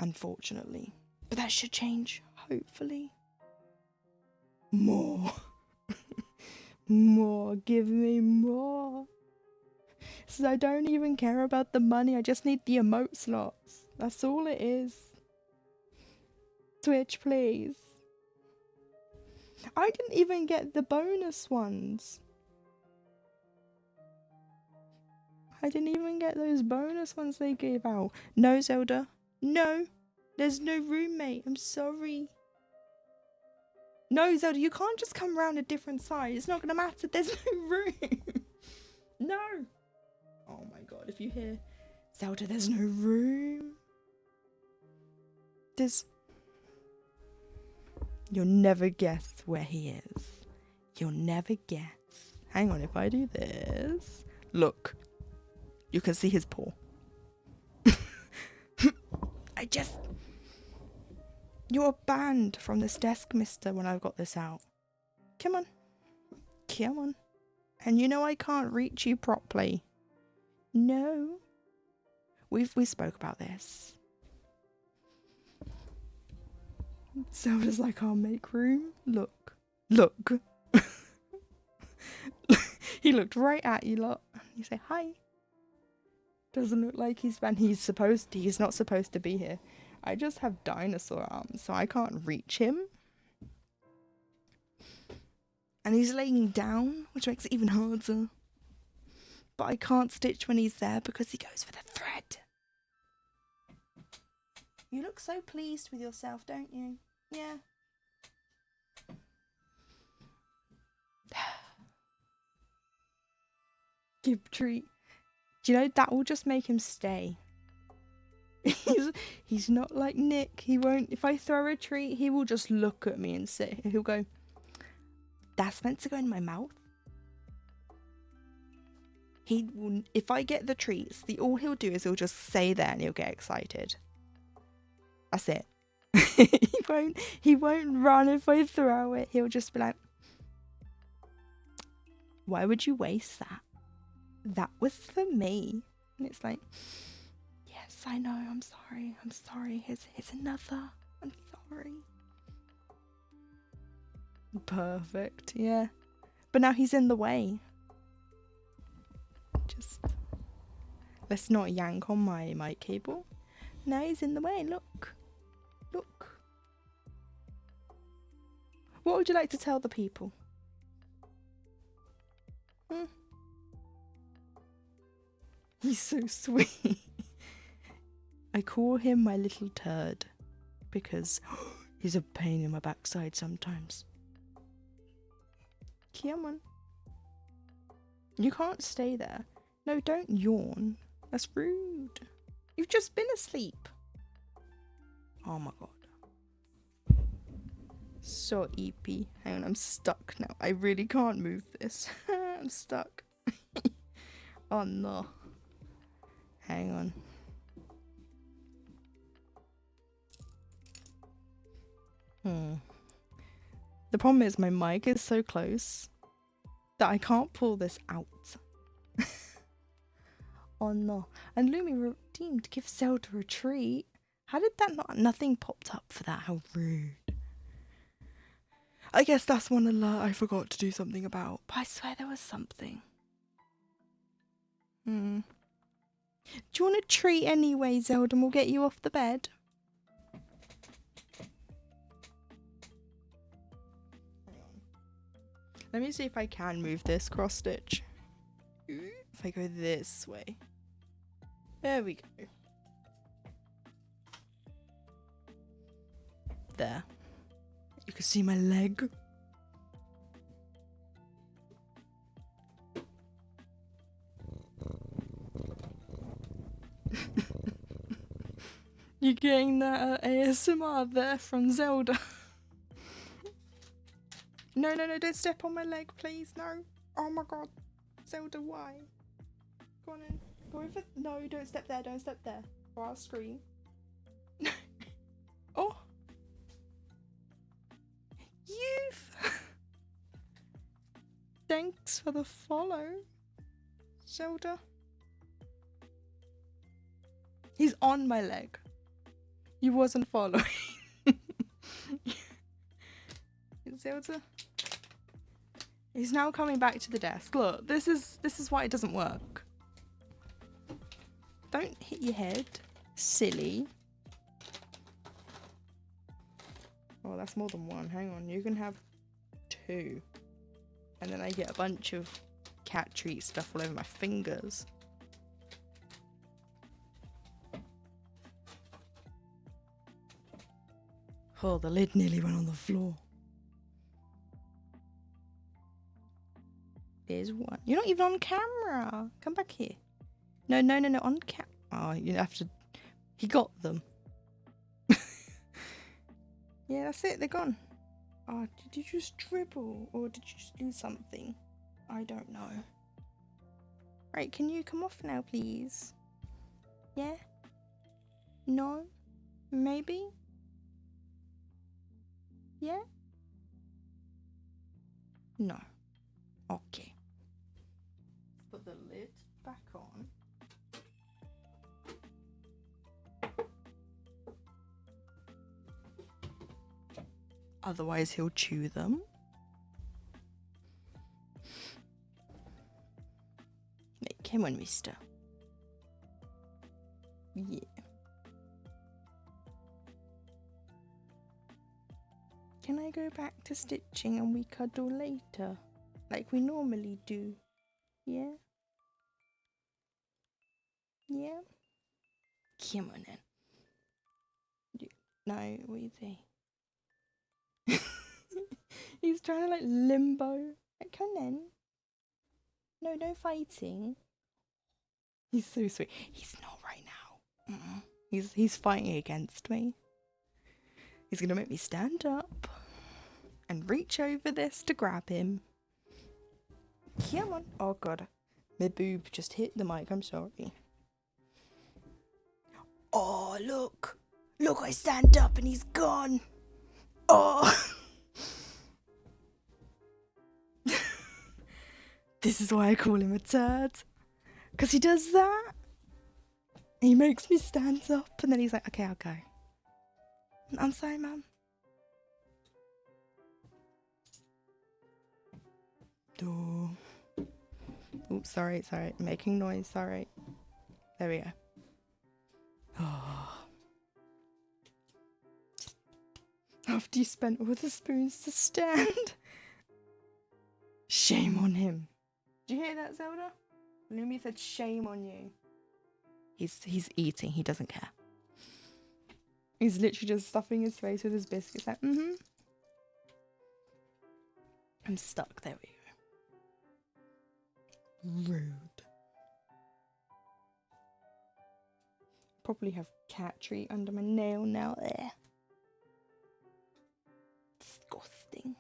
Unfortunately. But that should change, hopefully. More. More. Give me more. So I don't even care about the money. I just need the emote slots. That's all it is. Twitch, please. I didn't even get the bonus ones. I didn't even get those bonus ones they gave out. No, Zelda. No. There's no roommate. I'm sorry. No, Zelda, you can't just come around a different side. It's not going to matter. There's no room. No. Oh my god, if you hear... Zelda, there's no room. You'll never guess where he is. You'll never guess. Hang on, if I do this... Look. You can see his paw. You're banned from this desk, mister, when I've got this out. Come on. Come on. And you know I can't reach you properly. No. We spoke about this. Zelda's like, I'll make room. Look. Look. He looked right at you lot. You say, hi. Doesn't look like he's banned. He's not supposed to be here. I just have dinosaur arms, so I can't reach him. And he's laying down, which makes it even harder. But I can't stitch when he's there because he goes for the thread. You look so pleased with yourself, don't you? Yeah. Give treat. Do you know, that will just make him stay. He's not like Nick. He won't, if I throw a treat, he will just look at me and sit. He'll go, that's meant to go in my mouth. He will, if I get the treats, all he'll do is he'll just stay there and he'll get excited. That's it. he won't run if I throw it. He'll just be like, why would you waste that? That was for me. And it's like, yes, I know, I'm sorry. Here's another. I'm sorry. Perfect, yeah. But now he's in the way. Just, let's not yank on my mic cable. Now he's in the way, look. Look. What would you like to tell the people? He's so sweet. I call him my little turd because he's a pain in my backside sometimes. Come on. You can't stay there. No, don't yawn. That's rude. You've just been asleep. Oh my god. So EP. Hang on, I'm stuck now. I really can't move this. I'm stuck. Oh no. Hang on. The problem is my mic is so close that I can't pull this out. Oh no. And Lumi redeemed to give Zelda a treat. How did that not? Nothing popped up for that. How rude. I guess that's one alert I forgot to do something about. But I swear there was something. Do you want a treat anyway, Zelda? And we'll get you off the bed. Let me see if I can move this cross stitch. If I go this way. There we go. There. You can see my leg. You're getting that ASMR there from Zelda. No, don't step on my leg, please, no. Oh my god. Zelda, why? Go on in. Go over. No, don't step there, or I'll scream. Oh. You've. Thanks for the follow, Zelda. He's on my leg. You wasn't following. Zelda. He's now coming back to the desk. Look, this is why it doesn't work. Don't hit your head, silly. Oh, that's more than one. Hang on, you can have 2. And then I get a bunch of cat treat stuff all over my fingers. Oh, the lid nearly went on the floor. There's one. You're not even on camera. Come back here. No, on cam. Oh, you have to. He got them. Yeah, that's it. They're gone. Oh, did you just dribble? Or did you just do something? I don't know. Right, can you come off now, please? Yeah? No? Maybe? Yeah? No. Okay. Put the lid back on. Otherwise he'll chew them. Hey, come on, mister. Yeah. Can I go back to stitching and we cuddle later? Like we normally do. Yeah? Yeah? Come on in. No, what do you think? He's trying to like limbo. Like, come in. No fighting. He's so sweet. He's not right now. He's fighting against me. He's gonna make me stand up and reach over this to grab him. Come on. Oh god. My boob just hit the mic. I'm sorry. Oh, look. Look, I stand up and he's gone. Oh. This is why I call him a turd. Because he does that. He makes me stand up and then he's like, okay, I'll go. I'm sorry, Mum. Oh. Oops, sorry. Making noise, sorry. There we go. Oh. After you spent all the spoons to stand. Shame on him. Did you hear that, Zelda? Lumi said shame on you. He's eating. He doesn't care. He's literally just stuffing his face with his biscuits. Like, I'm stuck. There we go. Rude. Probably have cat treat under my nail now. There. Disgusting.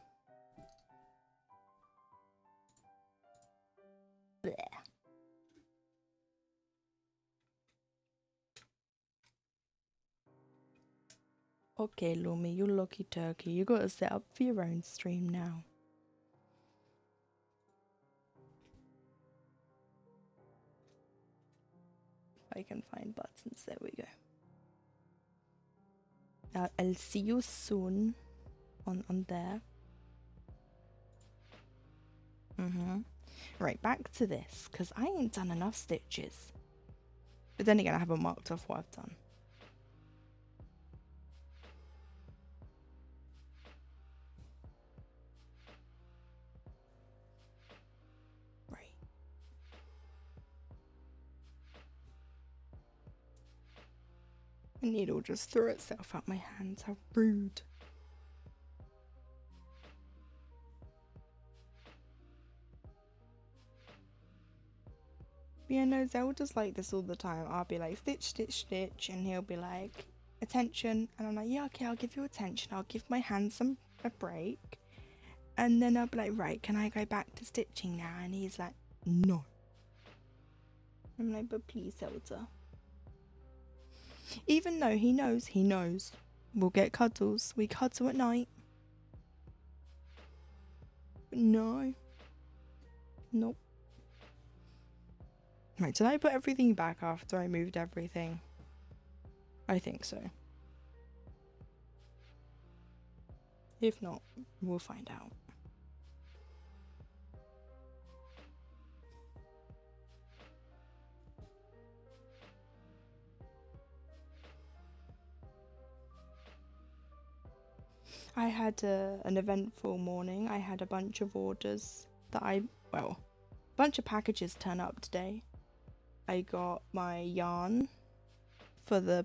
Blech. Okay, Lumi, you lucky turkey. You gotta set up for your own stream now. I can find buttons. There we go. I'll see you soon on there. Right, back to this, because I ain't done enough stitches. But then again, I haven't marked off what I've done. Right. The needle just threw itself out my hands. How rude. Yeah, no, Zelda's like this all the time. I'll be like, stitch, stitch, stitch, and he'll be like, attention. And I'm like, yeah, okay, I'll give you attention. I'll give my hands a break. And then I'll be like, right, can I go back to stitching now? And he's like, no. I'm like, but please, Zelda. Even though he knows. We'll get cuddles. We cuddle at night. But no. Nope. Right, did I put everything back after I moved everything? I think so. If not, we'll find out. I had an eventful morning. I had a bunch of orders that a bunch of packages turn up today. I got my yarn for the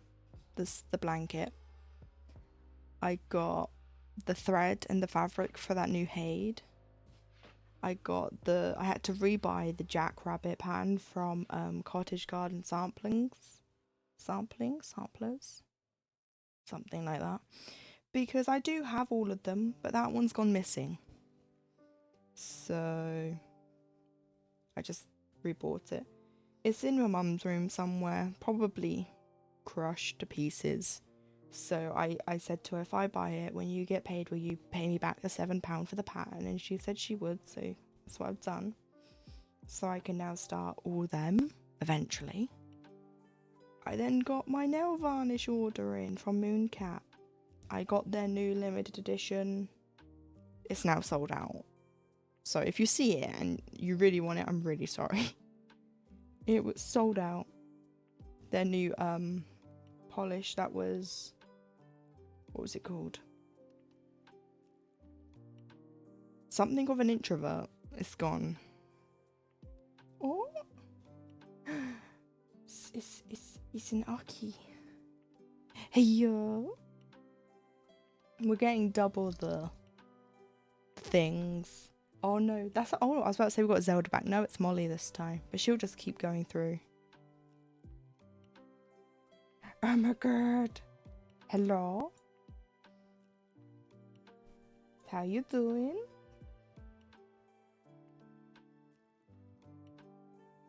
blanket. I got the thread and the fabric for that new HAED. I had to rebuy the jackrabbit pattern from Cottage Garden Samplers, something like that. Because I do have all of them, but that one's gone missing. So I just rebought it. It's in my mum's room somewhere, probably crushed to pieces. So I said to her, if I buy it, when you get paid, will you pay me back the £7 for the pattern? And she said she would, so that's what I've done. So I can now start all them, eventually. I then got my nail varnish order in from Mooncat. I got their new limited edition. It's now sold out. So if you see it and you really want it, I'm really sorry. It was sold out. Their new polish that was... what was it called? Something of an introvert. It's gone. Oh! It's an Aki. Hey yo! We're getting double the things. Oh no, I was about to say we got Zelda back. No, it's Molly this time. But she'll just keep going through. Oh my god. Hello? How you doing?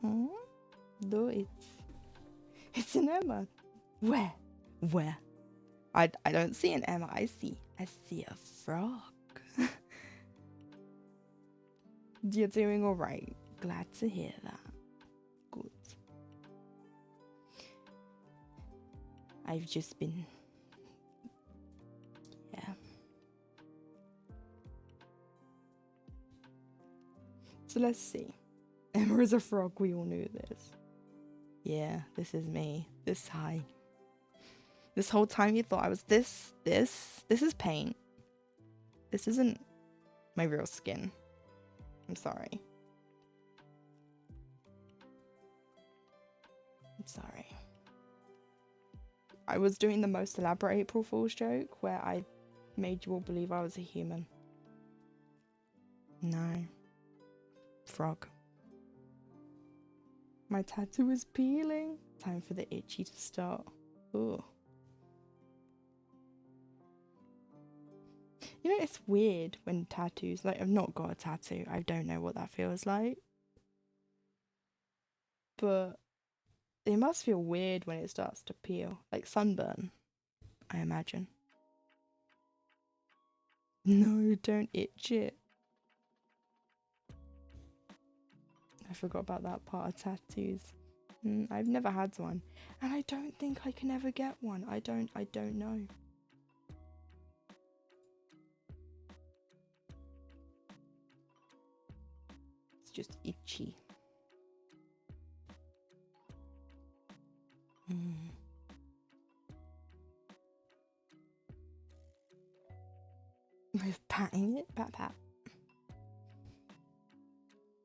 No, it's an Emma. Where? I don't see an Emma. I see a frog. You're doing all right. Glad to hear that. Good. I've just been... yeah. So let's see. Emma is a frog. We all knew this. Yeah, this is me. This high. This whole time you thought I was this is paint. This isn't my real skin. I'm sorry. I'm sorry. I was doing the most elaborate April Fool's joke where I made you all believe I was a human. No. Frog. My tattoo is peeling. Time for the itchy to start. Ooh. You know, it's weird when tattoos, like, I've not got a tattoo. I don't know what that feels like. But it must feel weird when it starts to peel. Like sunburn, I imagine. No, don't itch it. I forgot about that part of tattoos. I've never had one. And I don't think I can ever get one. I don't know. It's just itchy. With patting it, pat pat.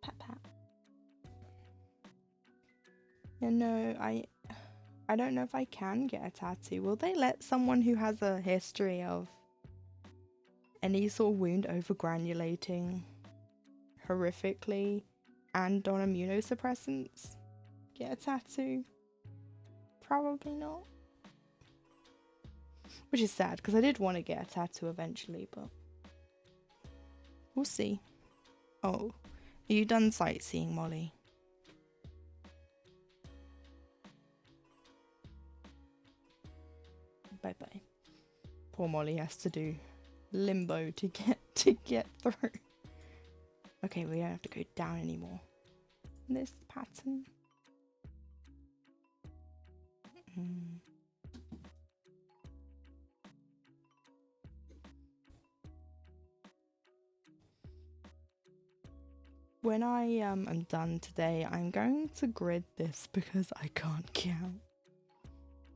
Pat pat. Yeah, no, I don't know if I can get a tattoo. Will they let someone who has a history of any sort of wound overgranulating horrifically and on immunosuppressants get a tattoo? Probably not. Which is sad, because I did want to get a tattoo eventually, but we'll see. Oh, are you done sightseeing, Molly? Bye bye. Poor Molly has to do limbo to get through. Okay, we don't have to go down anymore. This pattern. When I am done today, I'm going to grid this because I can't count.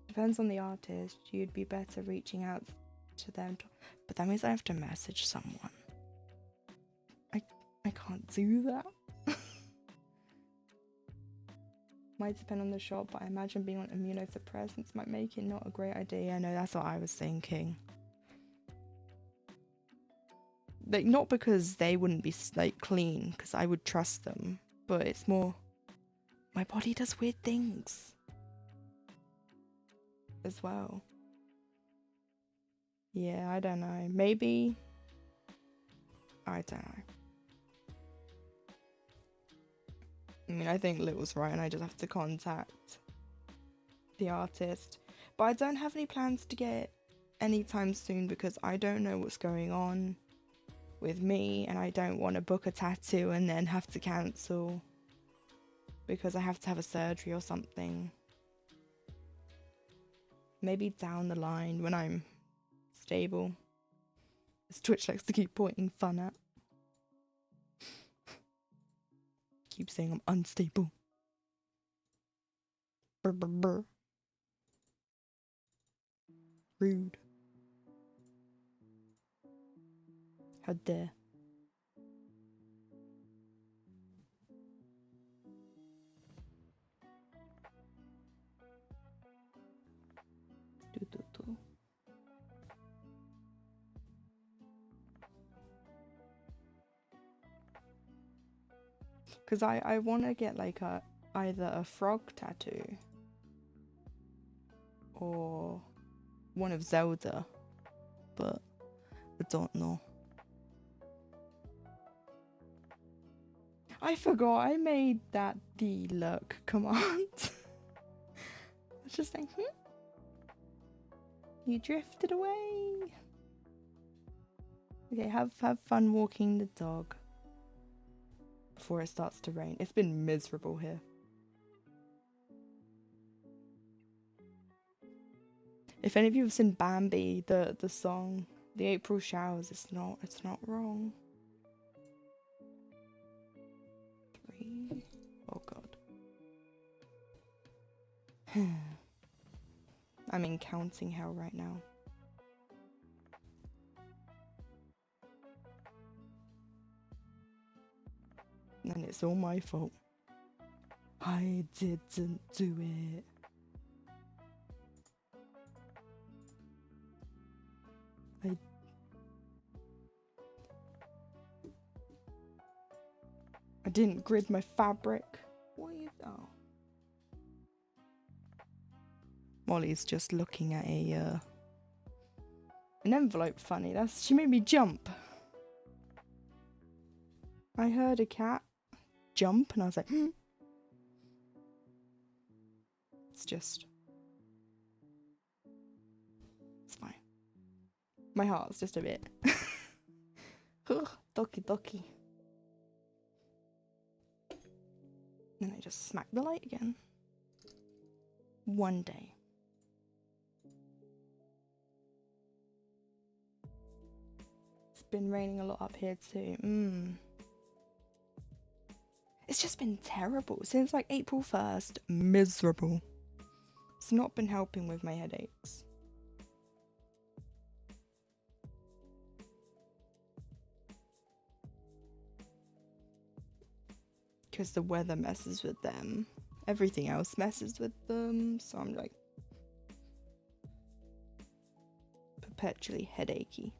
Depends on the artist. You'd be better reaching out to them, but that means I have to message someone. I can't do that. Might depend on the shop, but I imagine being on immunosuppressants might make it not a great idea. I know, that's what I was thinking. Like, not because they wouldn't be like clean, because I would trust them, but it's more my body does weird things as well. Yeah, I don't know. Maybe I don't know. I mean, I think Little's right, and I just have to contact the artist. But I don't have any plans to get anytime soon because I don't know what's going on with me, and I don't want to book a tattoo and then have to cancel because I have to have a surgery or something. Maybe down the line when I'm stable. As Twitch likes to keep pointing fun at. Keep saying I'm unstable. Brr, brr, brr. Rude. How dare. Do. Because I want to get like either a frog tattoo or one of Zelda, but I don't know. I forgot I made that the lurk command. I was just like, You drifted away. Okay, have fun walking the dog before it starts to rain. It's been miserable here. If any of you have seen Bambi, the song, the April showers, it's not wrong. 3. Oh god. I'm in counting hell right now. And it's all my fault. I didn't do it. I didn't grid my fabric. What is... Oh. Molly's just looking at an envelope funny. She made me jump. I heard a cat jump and I was like, hmm. It's fine. My heart's just a bit. Doki. And I just smacked the light again. One day. It's been raining a lot up here too. It's just been terrible since like April 1st. Miserable. It's not been helping with my headaches. Because the weather messes with them. Everything else messes with them. So I'm like perpetually headachy.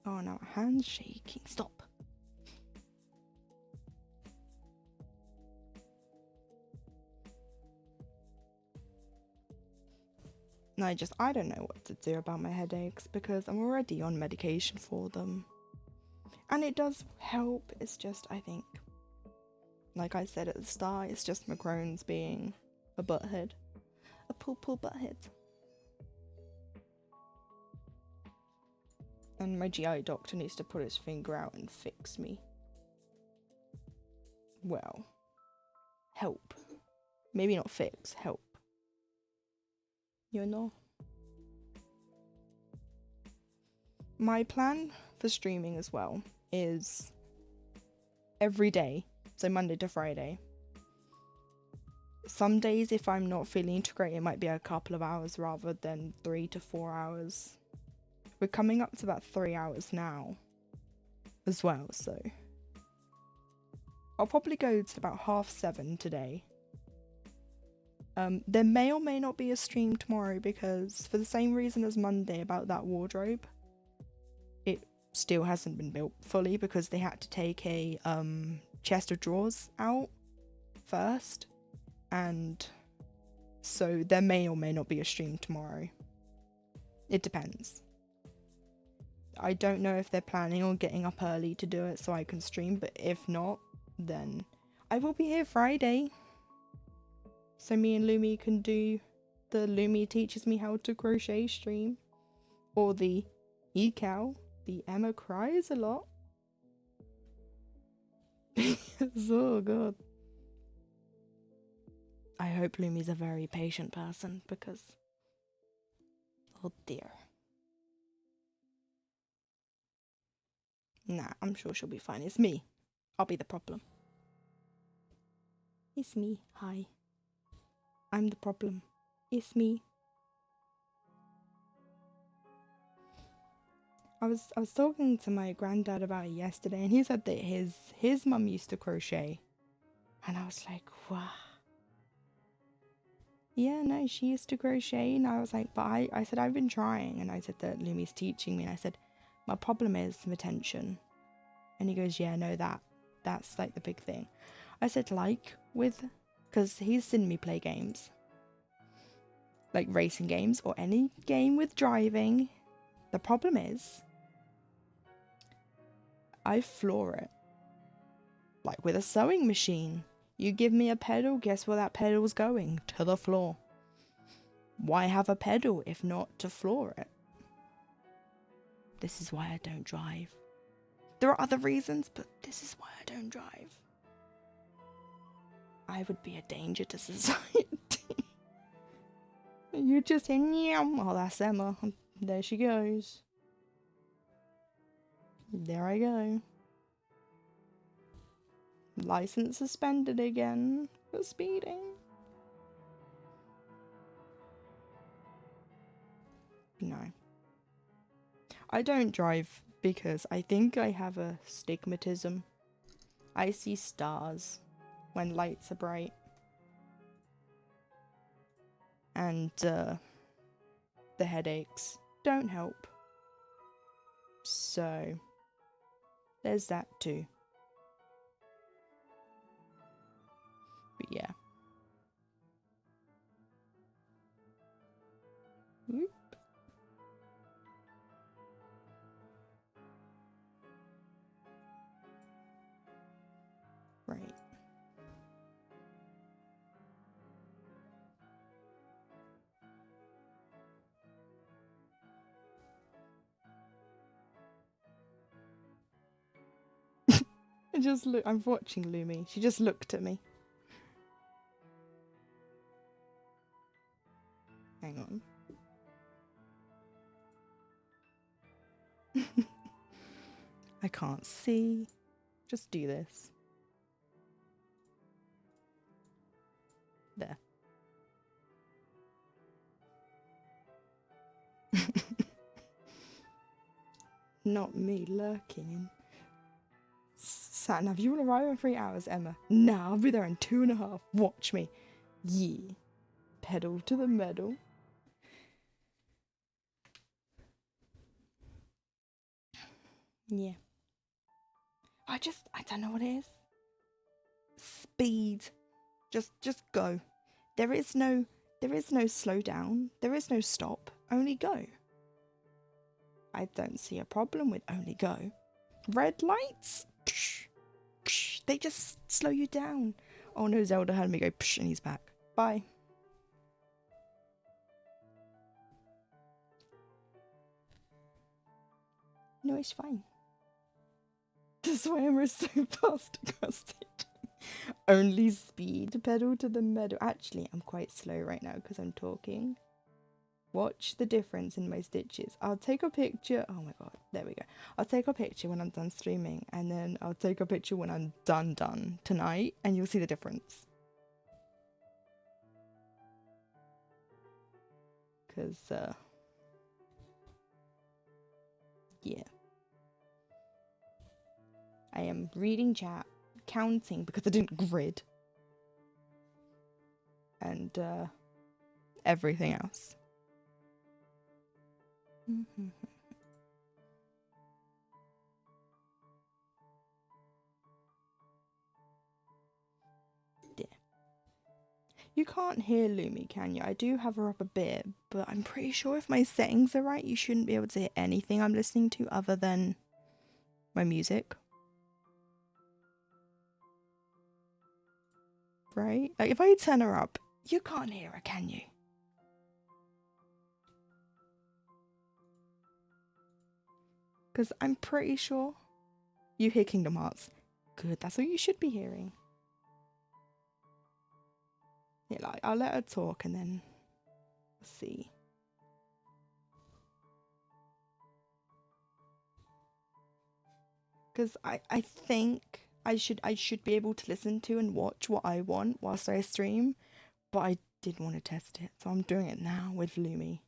Oh no, hands shaking. Stop. And I don't know what to do about my headaches because I'm already on medication for them. And it does help. It's just, I think, like I said at the start, it's just my Crohn's being a butthead. A pull butthead. And my GI doctor needs to put his finger out and fix me. Well, help. Maybe not fix, help. You know? My plan for streaming as well is every day, so Monday to Friday. Some days, if I'm not feeling integrated, it might be a couple of hours rather than 3 to 4 hours. We're coming up to about 3 hours now as well, so I'll probably go to about 7:30 today. There may or may not be a stream tomorrow because for the same reason as Monday about that wardrobe, it still hasn't been built fully because they had to take a chest of drawers out first, and so there may or may not be a stream tomorrow. It depends. I don't know if they're planning on getting up early to do it so I can stream, but if not, then I will be here Friday. So me and Lumi can do the Lumi teaches me how to crochet stream. Or the ecal, the Emma cries a lot. Oh god. I hope Lumi's a very patient person because, oh dear. Nah, I'm sure she'll be fine. It's me. I'll be the problem. It's me. Hi. I'm the problem. It's me. I was talking to my granddad about it yesterday, and he said that his mum used to crochet, and I was like, wow. Yeah, no, she used to crochet, and I was like, but I said I've been trying, and I said that Lumi's teaching me, and I said my problem is retention, and he goes, yeah, no, that's like the big thing. I said because he's seen me play games, like racing games or any game with driving. The problem is I floor it. Like with a sewing machine. You give me a pedal, guess where that pedal's going? To the floor. Why have a pedal if not to floor it? This is why I don't drive. There are other reasons, but this is why I don't drive. I would be a danger to society. You just hear, oh, that's Emma. There she goes. There I go. License suspended again for speeding. No. I don't drive because I think I have a stigmatism. I see stars when lights are bright. and the headaches don't help. So there's that too. But yeah. Whoop. Right. I'm watching Lumi. She just looked at me. Hang on. I can't see. Just do this. There. Not me lurking. Satnav, you will arrive in 3 hours, Emma. Nah, I'll be there in 2.5. Watch me. Yee. Pedal to the metal. Yeah. I don't know what it is. Speed. Just go. There is no slow down. There is no stop. Only go. I don't see a problem with only go. Red lights? They just slow you down. Oh no, Zelda heard me go and he's back. Bye. No, it's fine. That's why I'm so fast across it. Only speed, pedal to the metal. Actually, I'm quite slow right now because I'm talking. Watch the difference in my stitches. I'll take a picture. Oh my god, there we go. I'll take a picture when I'm done streaming, and then I'll take a picture when I'm done tonight, and you'll see the difference. Because, yeah. I am reading chat, counting because I didn't grid, and everything else. Yeah. You can't hear Lumi, can you? I do have her up a bit, but I'm pretty sure if my settings are right, you shouldn't be able to hear anything I'm listening to other than my music. Right? Like, if I turn her up, you can't hear her, can you? Because I'm pretty sure you hear Kingdom Hearts. Good, that's what you should be hearing. Yeah, like, I'll let her talk and then we'll see. Because I think I should be able to listen to and watch what I want whilst I stream, but I did want to test it, so I'm doing it now with Lumi.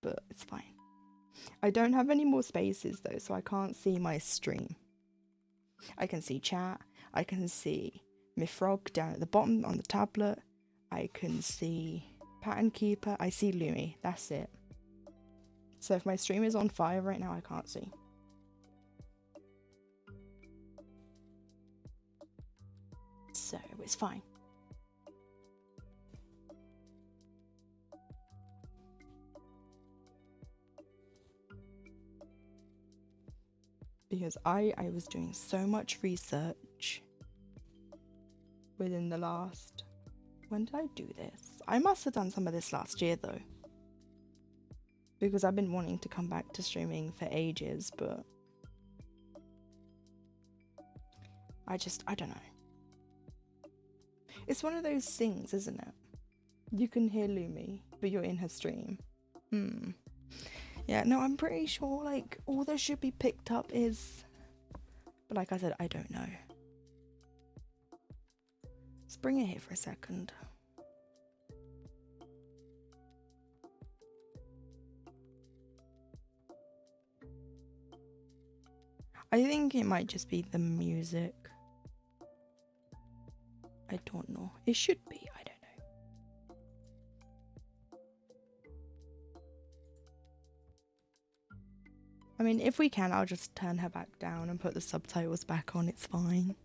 But it's fine. I don't have any more spaces though, so I can't see my stream. I can see chat, I can see my frog down at the bottom on the tablet, I can see Pattern Keeper, I see Lumi, that's it. So if my stream is on fire right now, I can't see. So it's fine. Because I was doing so much research within the last... When did I do this? I must have done some of this last year though. Because I've been wanting to come back to streaming for ages, but... I don't know. It's one of those things, isn't it? You can hear Lumi, but you're in her stream. Yeah, no, I'm pretty sure, like, all that should be picked up is... But like I said, I don't know. Let's bring it here for a second. I think it might just be the music. I don't know. It should be, I don't know. mean, if we can, I'll just turn her back down and put the subtitles back on. It's fine.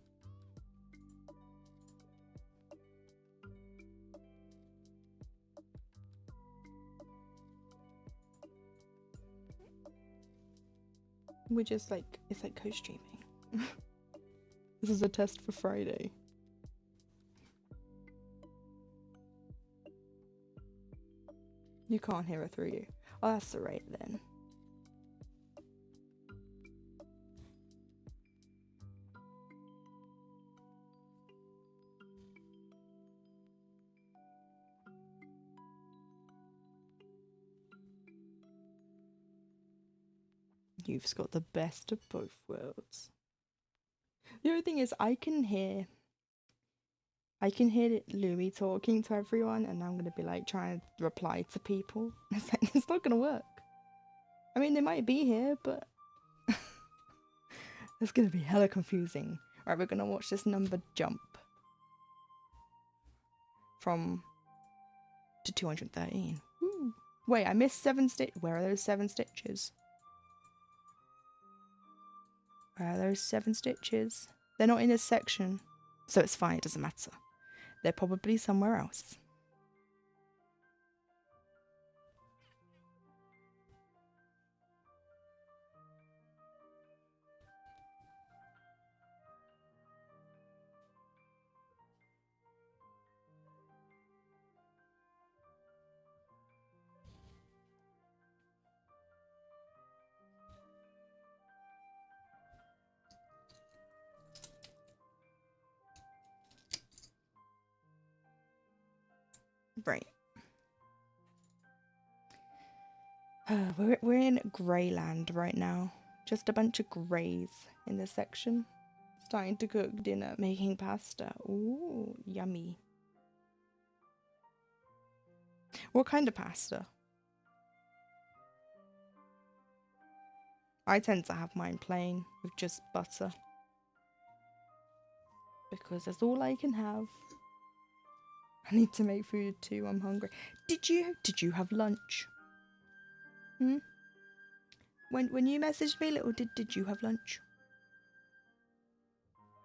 We're just like, it's like co-streaming. This is a test for Friday. You can't hear her through you. Oh, that's alright then. You've got the best of both worlds. The other thing is, I can hear Louis talking to everyone, and I'm gonna be like trying to reply to people. It's like, it's not gonna work. I mean, they might be here, but it's gonna be hella confusing. Right, we're gonna watch this number jump from to 213. Woo. Wait, I missed 7 stitches. Where are those 7 stitches? Where are those 7 stitches? They're not in this section, so it's fine. It doesn't matter. They're probably somewhere else. Right. We're in Greyland right now. Just a bunch of greys in this section. Starting to cook dinner, making pasta. Ooh, yummy. What kind of pasta? I tend to have mine plain with just butter. Because that's all I can have. I need to make food too, I'm hungry. Did you have lunch? Hmm? When you messaged me, little did you have lunch?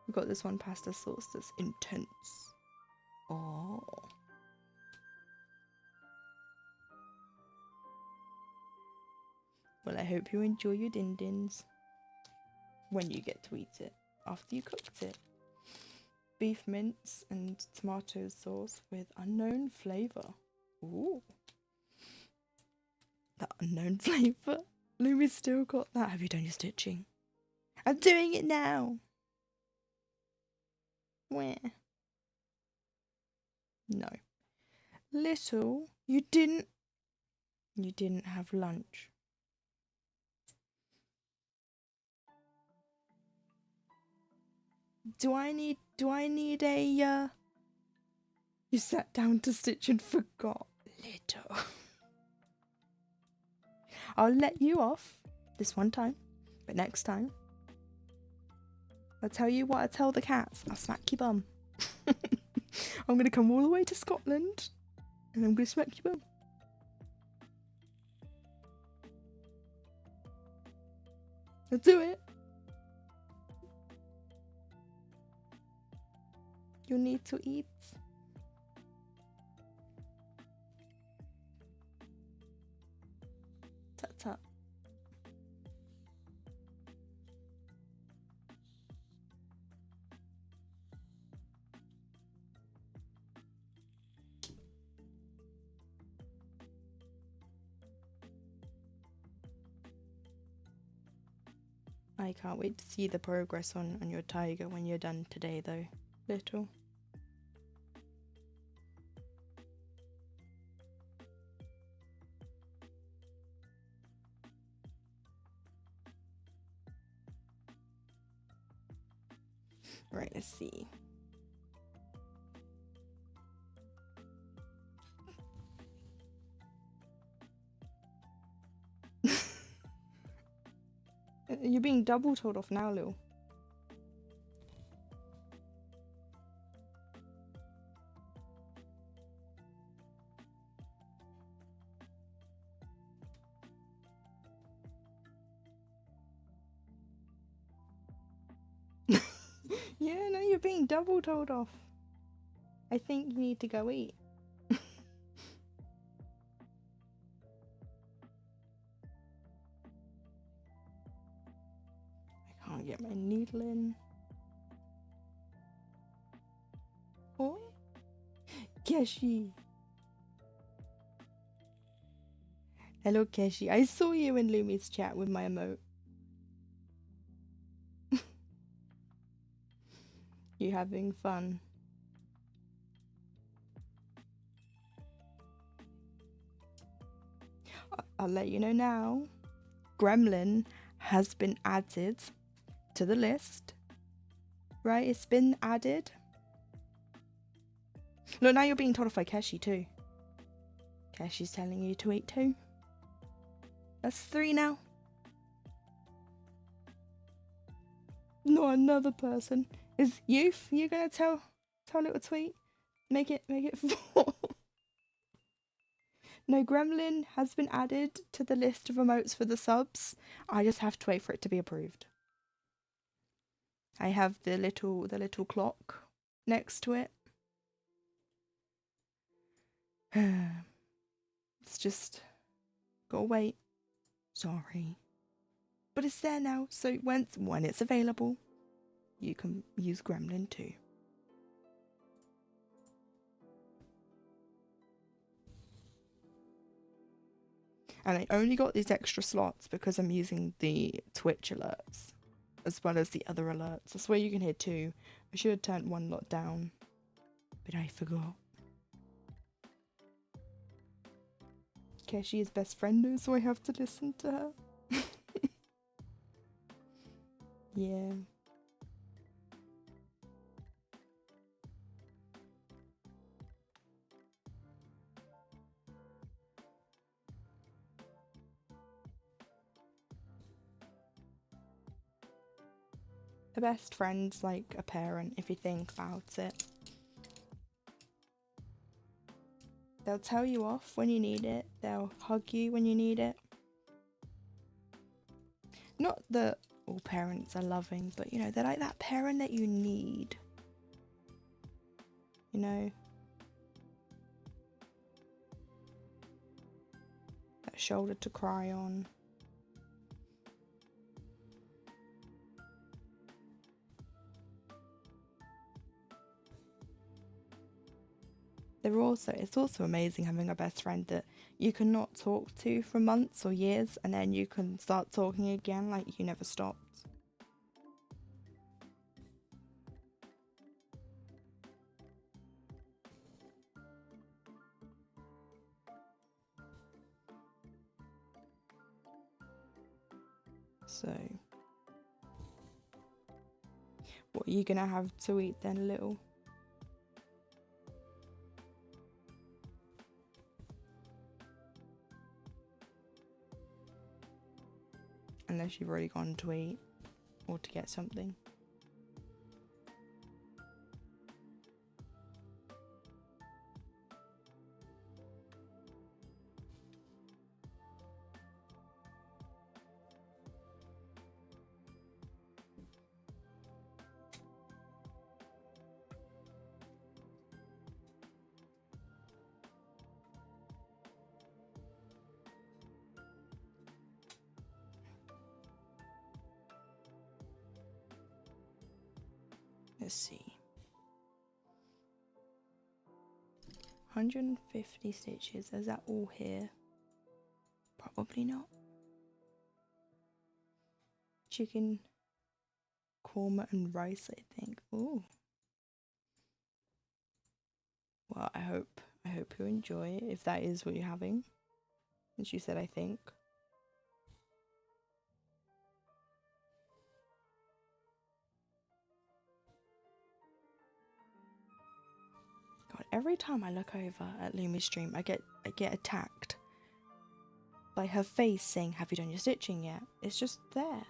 We've got this one pasta sauce that's intense. Oh. Well, I hope you enjoy your din-dins when you get to eat it after you cooked it. Beef mince and tomato sauce with unknown flavour. Ooh. That unknown flavour. Louis still got that. Have you done your stitching? I'm doing it now. Where? No. Little, you didn't have lunch. Do I need a you sat down to stitch and forgot, little. I'll let you off this one time, but next time I'll tell you what I tell the cats. I'll smack your bum. I'm gonna come all the way to Scotland and I'm gonna smack your bum. I'll do it. You need to eat. Tut tut. I can't wait to see the progress on your tiger when you're done today though, little. Right, let's see. You're being double told off now, Lil. Yeah, no, you're being double told off. I think you need to go eat. I can't get my needle in. Oh, Keshi. Hello, Keshi. I saw you in Lumi's chat with my emote. You having fun? I'll let you know now. Gremlin has been added to the list. Right, it's been added. Look, now you're being told off by Keshi too. Keshi's telling you to eat too. That's 3 now. Not another person. Is Youth, you gonna tell little tweet? Make it 4. No, Gremlin has been added to the list of emotes for the subs. I just have to wait for it to be approved. I have the little clock next to it. It's just gotta wait. Sorry. But it's there now, so when it's available, you can use Gremlin too. And I only got these extra slots because I'm using the Twitch alerts as well as the other alerts. I swear you can hear 2. I should have turned 1 lot down, but I forgot. Keshi is best friend now, so I have to listen to her. Yeah. A best friend's like a parent if you think about it. They'll tell you off when you need it. They'll hug you when you need it. Not that all parents are loving, but you know, they're like that parent that you need. You know? That shoulder to cry on. It's also amazing having a best friend that you can not talk to for months or years, and then you can start talking again like you never stopped. So, what are you gonna have to eat then, little? Unless you've already gone to eat or to get something. Let's see. 150 stitches. Is that all here? Probably not. Chicken, korma and rice, I think. Ooh. Well, I hope you enjoy it, if that is what you're having. As you said, I think. God, every time I look over at Lumi's stream, I get attacked by her face saying, "Have you done your stitching yet?" It's just there,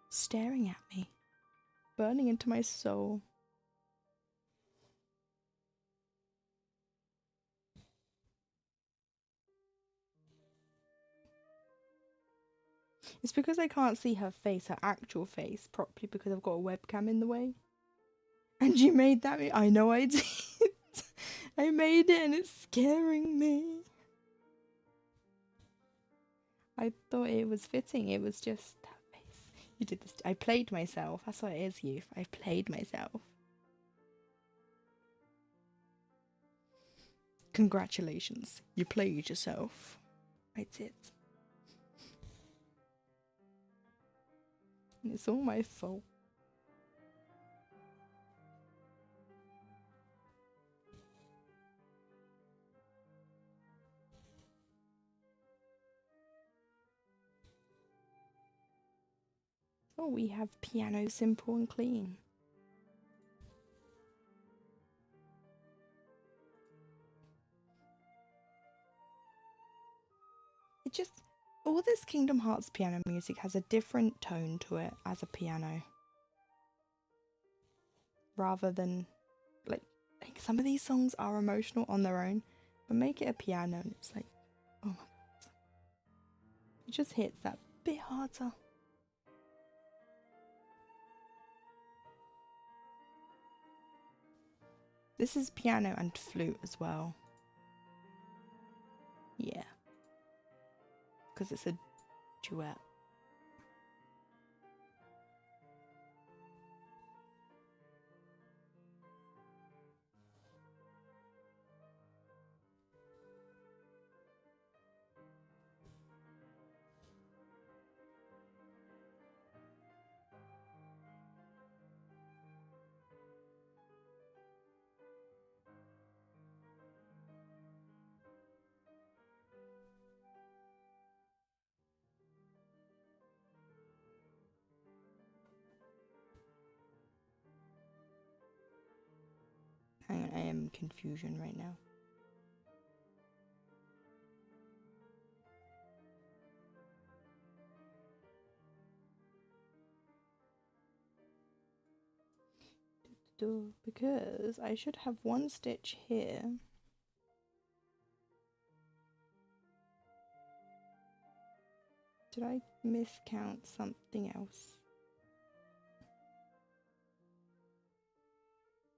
staring at me, burning into my soul. It's because I can't see her face, her actual face, properly because I've got a webcam in the way. And you made that? I know I did. I made it and it's scaring me. I thought it was fitting. It was just that face. You did this. I played myself. That's what it is, youth. I played myself. Congratulations. You played yourself. I did. And it's all my fault. Oh, we have piano simple and clean. It just, all this Kingdom Hearts piano music has a different tone to it as a piano. Rather than, like some of these songs are emotional on their own, but make it a piano and it's like, oh my god. It just hits that bit harder. This is piano and flute as well. Yeah. Because it's a duet. Hang on, I am in confusion right now. Because I should have one stitch here. Did I miscount something else?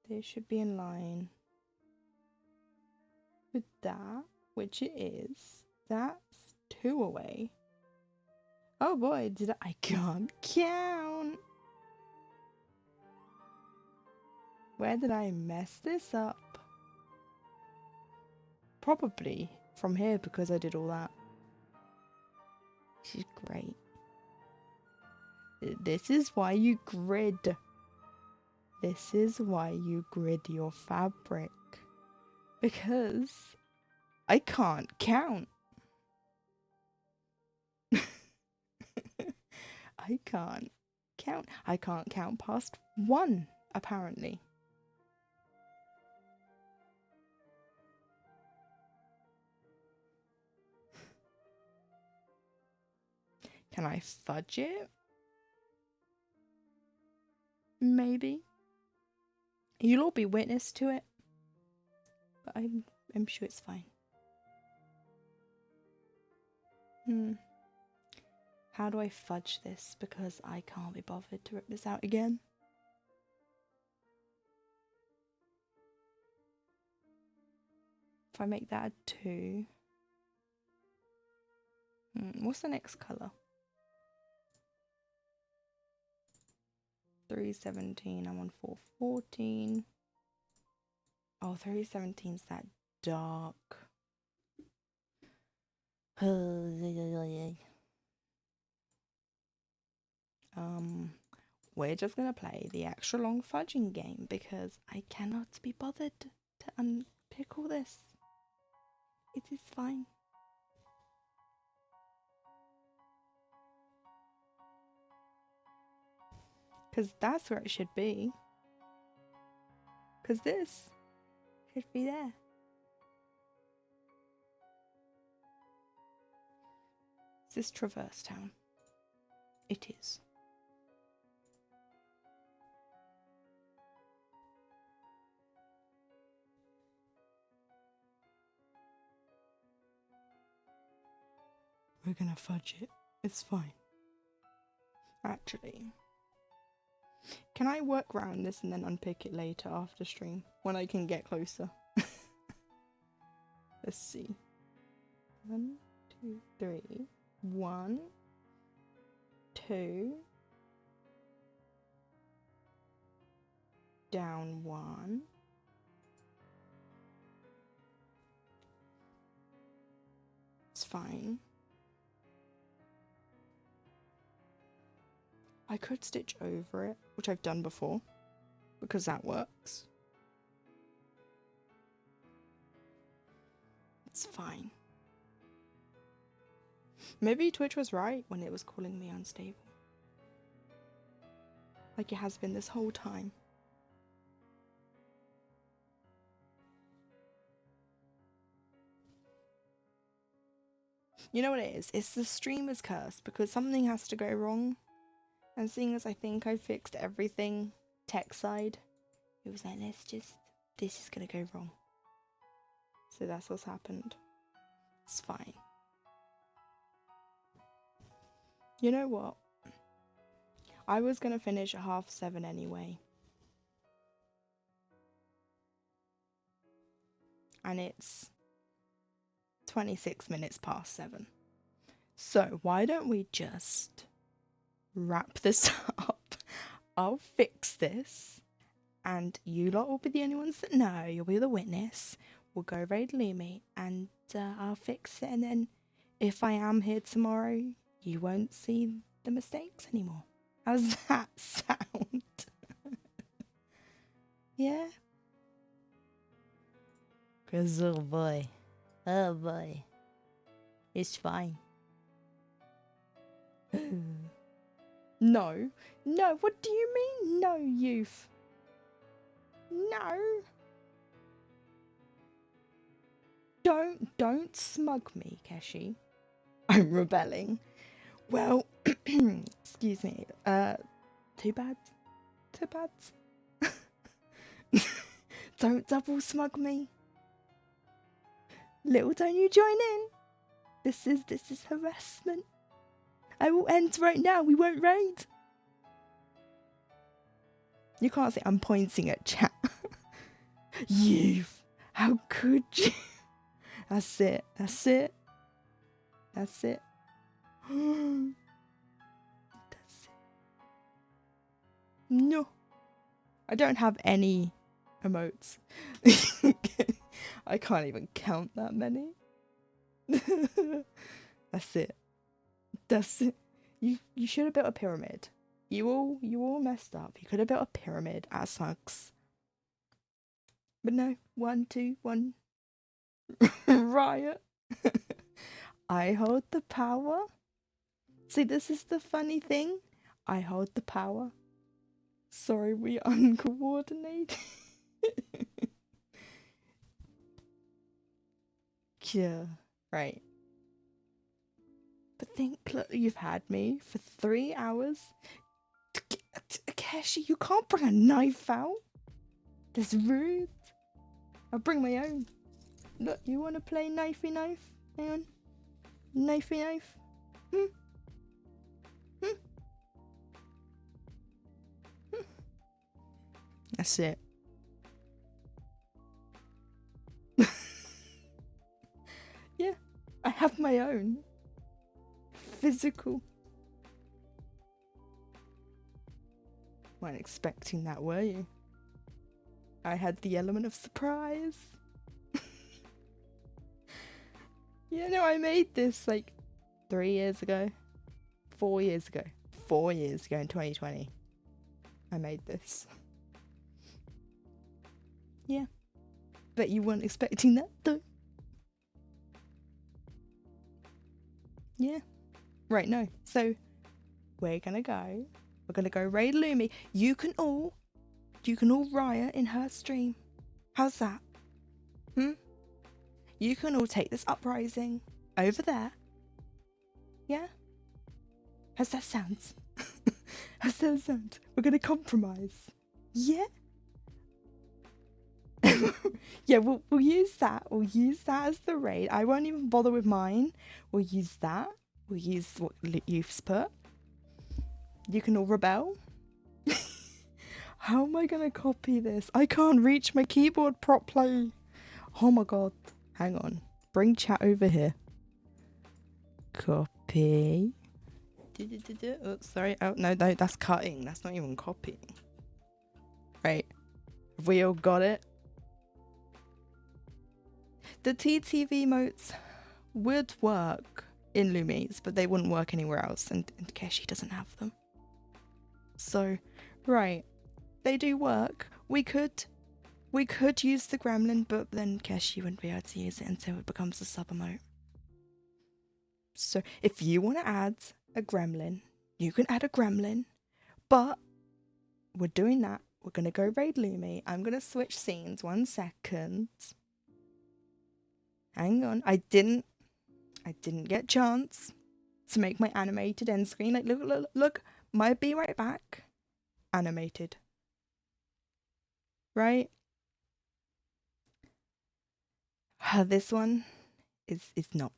This should be in line with that, which it is. That's 2 away. Oh boy, I can't count. Where did I mess this up? Probably from here because I did all that. She's great. This is why you grid. This is why you grid your fabric. Because I can't count. I can't count. I can't count past 1, apparently. Can I fudge it? Maybe. You'll all be witness to it. But I'm sure it's fine. How do I fudge this? Because I can't be bothered to rip this out again. If I make that a 2. What's the next colour? 317, I'm on 414. Oh, 317's that dark. We're just gonna play the extra long fudging game because I cannot be bothered to unpick all this. It is fine. Because that's where it should be. Because this should be there. Is this Traverse Town? It is. We're gonna fudge it. It's fine. Actually, Can I work around this and then unpick it later after stream when I can get closer? Let's see. 1, 2, 3. 1, 2. Down 1. It's fine. I could stitch over it, which I've done before, because that works. It's fine. Maybe Twitch was right when it was calling me unstable. Like it has been this whole time. You know what it is? It's the streamer's curse, because something has to go wrong. And seeing as I think I fixed everything tech side, it was like, this is gonna go wrong. So that's what's happened. It's fine. You know what? I was gonna finish at 7:30 anyway. And it's 26 minutes past 7. So why don't we just wrap this up? I'll fix this. And you lot will be the only ones that know. You'll be the witness. We'll go raid Lumi and I'll fix it. And then if I am here tomorrow, you won't see the mistakes anymore. How's that sound? Yeah? Cause oh boy, it's fine. No, what do you mean no, youth? No. Don't smug me, Keshi. I'm rebelling. Well, excuse me. Too bad. Don't double smug me. Little don't you join in. This is harassment. I will end right now. We won't raid. You can't say I'm pointing at chat. Youth, how could you? That's it. That's it. No. I don't have any emotes. I can't even count that many. That's it. You should have built a pyramid. You all messed up. You could have built a pyramid at Sucks. But no, 1, 2, 1. Riot. I hold the power. See, this is the funny thing. I hold the power. Sorry, we uncoordinated. Yeah, right. But think, look, you've had me for 3 hours. Keshi, you can't bring a knife out. That's rude. I'll bring my own. Look, you want to play knifey knife? Hang on. Knifey knife? That's it. Yeah, I have my own. Physical. Weren't expecting that, were you? I had the element of surprise. Yeah, no, I made this like 3 years ago. 4 years ago. 4 years ago in 2020. I made this. Yeah. Bet you weren't expecting that though. Yeah. Right, no. So we're gonna go. We're gonna go raid Lumi. You can all riot in her stream. How's that? You can all take this uprising over there. Yeah? How's that sound? How's that sound? We're gonna compromise. Yeah? Yeah, we'll use that. We'll use that as the raid. I won't even bother with mine. We'll use that. We'll use what youth's put. You can all rebel. How am I gonna copy this? I can't reach my keyboard properly. Oh my god. Hang on. Bring chat over here. Copy. Oh, sorry. Oh, no, that's cutting. That's not even copying. Right. Have we all got it? The TTV emotes would work in Lumi's, but they wouldn't work anywhere else, and Keshi doesn't have them. So, right. They do work. We could use the gremlin, but then Keshi wouldn't be able to use it until it becomes a sub emote. So if you want to add a gremlin, you can add a gremlin, but we're doing that. We're going to go raid Lumi. I'm going to switch scenes. 1 second. Hang on. I didn't get a chance to make my animated end screen. Like, look. My be right back. Animated. Right? This one is not.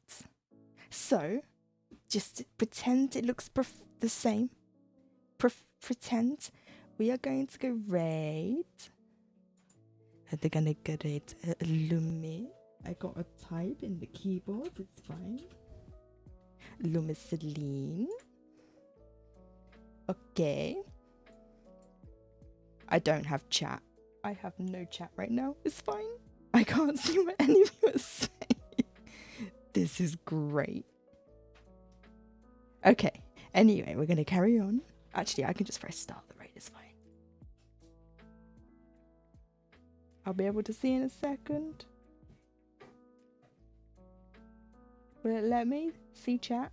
So, just pretend it looks the same. Pretend we are going to go raid. And they're gonna go raid Lumi. I got a type in the keyboard, it's fine. Lumiceline. Okay. I don't have chat. I have no chat right now. It's fine. I can't see what any of you are saying. This is great. Okay. Anyway, we're gonna carry on. Actually, I can just press start the raid. It's fine. I'll be able to see in a second. Will it let me see chat?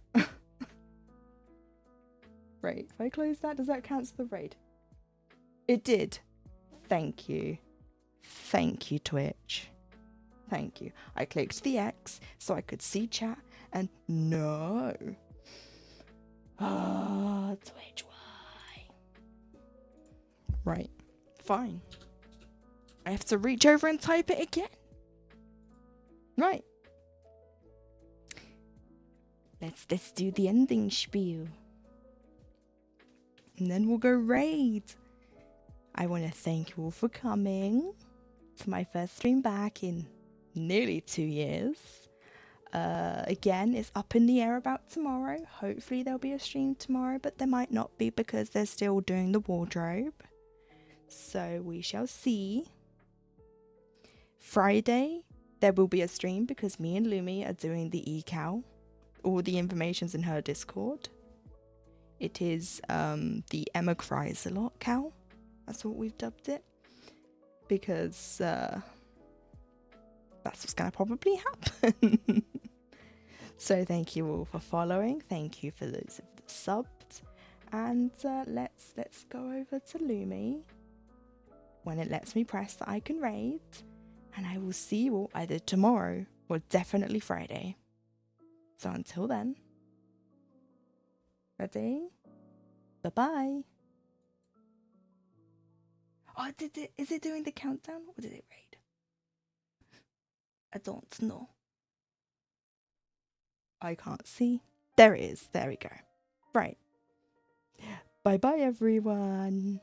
Right, if I close that, does that cancel the raid? It did. Thank you. Thank you, Twitch. Thank you. I clicked the X so I could see chat, and no. Ah, Twitch, why? Right, fine. I have to reach over and type it again. Right. Let's do the ending spiel. And then we'll go raid. I want to thank you all for coming to my first stream back in nearly 2 years. Again, it's up in the air about tomorrow. Hopefully there'll be a stream tomorrow, but there might not be because they're still doing the wardrobe. So we shall see. Friday, there will be a stream because me and Lumi are doing the ecal. All the information's in her Discord. It is the Emma Cries a Lot cow. That's what we've dubbed it. Because that's what's going to probably happen. So thank you all for following. Thank you for those of the subs. And let's go over to Lumi. When it lets me press that I can raid. And I will see you all either tomorrow or definitely Friday. So until then. Ready? Bye-bye. Oh, is it doing the countdown or did it raid? I don't know. I can't see. There it is. There we go. Right. Bye-bye, everyone.